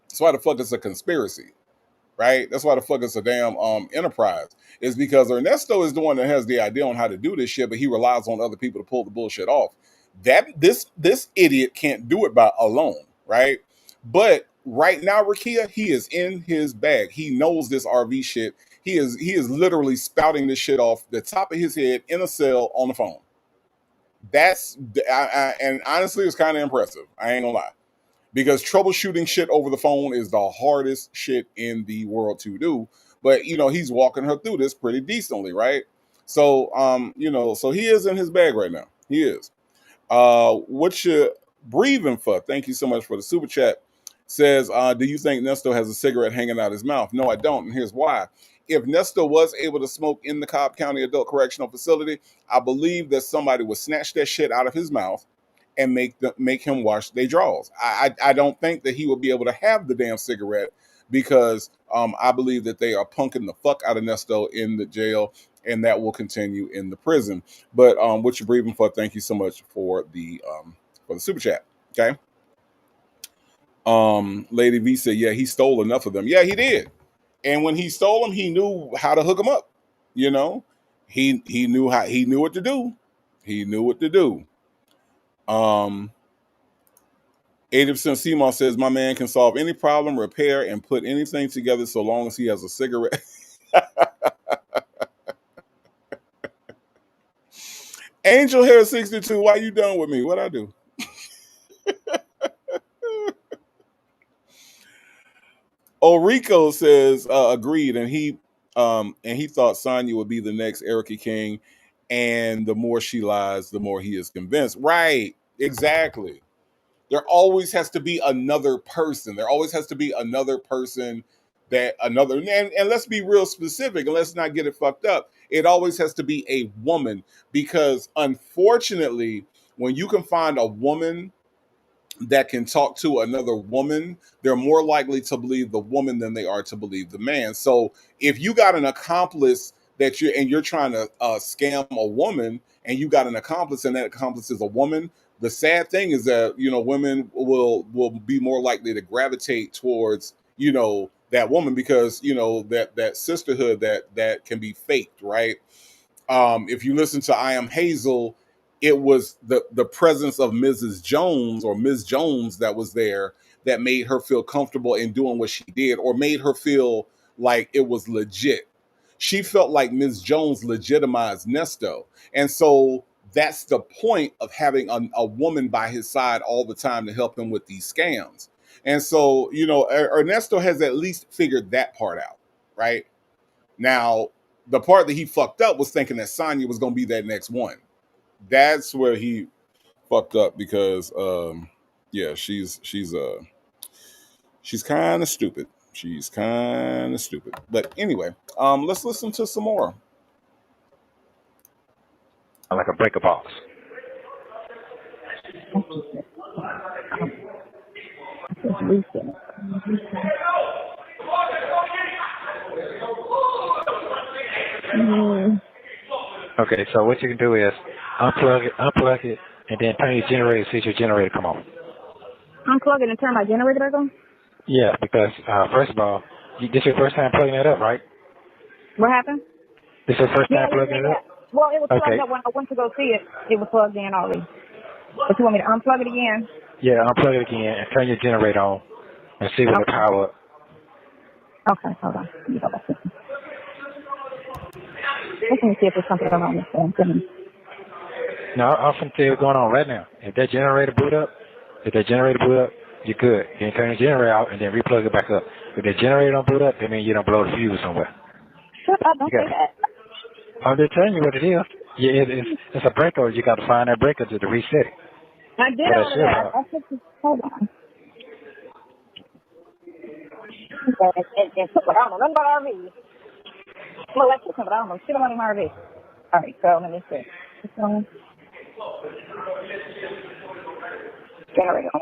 That's why the fuck it's a conspiracy, right? That's why the fuck it's a damn enterprise. Is because Ernesto is the one that has the idea on how to do this shit, but he relies on other people to pull the bullshit off. That this idiot can't do it by alone, right? But right now, Rakia, he is in his bag. He knows this RV shit. He is literally spouting this shit off the top of his head in a cell on the phone. And honestly, it's kind of impressive. I ain't gonna lie, because troubleshooting shit over the phone is the hardest shit in the world to do. But he's walking her through this pretty decently, right? So so he is in his bag right now. He is. What you breathing for? Thank you so much for the super chat. Says, do you think Nesto has a cigarette hanging out his mouth? No, I don't, and here's why. If Nesto was able to smoke in the Cobb County Adult Correctional Facility, I believe that somebody would snatch that shit out of his mouth and make him wash their drawers. I don't think that he would be able to have the damn cigarette, because I believe that they are punking the fuck out of Nesto in the jail, and that will continue in the prison. But what you're breathing for? Thank you so much for the super chat. Okay. Lady V said, yeah, he stole enough of them. Yeah, he did. And when he stole them, he knew how to hook them up. He knew what to do. He knew what to do. 80% Seymour says, my man can solve any problem, repair, and put anything together so long as he has a cigarette. Angel Hair 62, why you done with me? What'd I do? Orico says, agreed, and he thought Sonya would be the next Erica King, and the more she lies, the more he is convinced. Right, exactly. There always has to be another person. There always has to be another person and let's be real specific, and let's not get it fucked up. It always has to be a woman, because unfortunately, when you can find a woman that can talk to another woman, they're more likely to believe the woman than they are to believe the man. So if you got an accomplice you're trying to scam a woman, and you got an accomplice, and that accomplice is a woman, the sad thing is that women will be more likely to gravitate towards that woman, because that sisterhood that can be faked, right? If you listen to I Am Hazel, it was the presence of Mrs. Jones, or Ms. Jones, that was there, that made her feel comfortable in doing what she did, or made her feel like it was legit. She felt like Ms. Jones legitimized Nesto. And so that's the point of having a woman by his side all the time to help him with these scams. And so, Ernesto has at least figured that part out, right? Now, the part that he fucked up was thinking that Sonya was going to be that next one. That's where he fucked up, because she's kind of stupid. She's kind of stupid. But anyway, let's listen to some more. Like a breaker box. Okay, so what you can do is unplug it, and then turn your generator, see if your generator come on. Unplug it and turn my generator back on? Yeah, because first of all, this is your first time plugging it up, right? What happened? This is your first time plugging it up? Well, it was plugged up when I went to go see it. It was plugged in already. But you want me to unplug it again? Yeah, unplug it again and turn your generator on and see what the power up. Okay, hold on. Let me go back to it. Let me see if there's something going on this thing. No, I'm going to tell you what's going on right now. If that generator boot up, you're good. You can turn the generator out and then replug it back up. If the generator don't boot up, that means you don't blow the fuse somewhere. Shut up, don't say that. I'm just telling you what it is. Yeah, it's a breaker. You got to find that breaker to reset it. I did all of that. Hold on. And put what I don't know nothing about RV. Well, let's put something I don't know shit about an RV. All right, so let me see. Generator on.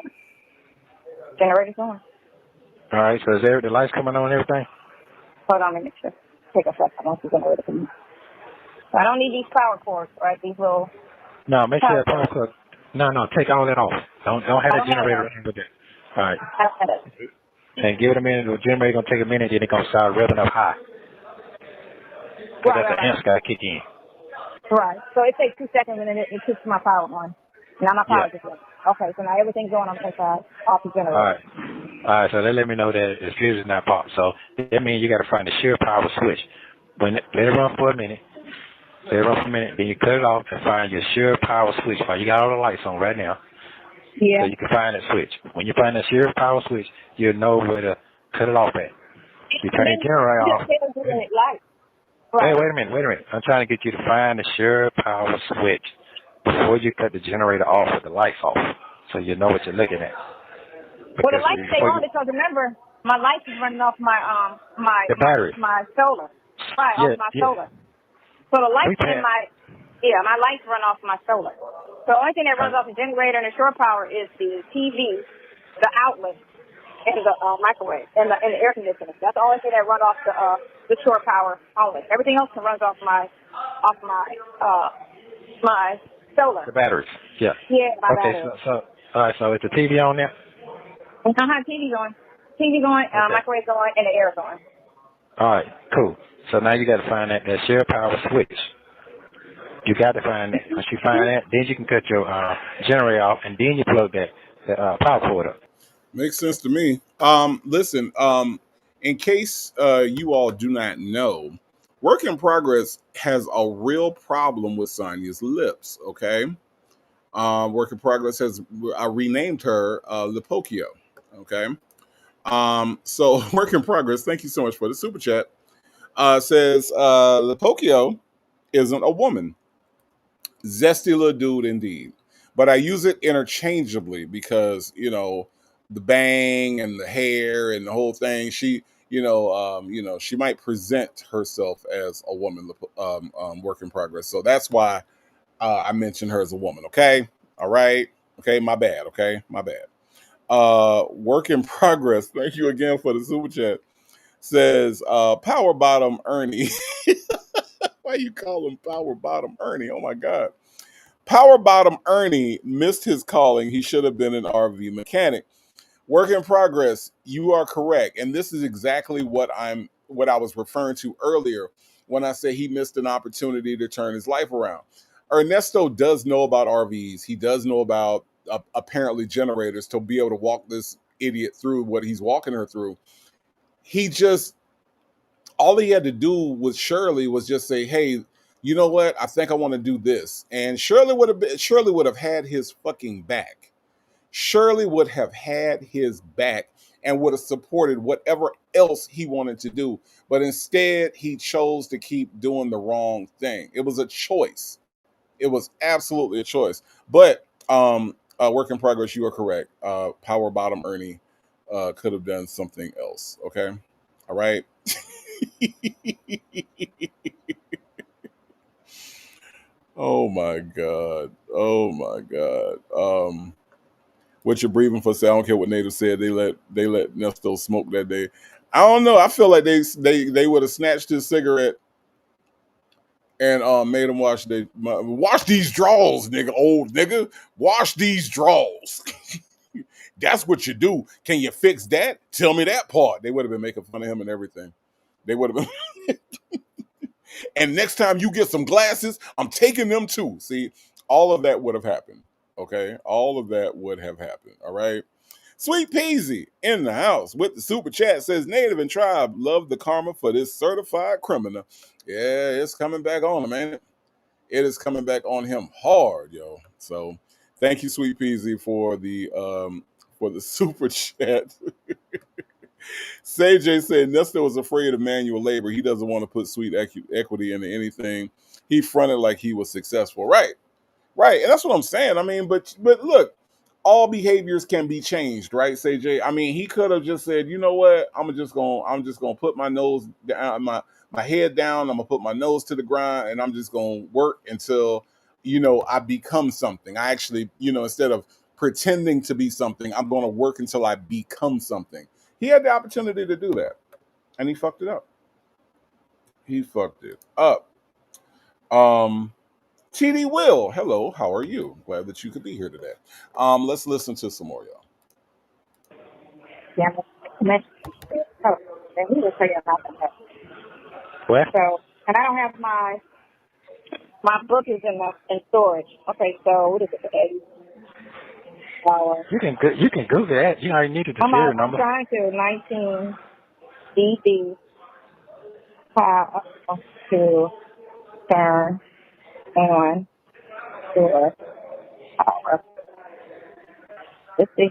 Generator's on. All right, so is the lights coming on and everything? Hold on, let me just take a second. I want the generator to come. So I don't need these power cords, right? These little. No, make sure that power cord. No, take all that off. Don't have that generator in with it. All right. I don't have it. And give it a minute. The generator's going to take a minute, then it's going to start revving up high. Because that's the amps got to kick in. Right. So it takes 2 seconds and then it kicks my power on. Now my power just went. Okay, so now everything's going on the inside, off the generator. All right, so they let me know that the fuse is not popped. So that means you got to find the shear power switch Let it run for a minute. Let it run for a minute. Then you cut it off and find your shear power switch. You got all the lights on right now. Yeah. So you can find that switch. When you find that shear power switch, you'll know where to cut it off at. You turn your generator off. Right. Wait a minute. I'm trying to get you to find the shear power switch before you cut the generator off with the lights off, so you know what you're looking at. Well, the lights stay on because remember, my lights is running off my the battery. my solar. Right, off my solar. So the lights in my lights run off my solar. So the only thing that runs off the generator and the shore power is the TV, the outlet, and the microwave, and the air conditioner. That's the only thing that runs off the shore power only. Everything else runs off my solar. The batteries. Yeah. Yeah, my batteries. battery. So all right. So is the TV on there? TV going. TV going, microwave going, and the air going. All right, cool. So now you got to find that shear power switch. You got to find that. Once you find that, then you can cut your generator off, and then you plug that power cord up. Makes sense to me. Listen, in case you all do not know, Work in Progress has a real problem with Sonia's lips, okay? Work in Progress I renamed her Lipokio, okay? So Work in Progress, thank you so much for the super chat, says Lipokio isn't a woman. Zesty little dude indeed. But I use it interchangeably because, the bang and the hair and the whole thing, she might present herself as a woman, Work in Progress. So that's why I mentioned her as a woman, okay? All right. Okay, my bad, okay? My bad. Work in Progress, thank you again for the super chat, says Power Bottom Ernie. Why you call him Power Bottom Ernie? Oh my God. Power Bottom Ernie missed his calling. He should have been an RV mechanic. Work in Progress, you are correct. And this is exactly what I was referring to earlier when I say he missed an opportunity to turn his life around. Ernesto does know about RVs. He does know about apparently generators to be able to walk this idiot through what he's walking her through. All he had to do with Shirley was just say, hey, you know what? I think I want to do this. And Shirley would have had his fucking back. Shirley would have had his back and would have supported whatever else he wanted to do. But instead, he chose to keep doing the wrong thing. It was a choice. It was absolutely a choice. But Work in Progress, you are correct. Power Bottom Ernie could have done something else. Okay? All right? Oh my God. What you're breathing for? Say, I don't care what Native said. They let Nesto smoke that day. I don't know. I feel like they would have snatched his cigarette and made him wash these drawers, nigga, old nigga. Wash these drawers. That's what you do. Can you fix that? Tell me that part. They would have been making fun of him and everything. They would have been. And next time you get some glasses, I'm taking them too. See, all of that would have happened. Okay? All of that would have happened. All right? Sweet Peasy in the house with the super chat says, Native and Tribe love the karma for this certified criminal. Yeah, it's coming back on him, man. It is coming back on him hard, yo. So thank you, Sweet Peasy, for the super chat. Say said Nesto was afraid of manual labor. He doesn't want to put sweet equity into anything. He fronted like he was successful. Right. And that's what I'm saying. I mean, but look, all behaviors can be changed, right? Say Jay. I mean, he could have just said, you know what? I'm just gonna put my nose down, my head down. I'm gonna put my nose to the ground, and I'm just gonna work until I become something. I actually, instead of pretending to be something, I'm gonna work until I become something. He had the opportunity to do that, and he fucked it up. TD Will, hello, how are you? Glad that you could be here today. Let's listen to some more, y'all. Yeah, he will tell you about that. What? So, and I don't have my book is in storage. Okay, so what is it? You can Google that. You already needed the serial number. I'm trying to 19 DD how to turn on your power. Let's see.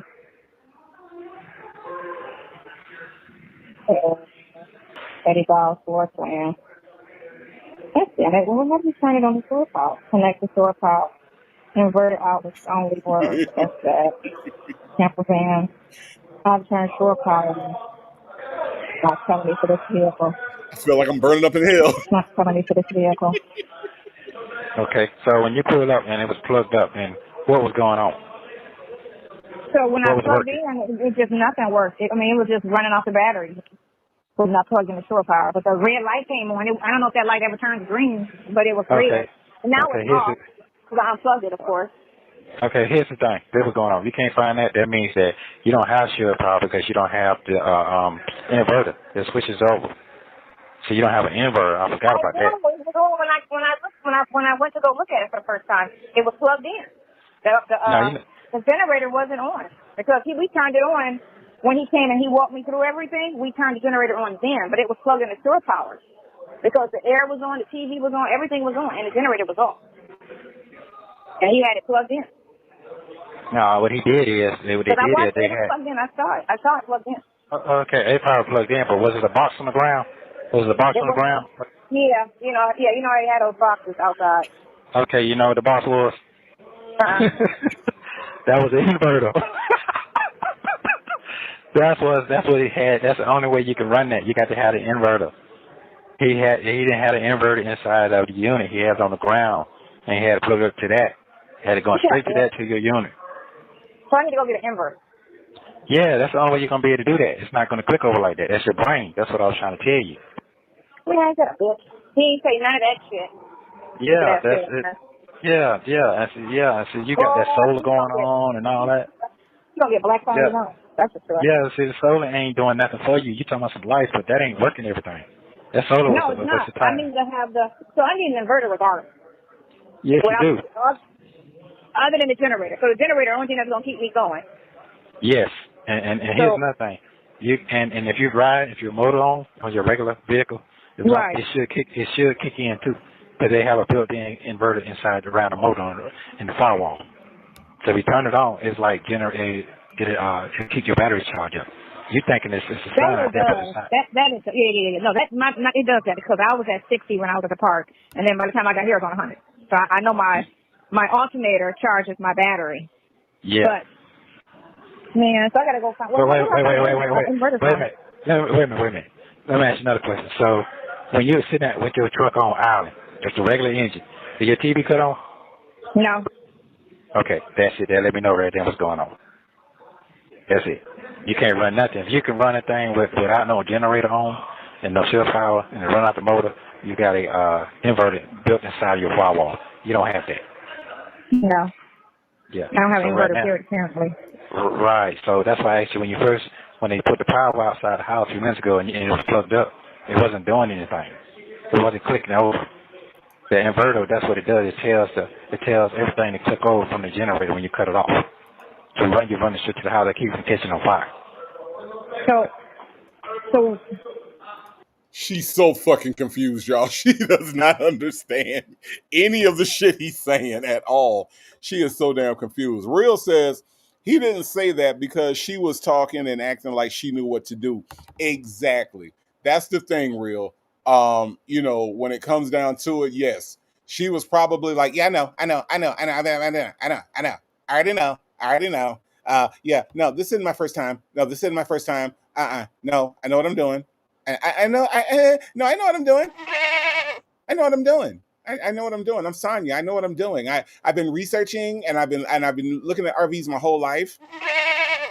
$30 floor plan. That's it. Well, let me turn it on the shore power. Connect the shore power. Inverted outlets only work. That's that. Camper van. How to turn shore power on. Not telling me for this vehicle. I feel like I'm burning up in hell. Not telling me for this vehicle. Okay, so when you pulled up and it was plugged up, and what was going on? So when I What was plugged working? in, it just nothing worked. It was just running off the battery. Was not plugged in the shore power. But the red light came on. I don't know if that light ever turned green, but it was Okay. red. And now Okay, it's off. Because I unplugged it, of course. Okay, here's the thing. This is going on. If you can't find that, that means that you don't have shore power because you don't have the inverter that switches over. So you don't have an inverter. I forgot about that. When I went to go look at it for the first time, it was plugged in. The generator wasn't on because we turned it on when he came and he walked me through everything. We turned the generator on then, but it was plugged in the shore power because the air was on, the TV was on, everything was on, and the generator was off. And he had it plugged in. No, what he did is they had. Plugged in. I saw it plugged in. Okay, it probably plugged in, but was it a box on the ground? Was it a box on the ground? Yeah, I had those boxes outside. Okay, you know what the box was? That was the inverter. That's what he had. That's the only way you can run that. You got to have the inverter. He didn't have an inverter inside of the unit. He had it on the ground, and he had to plug it up to that. Had it going straight to that to your unit. So I need to go get an inverter. Yeah, that's the only way you're gonna be able to do that. It's not gonna click over like that. That's your brain. That's what I was trying to tell you. Yeah, I got a bitch. He ain't say none of that shit. Yeah, that's it. Yeah. I said you got that solar going on and all that. You gonna get black phone, you know? That's for sure. Yeah, see, the solar ain't doing nothing for you. You talking about some lights, but that ain't working everything. That solar no, was it's a waste not. of time. I need to have so I need an inverter regardless. Yes, you do. Other than the generator. So the generator, the only thing that's gonna keep me going. Yes, and here's another thing. And if you ride, if you're motor on your regular vehicle, it should kick in too, because they have a built-in inverter inside around the motor in the firewall. So if you turn it on, it's like it keep your battery charged up. You thinking it's a sign out there, but it's not. That is No, it does that because I was at 60 when I was at the park, and then by the time I got here, it was on 100. So I know my alternator charges my battery. Yeah. But man, so I gotta go find. Wait a minute. Let me ask you another question. So when you were sitting out with your truck on island, just a regular engine, did your TV cut on? No. Okay, that's it. That let me know right then what's going on. That's it. You can't run nothing. If you can run a thing without no generator on and no shore power and run out the motor, you got a inverter built inside of your firewall. You don't have that. No. Yeah. I don't have an inverter here apparently. Right. So that's why I asked you when they put the power outside the house a few minutes ago and it was plugged up, it wasn't doing anything. It wasn't clicking over. The inverter, that's what it does. It tells everything to click over from the generator when you cut it off. So you run it straight to the house that keeps from catching on fire. So she's so fucking confused, y'all. She does not understand any of the shit he's saying at all. She is so damn confused. Real says he didn't say that because she was talking and acting like she knew what to do. Exactly. That's the thing, Real. When it comes down to it, yes. She was probably like, yeah, I know. I already know. Yeah, no, this isn't my first time. No, I know what I'm doing. I know what I'm doing. I know what I'm doing. I know what I'm doing. I'm Sonya. I know what I'm doing. I've been researching and I've been looking at RVs my whole life.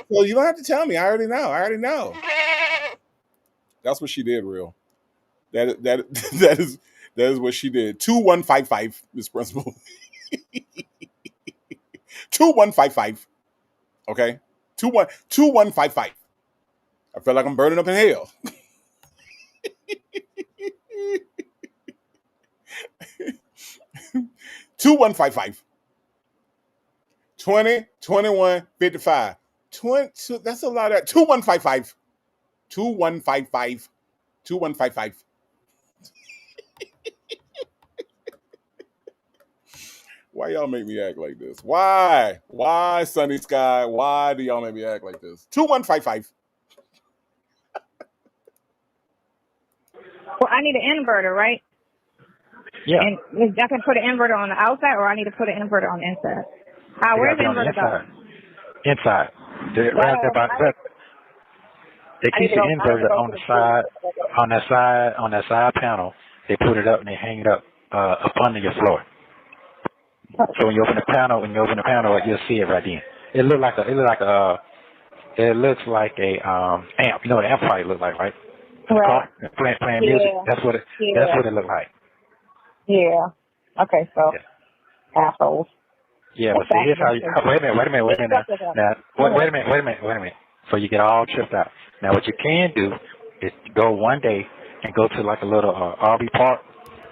Well, you don't have to tell me. I already know. That's what she did, Real. That is what she did. 2155, Miss Principal. 2155. Okay? 2155. I feel like I'm burning up in hell. 2155. 20, 21, 55. 20, that's a lot of 2155. 2155. 2155. Why y'all make me act like this? Why? Why, Sunny Sky? Why do y'all make me act like this? 2155. Well, I need an inverter, right? Yeah. And I can put an inverter on the outside, or I need to put an inverter on the inside. You Where's gotta the be on the inverter go? inside. Well, They I need keep to the go. I need to inverter go on to the the side, store. on that side panel. They put it up and they hang it up under your floor. So when you open the panel, you'll see it right then. It looks like a amp. You know what an amplifier looks like, right? Right. Playing music. Yeah. That's what it looks like. Yeah. Okay, so assholes. Yeah, but see, here's how you. Wait a minute. Wait a minute. So you get all tripped out. Now, what you can do is go one day and go to like a little RV park,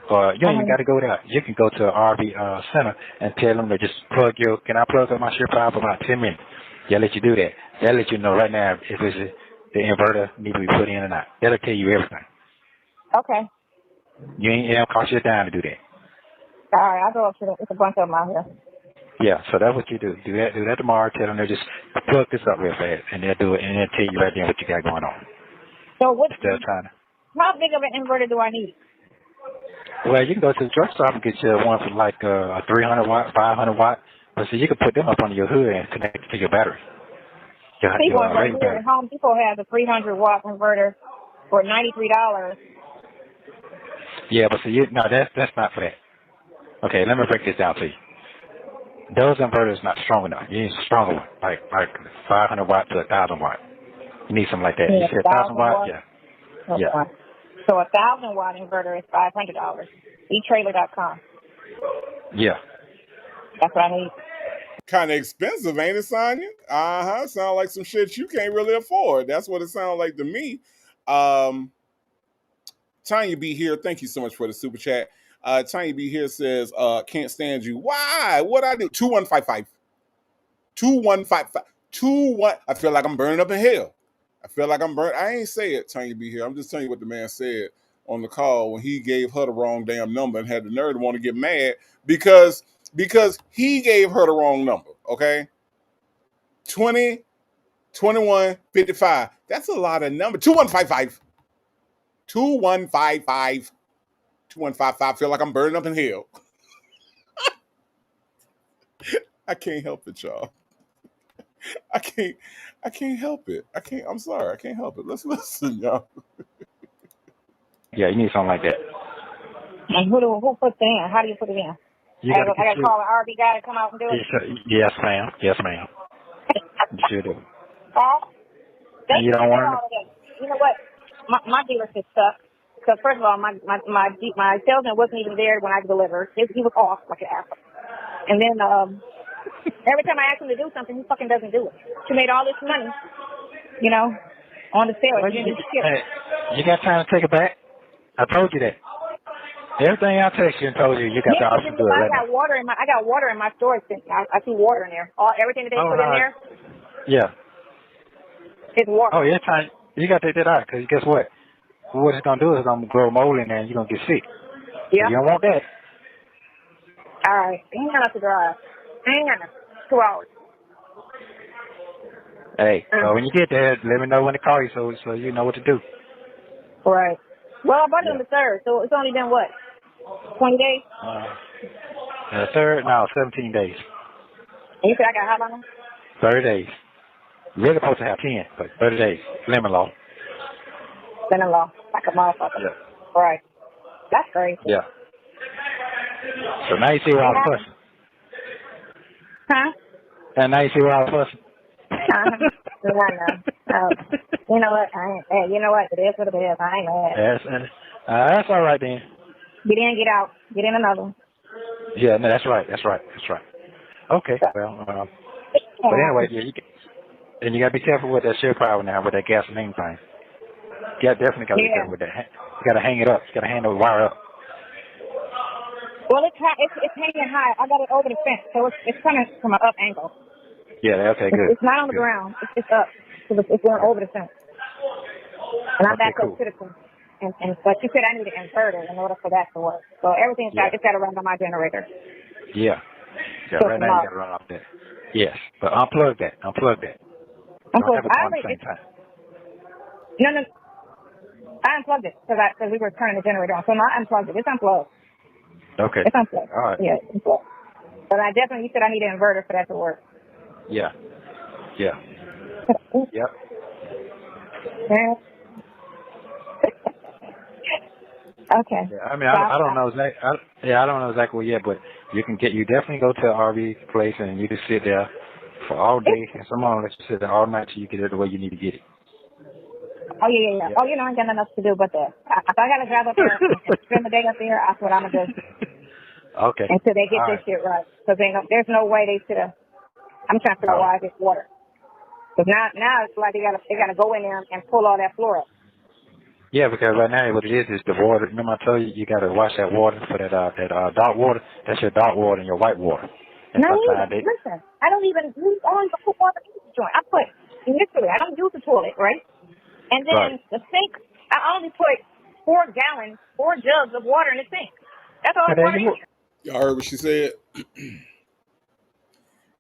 or you ain't even got to go there. You can go to an RV center and tell them to just can I plug up my share power for about 10 minutes? They'll let you do that. They'll let you know right now if it's the inverter need to be put in or not. That'll tell you everything. Okay. It don't cost you a dime to do that. All right, I'll go up to it's a bunch of them out here. Yeah, so that's what you do. Do that tomorrow. Tell them to just plug this up real fast, and they'll do it, and they'll tell you right there what you got going on. So Instead of trying to. how big of an inverter do I need? Well, you can go to the drugstore and get you one for like a 300 watt, 500 watt. But see, you can put them up under your hood and connect it to your battery. People right here at Home Depot has a 300 watt inverter for $93. Yeah, but see, that's not for that. Okay, let me break this down to you. Those inverters not strong enough. You need a stronger one, like 500 watt to 1,000 watt. You need something like that. Yeah, you said 1,000 watt? Yeah. Okay. Yeah. So a 1,000 watt inverter is $500. eTrailer.com. Yeah. That's what I need. Kind of expensive, ain't it, Sonya? Sound like some shit you can't really afford. That's what it sounds like to me. Tanya B here. Thank you so much for the super chat. Tanya B here says, can't stand you. Why? What I do? 2155. 2155. I feel like I'm burning up in hell. I ain't say it, Tanya B here. I'm just telling you what the man said on the call when he gave her the wrong damn number and had the nerve to want to get mad because he gave her the wrong number, okay? 20, 21, 55. That's a lot of number. 2155. 2155. 2155. Feel like I'm burning up in hell. I can't help it, y'all. I can't help it. I'm sorry. I can't help it. Let's listen, y'all. Yeah, you need something like that. And who puts it in? How do you put it in? I got to call an RV guy to come out and do it? Yes, ma'am. Yes, ma'am. You should do. They you don't want all of that. You know what? My dealership sucks. Because first of all, my salesman wasn't even there when I delivered. He was off like an asshole. And then every time I ask him to do something, he fucking doesn't do it. She made all this money, on the sale. Well, you got time to take it back? I told you that. Everything I text you and told you got the option to do it right now. I got water in my storage. I see water in there. Everything that they put in there. Yeah. It's water. Oh, yeah, time. You got to take that out because guess what? What it's going to do is it's going to grow mold in there and you're going to get sick. Yeah. So you don't want that. All right. I ain't got enough to drive. I ain't got enough. 2 hours. Hey, when you get there, let me know when to call you so you know what to do. Right. Well, I bought it on the 3rd, so it's only been what? 20 days? The 3rd? No, 17 days. And you said I got how long? 30 days. You're really supposed to have 10, but 30 days. Lemon law. Lemon law. Like a motherfucker. Yeah. Right. That's crazy. Yeah. So now you see why I was fussing. Huh? And now you see why I was fussing. No. You know what? You know what? It is what it is. I ain't mad. That's all right then. Get in, get out. Get in another one. Yeah, no, that's right. Okay, well, but anyway, and you got to be careful with that share power now, with that gasoline thing. You definitely got to be careful with that. You got to hang it up. You got to hang the wire up. Well, it's hanging high. I got it over the fence, so it's coming from an up angle. Yeah, okay, good. It's not on the ground. It's up. So it's going over the fence. And I'm back up to the fence. But you said I need an inverter in order for that to work. So everything's got to run on my generator. Yeah. Yeah, So right now you tomorrow. got to run off that. Yes, but unplug that. Unplug that. Don't have it I on at the already, same time. no, I unplugged it because we were turning the generator on. So no, I unplugged it. It's unplugged. Okay. It's unplugged. All right. Yeah, it's unplugged. But I definitely, you said I need an inverter for that to work. Yeah. Yeah. Yep. Yeah. Okay. Yeah, I mean, So I don't know exactly. I don't know exactly yet, but you definitely go to an RV place and you can sit there for all day, and someone lets you sit there all night till you get it the way you need to get it. Oh, yeah. Yep. Oh, I ain't got nothing else to do but that. If I got to drive up there and spend the day up there, that's what I'm going to do. Okay. Until they get All this right. shit right. Because there's no way they should have. I'm trying to figure out why I get water. Because now it's like they gotta go in there and pull all that floor up. Yeah, because right now what it is the water. Remember I told you you got to wash that water for that dark water. That's your dark water and your white water. And Listen, I don't even put water in the joint. Initially, I don't use the toilet, right? And then the sink, I only put 4 jugs of water in the sink. That's all the water in here. Y'all heard what she said?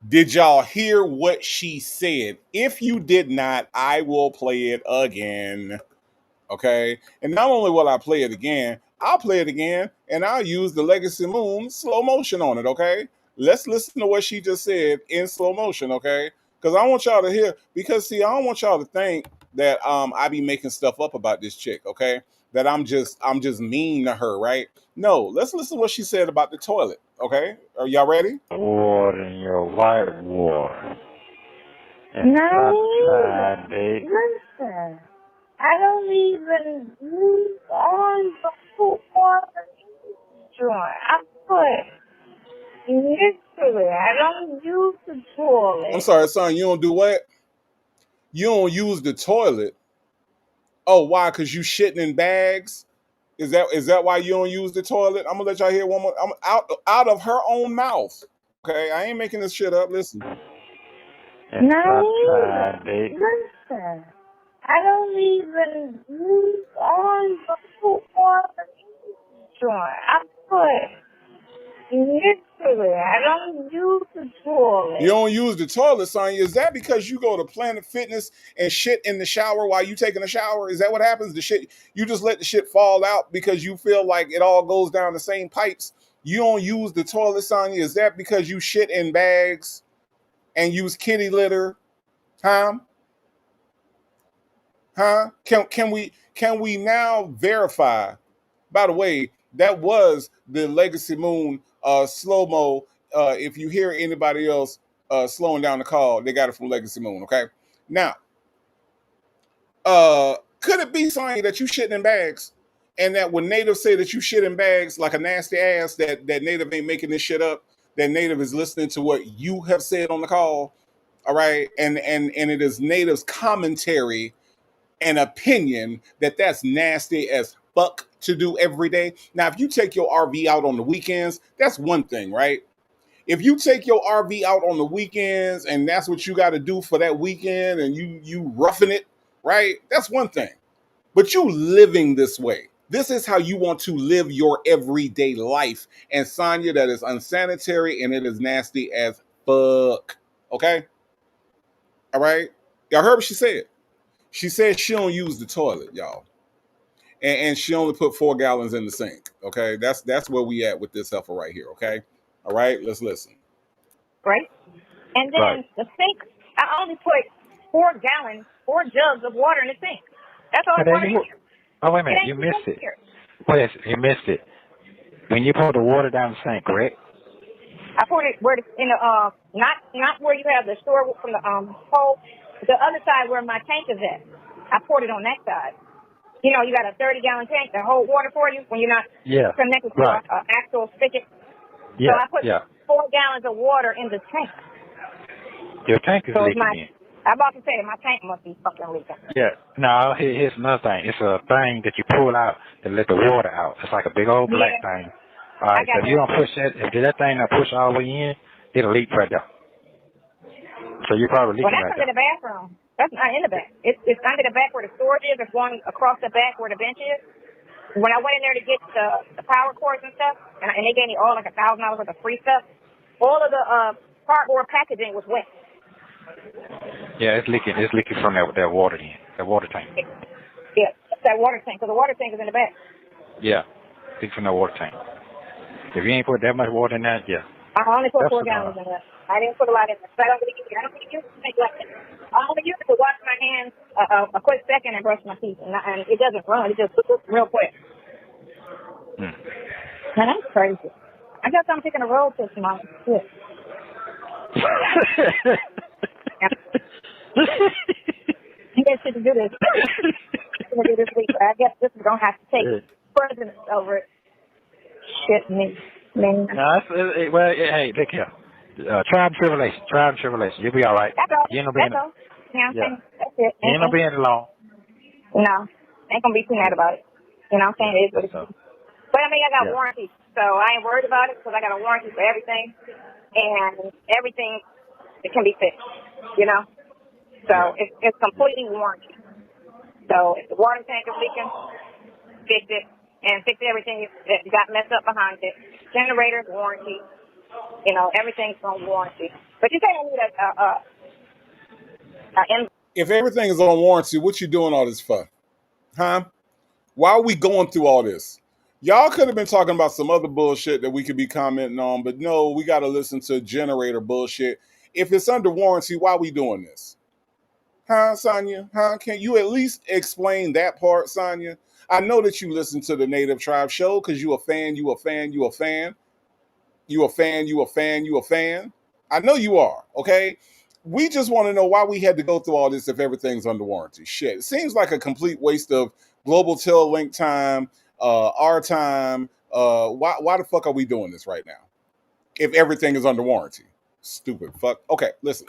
Did y'all hear what she said? If you did not, I will play it again. Okay? And not only will I play it again, I'll play it again and I'll use the Legacy Moon slow motion on it, okay? Let's listen to what she just said in slow motion, okay? Because I want y'all to hear, because see, I don't want y'all to think that I be making stuff up about this chick, okay? That I'm just mean to her, right? No, let's listen to what she said about the toilet, okay? Are y'all ready? water and your white water. Listen, I don't even use on the food water joint. I put literally, I don't use the toilet. I'm sorry, son, you don't do what? You don't use the toilet. Oh, why? Because you shitting in bags? Is that why you don't use the toilet? I'm gonna let y'all hear one more. I'm out of her own mouth. Okay, I ain't making this shit up. Listen. Listen, I don't even use on the food water joint. I put literally, I don't use the toilet. You don't use the toilet, Sonya. Is that because you go to Planet Fitness and shit in the shower while you taking a shower? Is that what happens? The shit, you just let the shit fall out because you feel like it all goes down the same pipes. You don't use the toilet, Sonya. Is that because you shit in bags and use kitty litter? Huh? Can we now verify? By the way, that was the Legacy Moon slow-mo. If you hear anybody else slowing down the call, they got it from Legacy Moon, okay? Now, could it be something that you shitting in bags? And that when Native say that you shit in bags like a nasty ass, that Native ain't making this shit up, that Native is listening to what you have said on the call, all right? And it is Native's commentary and opinion that that's nasty as fuck to do every day. Now, if you take your RV out on the weekends, that's one thing, right? If you take your RV out on the weekends and that's what you got to do for that weekend and you roughing it, right? That's one thing. But you living this way. This is how you want to live your everyday life. And Sonya, that is unsanitary and it is nasty as fuck. Okay? All right? Y'all heard what she said. She said she don't use the toilet, y'all. And she only put 4 gallons in the sink. Okay? That's where we at with this heifer right here, okay? All right, let's listen. Right? And then the sink, I only put 4 jugs of water in the sink. That's all the water in here. Oh, wait a minute, you missed it. Wait, you missed it. When you pour the water down the sink, correct? I poured it where in the not where you have the store from the hole, the other side where my tank is at. I poured it on that side. You know, you got a 30-gallon tank that hold water for you when you're not connected to an actual spigot. Yeah. So I put 4 gallons of water in the tank. Your tank is leaking. I'm about to say my tank must be fucking leaking. Yeah. No, here's another thing. It's a thing that you pull out to let the water out. It's like a big old black thing. All right, so if you don't push that, if that thing don't push all the way in, it'll leak right there. So you're probably leaking that's under the bathroom. That's not in the back. It's under the back where the storage is. It's going across the back where the bench is. When I went in there to get the power cords and stuff, and they gave me all like $1,000 worth of free stuff, all of the cardboard packaging was wet. Yeah, it's leaking. It's leaking from that water tank. Yeah, that water tank, because the water tank is in the back. Yeah, leaking from that water tank. If you ain't put that much water in that, yeah. I only put That's 4 gallons in there. I didn't put a lot in there. I don't really use it to make like that. I only use it to wash my hands a quick second and brush my teeth, and it doesn't run. It just looks real quick. Hmm. Man, that's crazy. I guess I'm taking a road trip tomorrow. Shit. I got shit to do this. I'm gonna do this week, but I guess this is gonna have to take precedence over it. Shit, me, man. No, well, hey, look here. Trial and tribulation. You'll be all right. That's all. You ain't no That's being. all. Yeah, Yeah. that's it. You ain't no being alone. No, ain't gonna be too mad about it. You know what I'm saying? It is what it is. But I mean, I got warranty, so I ain't worried about it because I got a warranty for everything, and everything it can be fixed. You know, so it's completely warranty. So if the water tank is leaking, fix it, and fix everything that got messed up behind it. Generator's warranty. You know, everything's on warranty. But you can't need If everything is on warranty, what you doing all this for? Huh? Why are we going through all this? Y'all could have been talking about some other bullshit that we could be commenting on, but no, we got to listen to generator bullshit. If it's under warranty, why are we doing this? Huh, Sonya? Huh? Can you at least explain that part, Sonya? I know that you listen to the Native Tribe show because you a fan. I know you are, okay? We just want to know why we had to go through all this if everything's under warranty. Shit, it seems like a complete waste of Global Tel Link time, our time. Why the fuck are we doing this right now if everything is under warranty? Stupid fuck. Okay, listen.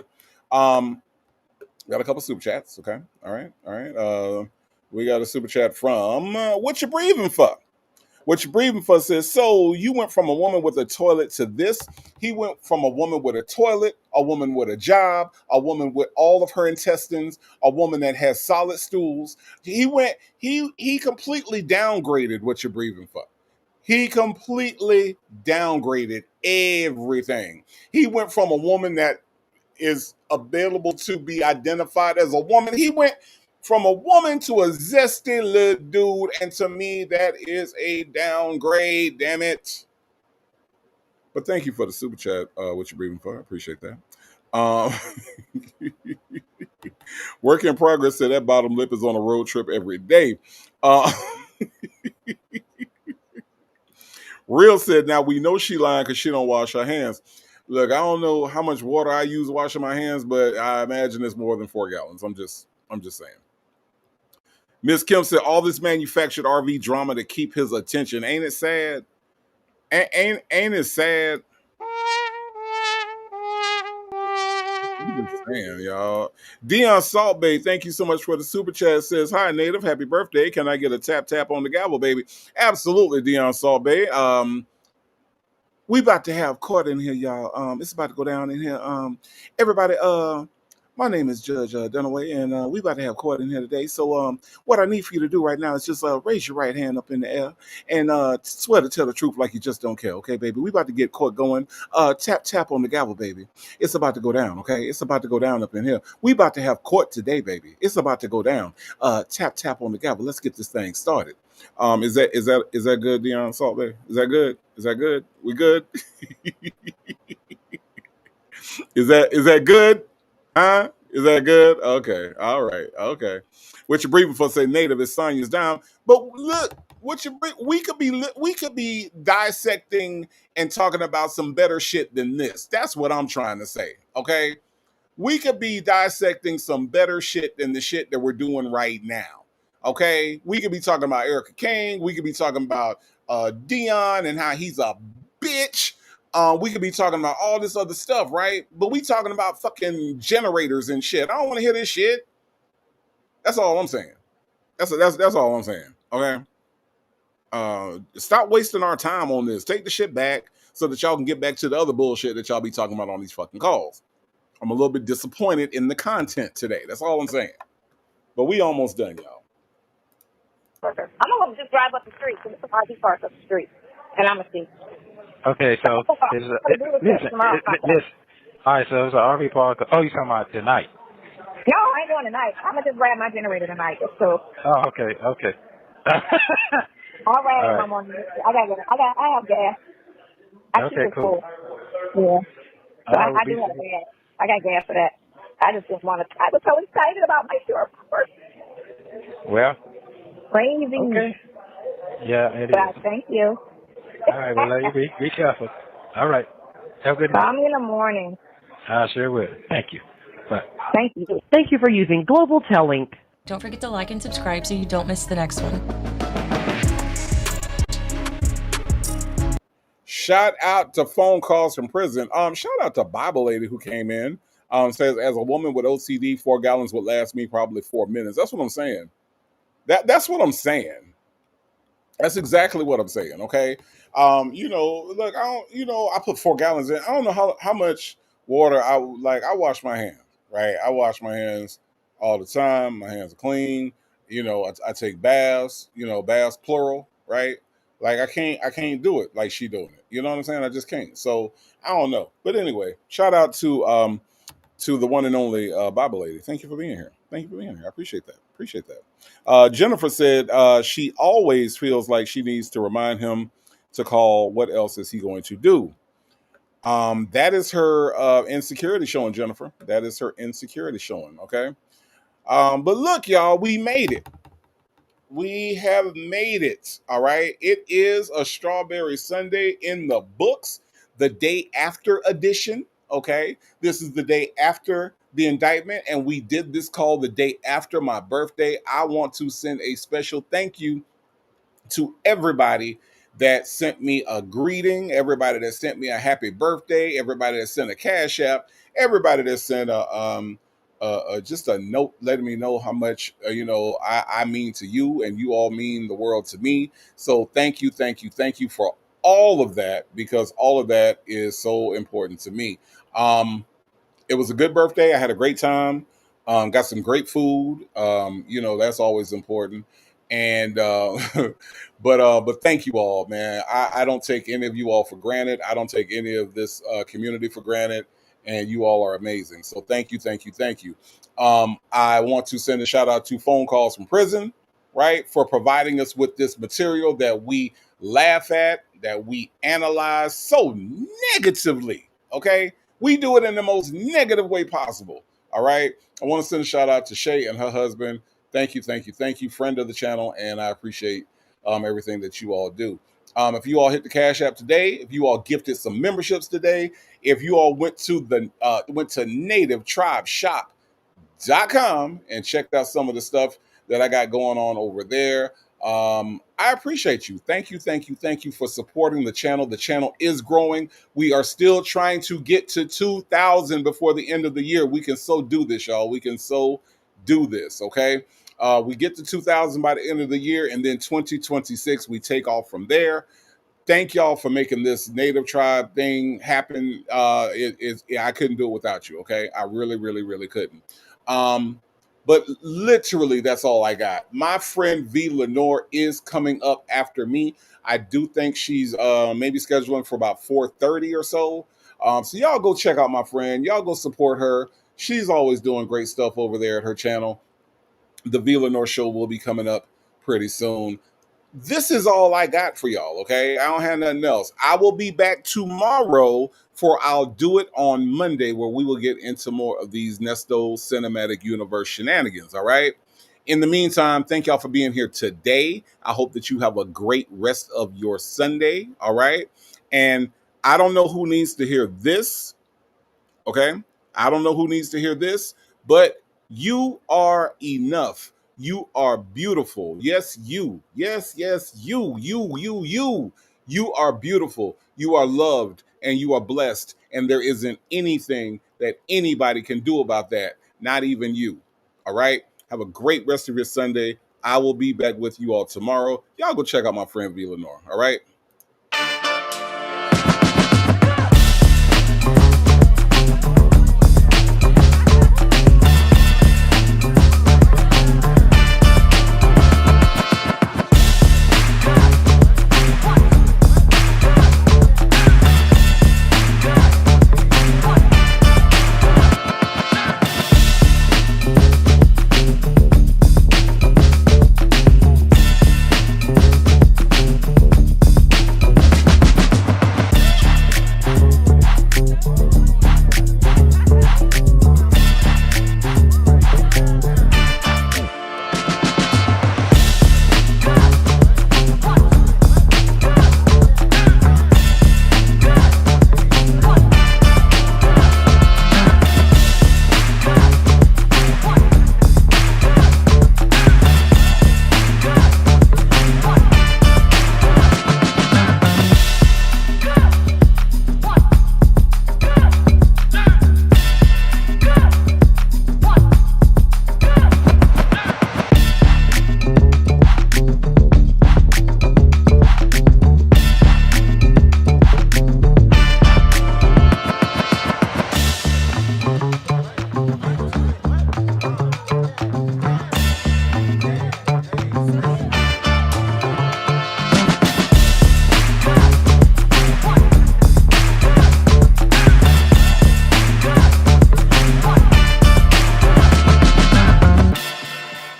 Got a couple super chats, okay? All right. We got a super chat from What You Breathing For? What You Breathing For says, so you went from a woman with a toilet to this. He went from a woman with a toilet, a woman with a job, a woman with all of her intestines, a woman that has solid stools. He completely downgraded What You're Breathing For. He completely downgraded everything. He went from a woman that is available to be identified as a woman. He went from a woman to a zesty little dude, and to me, that is a downgrade, damn it. But thank you for the super chat, What You Breathing For. I appreciate that. Work in progress said that bottom lip is on a road trip every day. Real said, now we know she lying because she don't wash her hands. Look, I don't know how much water I use washing my hands, but I imagine it's more than 4 gallons. I'm just saying. Miss Kim said, all this manufactured RV drama to keep his attention. Ain't it sad? Ain't it sad? I'm just saying, y'all. Dion Salt Bay, thank you so much for the super chat. Says, hi, Native. Happy birthday. Can I get a tap on the gavel, baby? Absolutely, Dion Salt Bay. We about to have court in here, y'all. It's about to go down in here. Everybody, my name is Judge Dunaway, and we about to have court in here today. So what I need for you to do right now is just raise your right hand up in the air and swear to tell the truth like you just don't care, okay, baby? We about to get court going. Tap on the gavel, baby. It's about to go down, okay? It's about to go down up in here. We about to have court today, baby. It's about to go down. Tap on the gavel. Let's get this thing started. Is that good, Dion Salt Bay? Is that good? Is that good? We good? Is that good? Huh? Is that good? Okay. All right. Okay. What you're breathing for say Native is Sonya's down. But look, we could be dissecting and talking about some better shit than this. That's what I'm trying to say. Okay. We could be dissecting some better shit than the shit that we're doing right now. Okay. We could be talking about Erica Kane. We could be talking about Dion and how he's a bitch. We could be talking about all this other stuff, right? But we talking about fucking generators and shit. I don't want to hear this shit. That's all I'm saying. That's all I'm saying. Okay. Stop wasting our time on this. Take the shit back so that y'all can get back to the other bullshit that y'all be talking about on these fucking calls. I'm a little bit disappointed in the content today. That's all I'm saying. But we almost done, y'all. I'm gonna just drive up the street because it's a party park up the street, and I'm gonna see. Okay, so I'm it's gonna do this tomorrow. listen. All right, so it's an RV park. Oh, you talking about tonight? No, I ain't going tonight. I'm gonna just grab my generator tonight. So Oh, okay. I'll ride All in my right. morning. I have gas. I keep Okay, it cool. full. Yeah. So All right, well, I be do have safe. gas. I got gas for that. I just didn't want to. I was so excited about my tour. Well, Crazy. okay. Yeah, it But is. thank you. All right, well, you be careful. All right. Have a good night. Call me in the morning. I sure will. Thank you. Bye. Thank you. Thank you for using Global Tel-Link. Don't forget to like and subscribe so you don't miss the next one. Shout out to phone calls from prison. Shout out to Bible lady who came in. Says as a woman with OCD, 4 gallons would last me probably 4 minutes. That's what I'm saying. That's what I'm saying. That's exactly what I'm saying. Okay. Look, I don't, I put 4 gallons in. I don't know how much water I wash my hands, right? I wash my hands all the time. My hands are clean. I take baths, baths plural, right? Like I can't do it like she doing it. You know what I'm saying? I just can't. So I don't know. But anyway, shout out to the one and only Bible lady. Thank you for being here. Thank you for being here. I appreciate that. Appreciate that. Jennifer said she always feels like she needs to remind him to call. What else is he going to do? That is her insecurity showing, Jennifer. That is her insecurity showing. Okay. But look, y'all, we made it. We have made it. All right. It is a Strawberry Sunday in the books, the day after edition. Okay. This is the day after the indictment, and we did this call the day after my birthday. I want to send a special thank you to everybody that sent me a greeting, everybody that sent me a happy birthday, everybody that sent a cash app, everybody that sent just a note letting me know how much I mean to you, and you all mean the world to me. So thank you, thank you, thank you for all of that, because all of that is so important to me. It was a good birthday. I had a great time. Got some great food. That's always important. And but thank you all, man. I don't take any of you all for granted. I don't take any of this community for granted. And you all are amazing. So thank you, thank you, thank you. I want to send a shout out to Phone Calls from Prison, right, for providing us with this material that we laugh at, that we analyze so negatively. Okay, we do it in the most negative way possible. All right. I want to send a shout out to Shay and her husband. Thank you, thank you, thank you, friend of the channel, and I appreciate everything that you all do. If you all hit the Cash App today, if you all gifted some memberships today, if you all went to nativetribeshop.com and checked out some of the stuff that I got going on over there, I appreciate you. Thank you, thank you, thank you for supporting the channel. The channel is growing. We are still trying to get to 2,000 before the end of the year. We can so do this, y'all. We can so do this, okay? We get to 2,000 by the end of the year, and then 2026, we take off from there. Thank y'all for making this Native Tribe thing happen. I couldn't do it without you, okay? I really, really, really couldn't. But literally, that's all I got. My friend V. Lenore is coming up after me. I do think she's maybe scheduling for about 4:30 or so. So y'all go check out my friend. Y'all go support her. She's always doing great stuff over there at her channel. The V. Lenore show will be coming up pretty soon. This is all I got for y'all, okay? I don't have nothing else. I will be back tomorrow for I'll Do It on Monday, where we will get into more of these Nesto Cinematic Universe shenanigans, all right? In the meantime, thank y'all for being here today. I hope that you have a great rest of your Sunday, all right? And I don't know who needs to hear this, okay? I don't know who needs to hear this, but you are enough. You are beautiful. Yes, you. Yes, yes, you. You are beautiful. You are loved and you are blessed. And there isn't anything that anybody can do about that, not even you. All right? Have a great rest of your Sunday. I will be back with you all tomorrow. Y'all go check out my friend V. Lenore. All right?